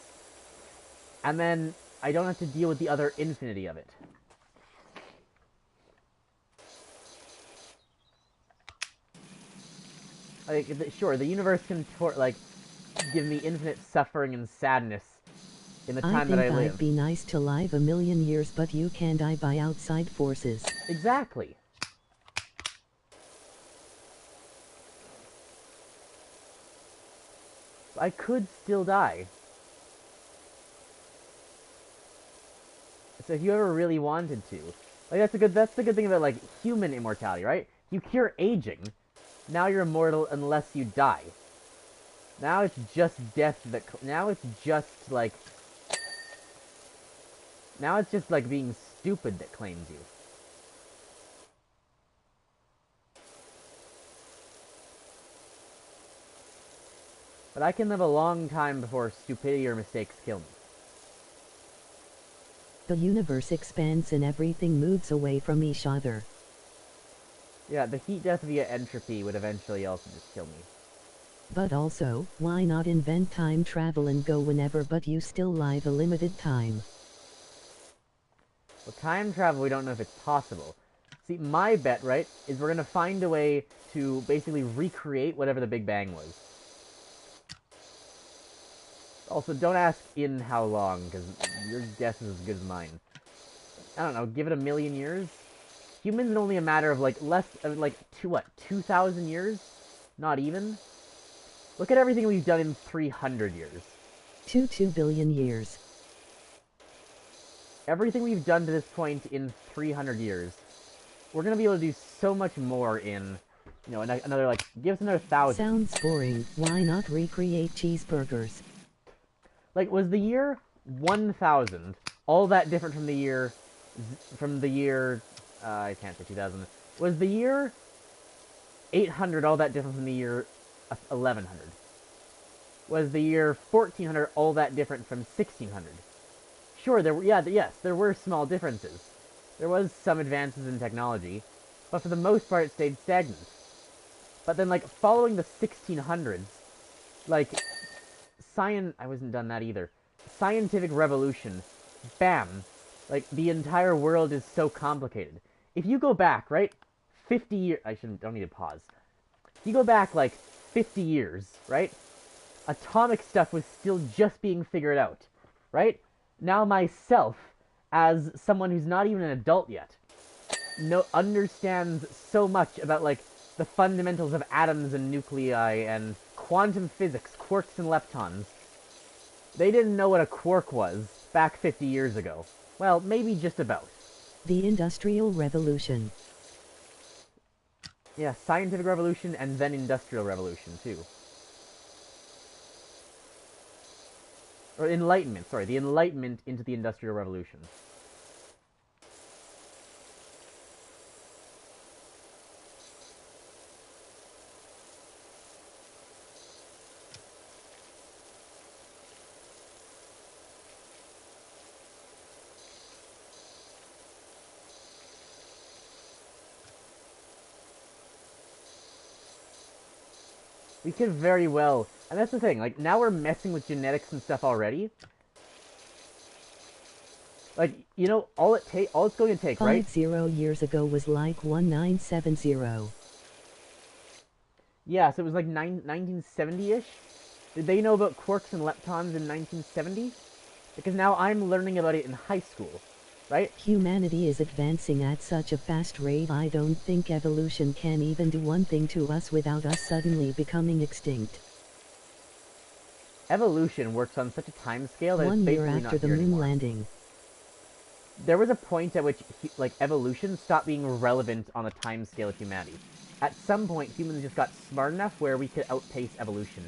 And then I don't have to deal with the other infinity of it. Like, sure, the universe can give me infinite suffering and sadness in the time that I live. I think I'd be nice to live a million years, but you can die by outside forces. Exactly. I could still die. So if you ever really wanted to, like that's the good thing about like human immortality, right? You cure aging. Now you're immortal unless you die. Now it's just death that. Now it's just like being stupid that claims you. But I can live a long time before stupidity or mistakes kill me. The universe expands and everything moves away from each other. Yeah, the heat death via entropy would eventually also just kill me. But also, why not invent time travel and go whenever but you still live a limited time? Well, time travel, we don't know if it's possible. See, my bet, right, is we're gonna find a way to basically recreate whatever the Big Bang was. Also, don't ask in how long, because your guess is as good as mine. I don't know, give it a million years? Humans in only a matter of, like, 2,000 years? Not even? Look at everything we've done in 300 years. 2 billion years. Everything we've done to this point in 300 years. We're gonna be able to do so much more in, you know, another, like, give us another 1,000. Sounds boring. Why not recreate cheeseburgers? Like, was the year 1000 all that different from the year, I can't say 2000. Was the year 800 all that different from the year 1100? Was the year 1400 all that different from 1600? Sure, there were small differences. There was some advances in technology, but for the most part it stayed stagnant. But then, like, following the 1600s, like, I wasn't done that either. Scientific revolution. Bam. Like, the entire world is so complicated. If you go back, right? 50 years, don't need to pause. If you go back like 50 years, right? Atomic stuff was still just being figured out, right? Now myself, as someone who's not even an adult yet, understands so much about like the fundamentals of atoms and nuclei and quantum physics, quarks and leptons. They didn't know what a quark was back 50 years ago. Well, maybe just about. The Industrial Revolution. Yeah, scientific revolution and then industrial revolution too. Or enlightenment, sorry, the enlightenment into the industrial revolution. We could very well, and that's the thing, like, now we're messing with genetics and stuff already. Like, you know, all it's going to take, right? 50 years ago was like 1970. Yeah, so it was like 1970-ish? Did they know about quarks and leptons in 1970? Because now I'm learning about it in high school, right? Humanity is advancing at such a fast rate I don't think evolution can even do one thing to us without us suddenly becoming extinct. Evolution works on such a time scale that 1 it's year basically after not the here moon anymore. landing. There was a point at which, like, evolution stopped being relevant on the time scale of humanity. At some point, humans just got smart enough where we could outpace evolution.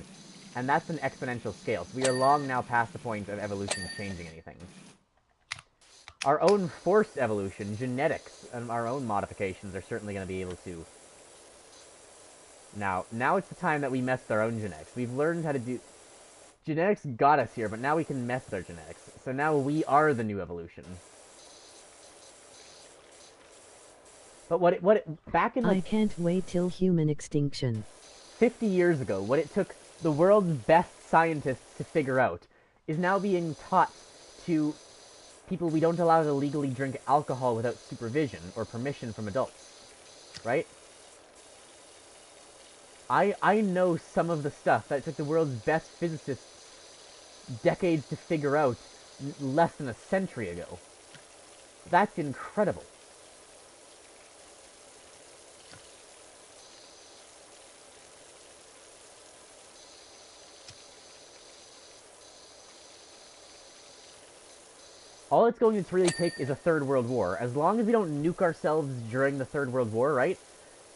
And that's an exponential scale. So we are long now past the point of evolution changing anything. Our own forced evolution, genetics, and our own modifications are certainly going to be able to. Now it's the time that we mess with our own genetics. We've learned how to do... Genetics got us here, but now we can mess with our genetics. So now we are the new evolution. But back in like I can't wait till human extinction. 50 years ago, what it took the world's best scientists to figure out is now being taught to people we don't allow to legally drink alcohol without supervision or permission from adults. Right? I know some of the stuff that it took the world's best physicists decades to figure out less than a century ago. That's incredible. All it's going to really take is a third world war. As long as we don't nuke ourselves during the third world war, right?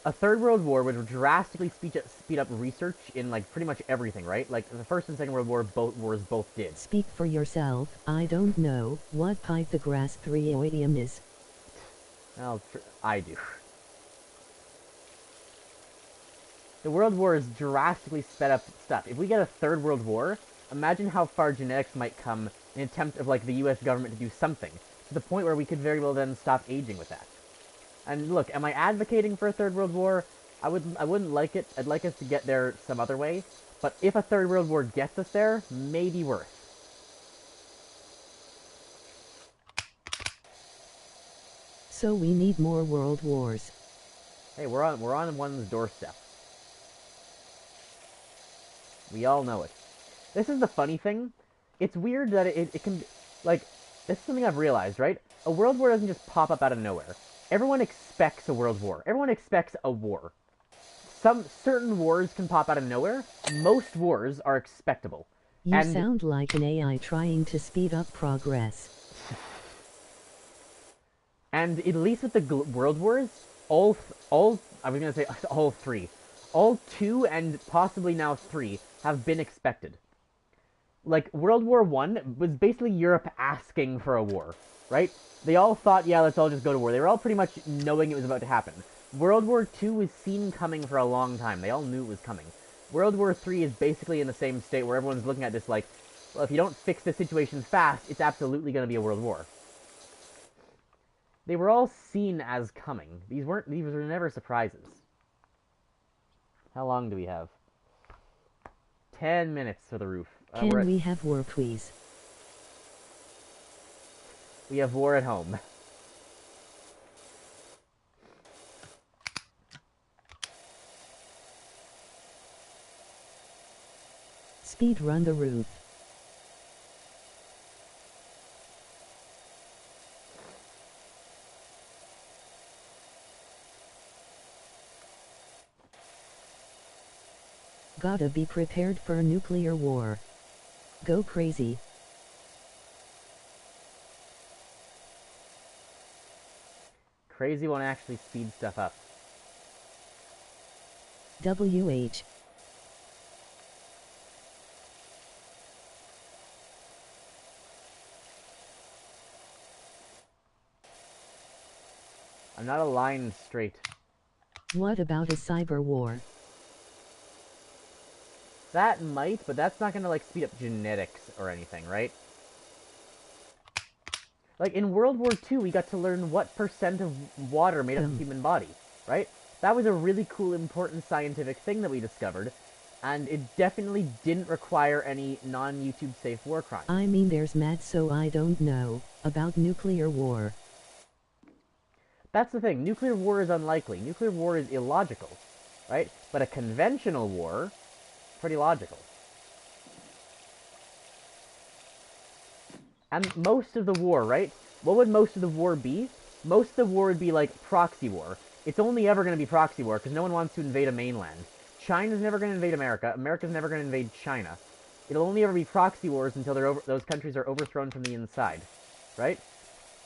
A third world war would drastically speed up research in, like, pretty much everything, right? Like, the First and Second World War, both wars both did. Speak for yourself, I don't know what Pythagoras theorem is. Well, I do. The World Wars drastically sped up stuff. If we get a third world war, imagine how far genetics might come in an attempt of, like, the US government to do something, to the point where we could very well then stop aging with that. And look, am I advocating for a third world war? I wouldn't like it. I'd like us to get there some other way. But if a third world war gets us there, maybe worth. So we need more world wars. Hey, we're on one's doorstep. We all know it. This is the funny thing. It's weird that it can, like, this is something I've realized, right? A world war doesn't just pop up out of nowhere. Everyone expects a world war. Everyone expects a war. Some certain wars can pop out of nowhere. Most wars are expectable. You sound like an AI trying to speed up progress. And at least with the world wars, all I was gonna say all three, all two and possibly now three have been expected. Like, World War I was basically Europe asking for a war, right? They all thought, yeah, let's all just go to war. They were all pretty much knowing it was about to happen. World War II was seen coming for a long time. They all knew it was coming. World War III is basically in the same state where everyone's looking at this like, well, if you don't fix this situation fast, it's absolutely going to be a world war. They were all seen as coming. These were never surprises. How long do we have? 10 minutes to the roof. Can we have war, please? We have war at home. Speed run the roof. Gotta be prepared for nuclear war. Go crazy. Crazy won't actually speed stuff up. WH. I'm not aligned straight. What about a cyber war? That might, but that's not gonna, like, speed up genetics or anything, right? Like, in World War II, we got to learn what percent of water made up the human body, right? That was a really cool, important scientific thing that we discovered, and it definitely didn't require any non-YouTube safe war crimes. I mean, there's mad, so I don't know about nuclear war. That's the thing. Nuclear war is unlikely. Nuclear war is illogical, right? But a conventional war, pretty logical. And most of the war, right? What would most of the war be? Most of the war would be like proxy war. It's only ever going to be proxy war because no one wants to invade a mainland. China's never going to invade America. America's never going to invade China. It'll only ever be proxy wars until those countries are overthrown from the inside, right?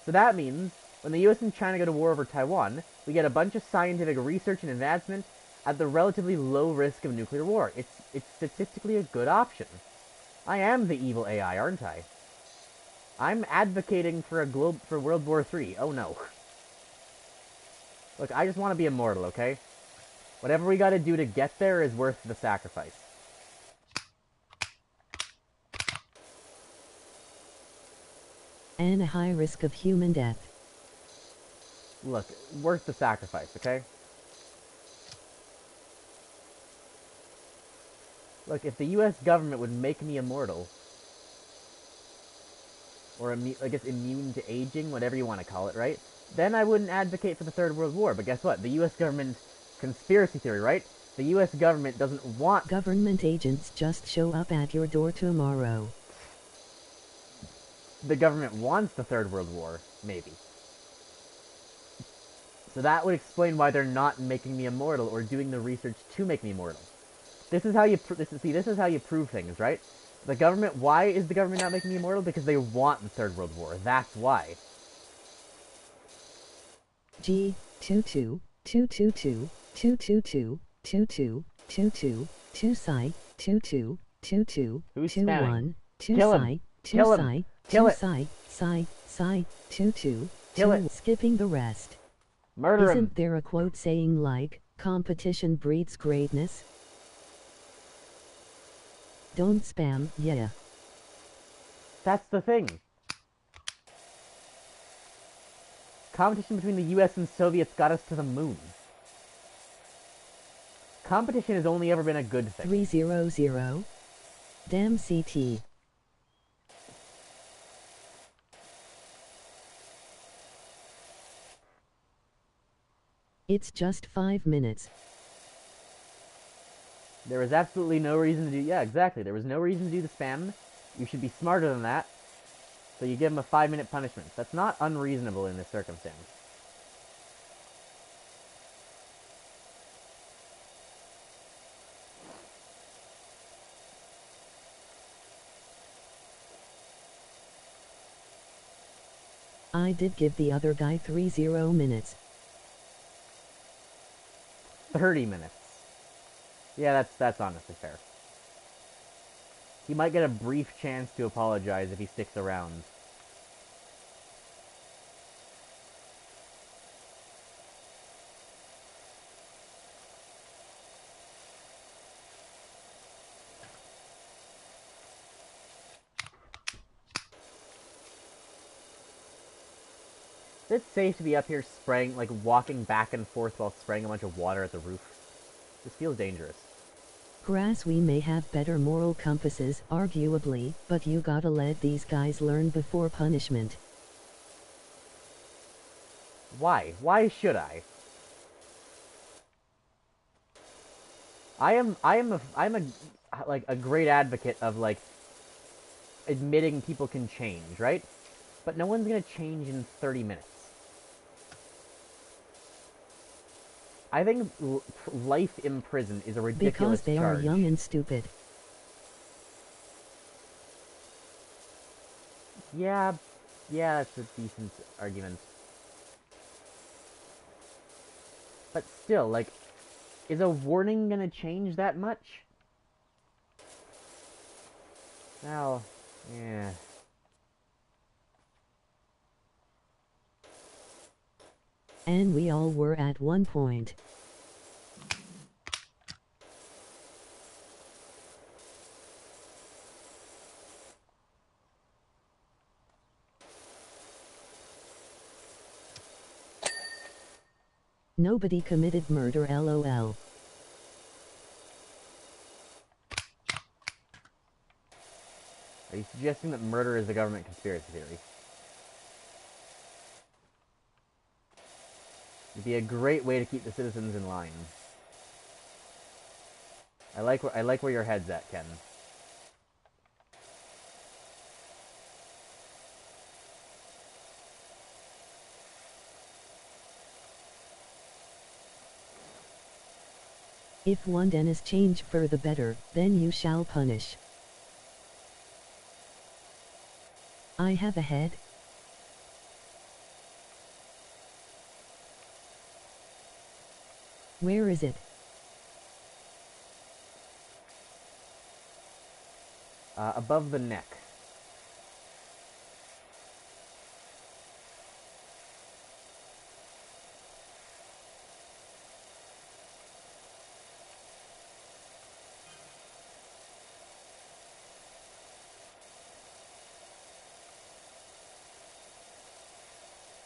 So that means when the US and China go to war over Taiwan, we get a bunch of scientific research and advancement at the relatively low risk of nuclear war. It's statistically a good option. I am the evil AI, aren't I? I'm advocating for for World War III. Oh no. Look, I just want to be immortal, okay? Whatever we gotta do to get there is worth the sacrifice. And a high risk of human death. Look, worth the sacrifice, okay? Look, if the US government would make me immortal, or I guess immune to aging, whatever you want to call it, right? Then I wouldn't advocate for the Third World War. But guess what? The US government, conspiracy theory, right? The US government doesn't want... Government agents just show up at your door tomorrow. The government wants the Third World War, maybe. So that would explain why they're not making me immortal or doing the research to make me immortal. This is how you this is how you prove things, right? The government, why is the government not making me immortal? Because they want the Third World War. That's why. G 22 222 222 22 22 2 psi 22 22 Who's 21 2 Kill him. psi 2 Kill him. psi Kill 2 it. psi 22 Kill 2 it. skipping the rest. Murder him. Isn't there a quote saying like, competition breeds greatness? Don't spam, yeah. That's the thing. Competition between the US and Soviets got us to the moon. Competition has only ever been a good thing. 300. Damn CT. It's just 5 minutes. There was absolutely no reason to do... Yeah, exactly. There was no reason to do the spam. You should be smarter than that. So you give him a 5-minute punishment. That's not unreasonable in this circumstance. I did give the other guy 30 minutes. 30 minutes. Yeah, that's honestly fair. He might get a brief chance to apologize if he sticks around. Is it safe to be up here spraying, like, walking back and forth while spraying a bunch of water at the roof? This feels dangerous. Grass, we may have better moral compasses, arguably, but you gotta let these guys learn before punishment. Why? Why should I? I'm like a great advocate of like admitting people can change, right? But no one's gonna change in 30 minutes. I think life in prison is a Because ridiculous they are charge. young and stupid. Yeah, yeah, that's a decent argument. But still, like, is a warning gonna change that much? Well, yeah. And we all were at one point. Nobody committed murder, lol. Are you suggesting that murder is a government conspiracy theory? It'd be a great way to keep the citizens in line. I like where your head's at, Ken. If one Dennis change for the better, then you shall punish. I have a head. Where is it? Above the neck.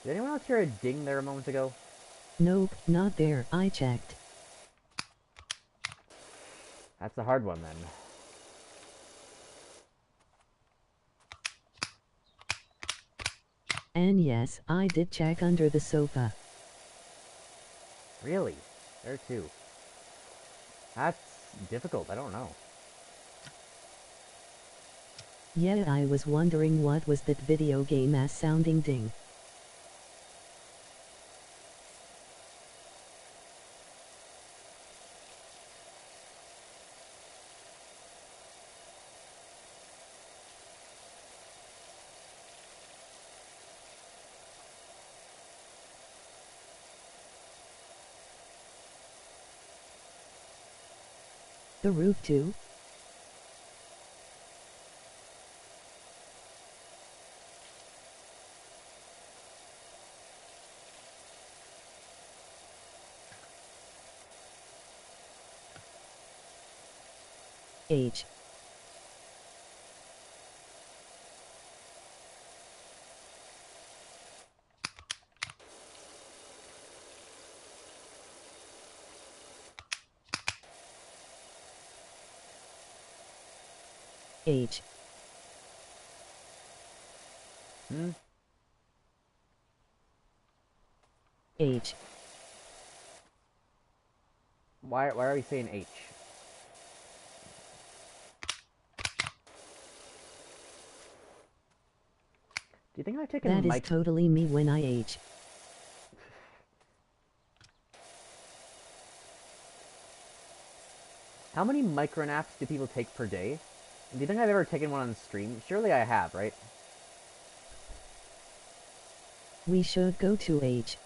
Did anyone else hear a ding there a moment ago? Nope, not there, I checked. That's a hard one then. And yes, I did check under the sofa. Really? There too. That's difficult, I don't know. Yeah, I was wondering what was that video game ass sounding ding. The roof too? H. H. Hmm? H. Why are we saying H? Do you think I've taken That is Mike? totally me when I H. How many micronaps do people take per day? Do you think I've ever taken one on stream? Surely I have, right? We should go to H.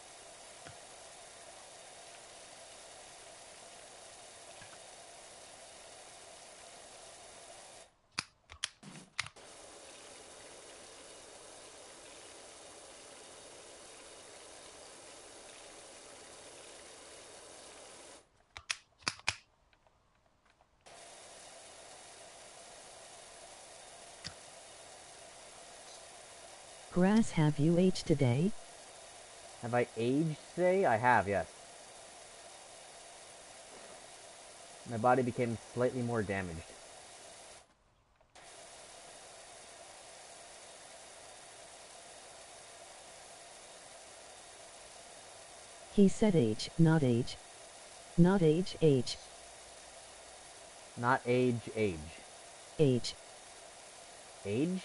Grass, have you H today? Have I aged today? I have, yes. My body became slightly more damaged. He said H, not H. Not H, H. Not age, age. Age. Age?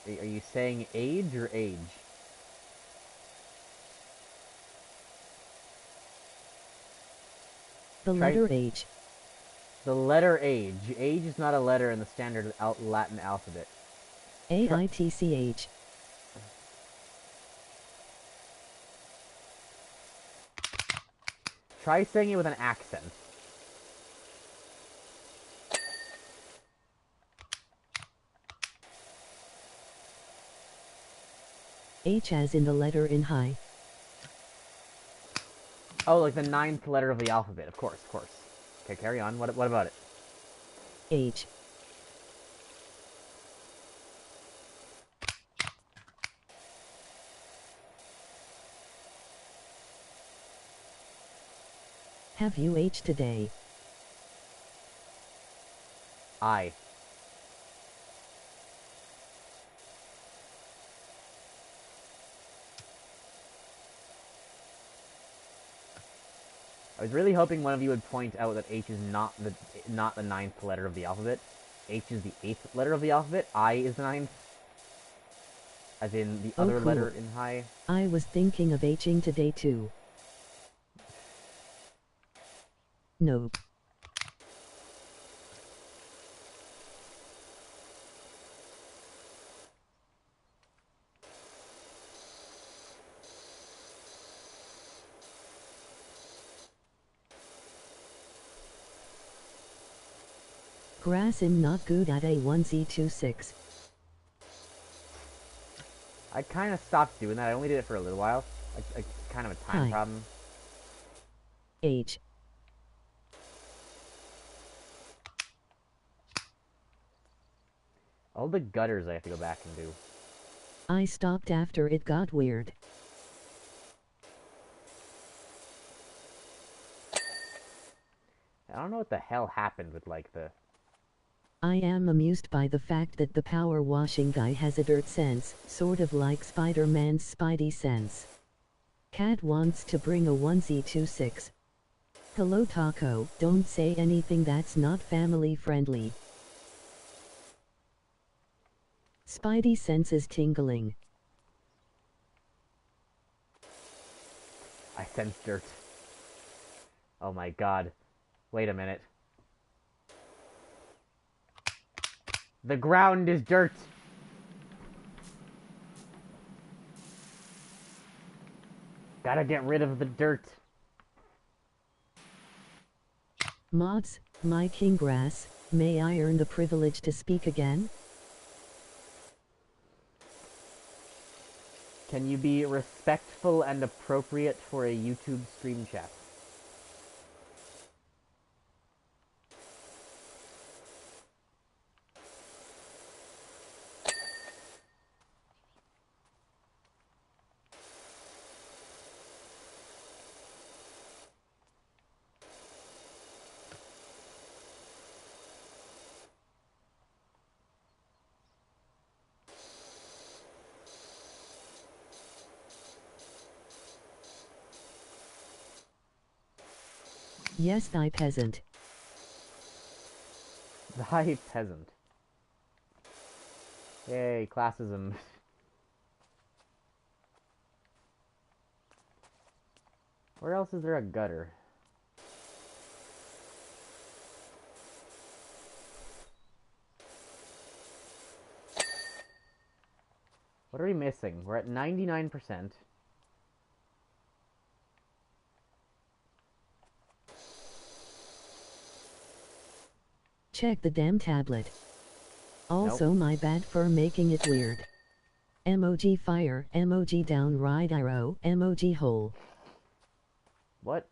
Are you saying age or age? The Try letter H. the letter age. Age is not a letter in the standard Latin alphabet. AITCH. Try saying it with an accent. H as in the letter in high. Oh, like the 9th letter of the alphabet. Of course, of course. Okay, carry on. What about it? H. Have you H today? I. I was really hoping one of you would point out that H is not the 9th letter of the alphabet. H is the 8th letter of the alphabet. I is the 9th. As in the other cool. letter in high. I was thinking of Hing today too. Nope. Grass am not good at A1Z26. I kind of stopped doing that. I only did it for a little while. Like kind of a time Hi. problem. H. All the gutters I have to go back and do. I stopped after it got weird. I don't know what the hell happened with like the... I am amused by the fact that the power washing guy has a dirt sense, sort of like Spider-Man's Spidey sense. Cat wants to bring a 1Z26. Hello Taco, don't say anything that's not family friendly. Spidey senses tingling. I sense dirt. Oh my god. Wait a minute. The ground is dirt. Gotta get rid of the dirt. Mods, my king grass, may I earn the privilege to speak again? Can you be respectful and appropriate for a YouTube stream chat? Yes, thy peasant. Thy peasant. Yay, classism. Where else is there a gutter? What are we missing? We're at 99%. Check the damn tablet. Also Nope. my bad for making it weird. Emoji fire, emoji down right arrow, emoji hole. What?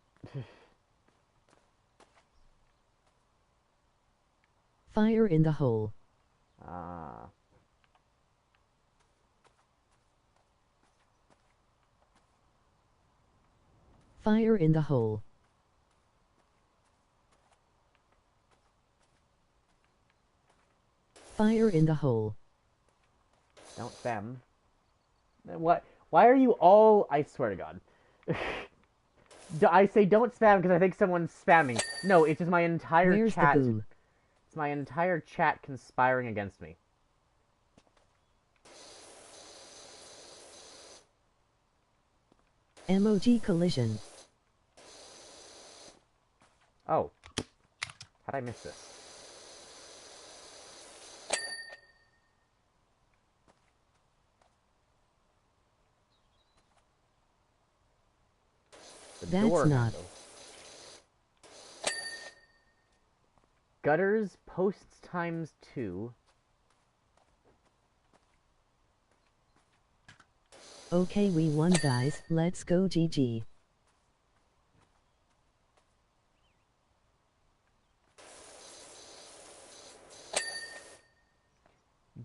Fire in the hole. Ah. Fire in the hole. Fire in the hole. Don't spam. What? Why are you all... I swear to God. I say don't spam because I think someone's spamming. No, it's just my entire Where's chat. the boom? It's my entire chat conspiring against me. Emoji collision. Oh. How'd I miss this? The That's door not. handle. Gutters, posts times 2. Okay, we won, guys. Let's go, GG.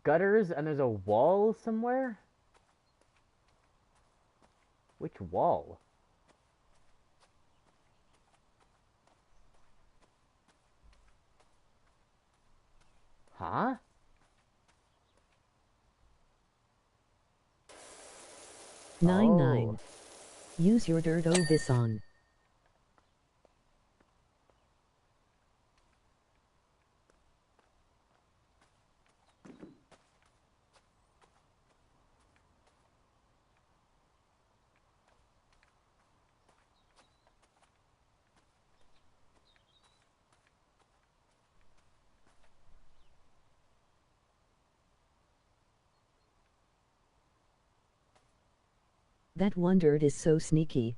Gutters, and there's a wall somewhere? Which wall? Huh? 9-9. Use your dirt Ovis. That one dirt is so sneaky.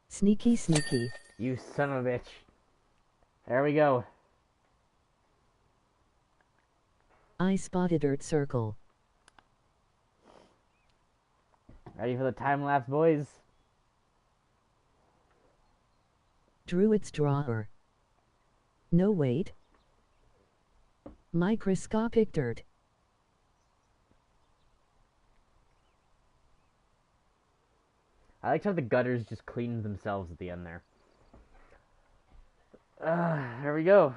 Sneaky, sneaky. You son of a bitch. There we go. I spotted dirt circle. Ready for the time lapse, boys? Druid's drawer. No, wait. Microscopic dirt. I liked how the gutters just cleaned themselves at the end there. There we go.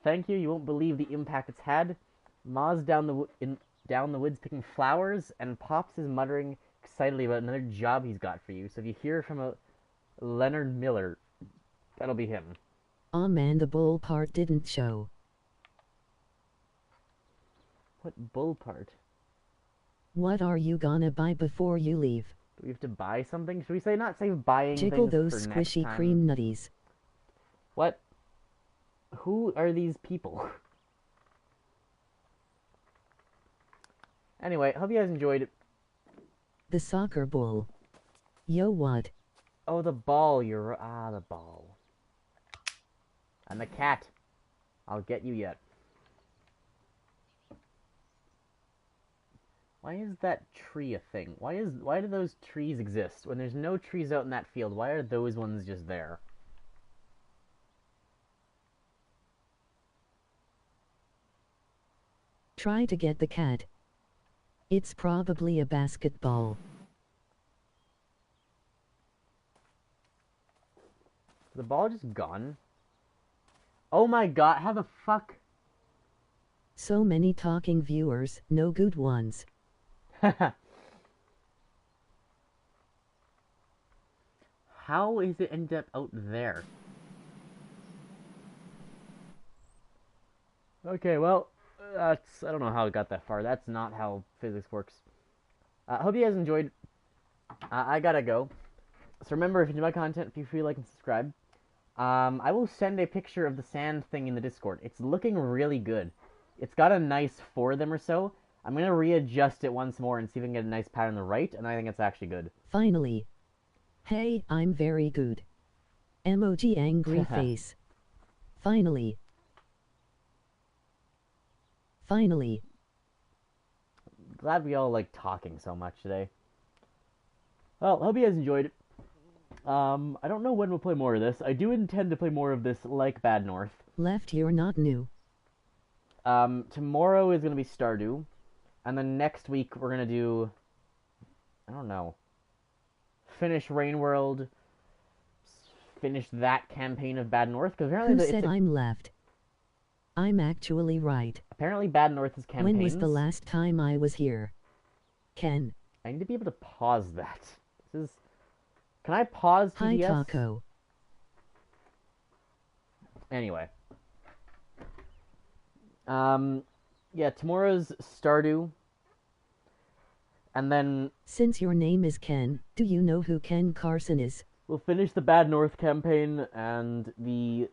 Thank you. You won't believe the impact it's had. Ma's down the woods picking flowers, and Pops is muttering excitedly about another job he's got for you. So if you hear from a Leonard Miller, that'll be him. Aw man, the bull part didn't show. What bull part? What are you gonna buy before you leave? Do we have to buy something? Should we say not say buying Jiggle things those for next squishy time? cream nutties. What? Who are these people? Anyway, hope you guys enjoyed. The soccer bull. Yo, what? Oh, the ball. The ball. And the cat. I'll get you yet. Why is that tree a thing? Why do those trees exist? When there's no trees out in that field, why are those ones just there? Try to get the cat. It's probably a basketball. Is the ball just gone? Oh my god, how the fuck? So many talking viewers, no good ones. How is it end up out there? Okay, well, I don't know how it got that far. That's not how physics works. Hope you guys enjoyed. I gotta go. So remember, if you enjoy my content, feel free to like and subscribe. I will send a picture of the sand thing in the Discord. It's looking really good. It's got a nice 4 of them or so. I'm gonna readjust it once more and see if I can get a nice pattern on the right, and I think it's actually good. Finally. Hey, I'm very good. Emoji angry face. Finally. Finally. Glad we all like talking so much today. Well, hope you guys enjoyed. I don't know when we'll play more of this. I do intend to play more of this like Bad North. Left, you're not new. Tomorrow is gonna be Stardew, and then next week we're gonna do, I don't know, finish Rain World, finish that campaign of Bad North, because apparently Who said I'm left? I'm actually right. Apparently Bad North's campaigns. When was the last time I was here? Ken. I need to be able to pause that. This is. Can I pause TDS? Hi, Taco. Anyway. Yeah, tomorrow's Stardew. And then... Since your name is Ken, do you know who Ken Carson is? We'll finish the Bad North campaign and the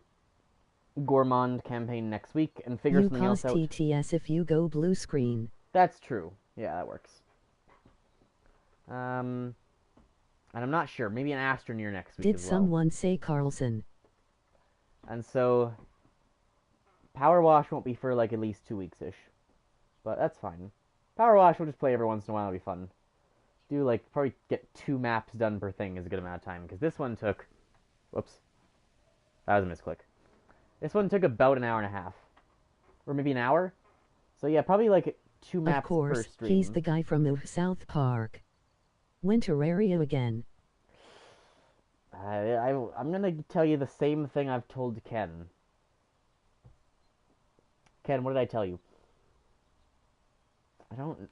Gourmand campaign next week and figure something else out. You pause TTS if you go blue screen. That's true. Yeah, that works. And I'm not sure. Maybe an Astroneer next week Did as well. someone say Carlson? And so... Powerwash won't be for like at least 2 weeks-ish. But that's fine. Powerwash we'll just play every once in a while. It'll be fun. Do like, probably get 2 maps done per thing is a good amount of time. Because this one took... Whoops. That was a misclick. This one took about an hour and a half. Or maybe an hour. So yeah, probably like 2 maps per stream. Of course, he's the guy from South Park. Winter again. I'm gonna tell you the same thing I've told Ken. Ken, what did I tell you?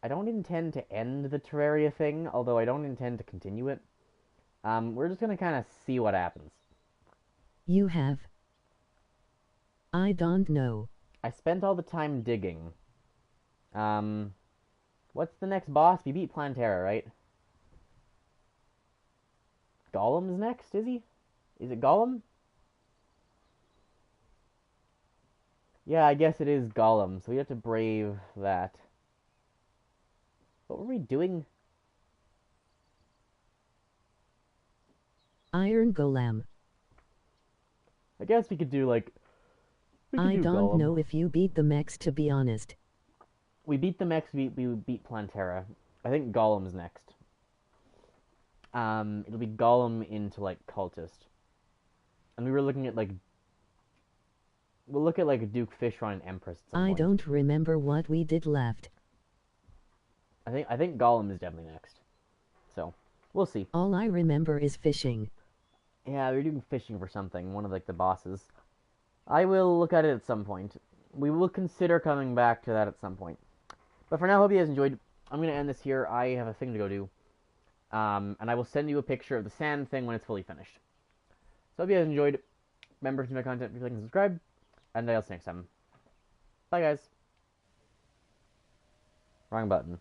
I don't intend to end the Terraria thing, although I don't intend to continue it. We're just gonna kind of see what happens. You have. I don't know. I spent all the time digging. What's the next boss? We beat Plantera, right? Golem's next, is he? Is it Golem? Yeah, I guess it is Golem, so we have to brave that. What were we doing? Iron Golem. I guess we could do, like... I don't Golem. know if you beat the mechs, to be honest. We beat the mechs, we beat Plantera. I think Golem's next. It'll be Golem into, like, Cultist. And we were looking at, like... We'll look at, like, Duke Fishron and Empress at some point. I don't remember what we did left. I think Golem is definitely next. So, we'll see. All I remember is fishing. Yeah, we were doing fishing for something, one of, like, the bosses. I will look at it at some point. We will consider coming back to that at some point. But for now, hope you guys enjoyed. I'm going to end this here. I have a thing to go do. And I will send you a picture of the sand thing when it's fully finished. So hope you guys enjoyed. Remember to my content, please like and subscribe. And I'll see you next time. Bye, guys. Wrong button.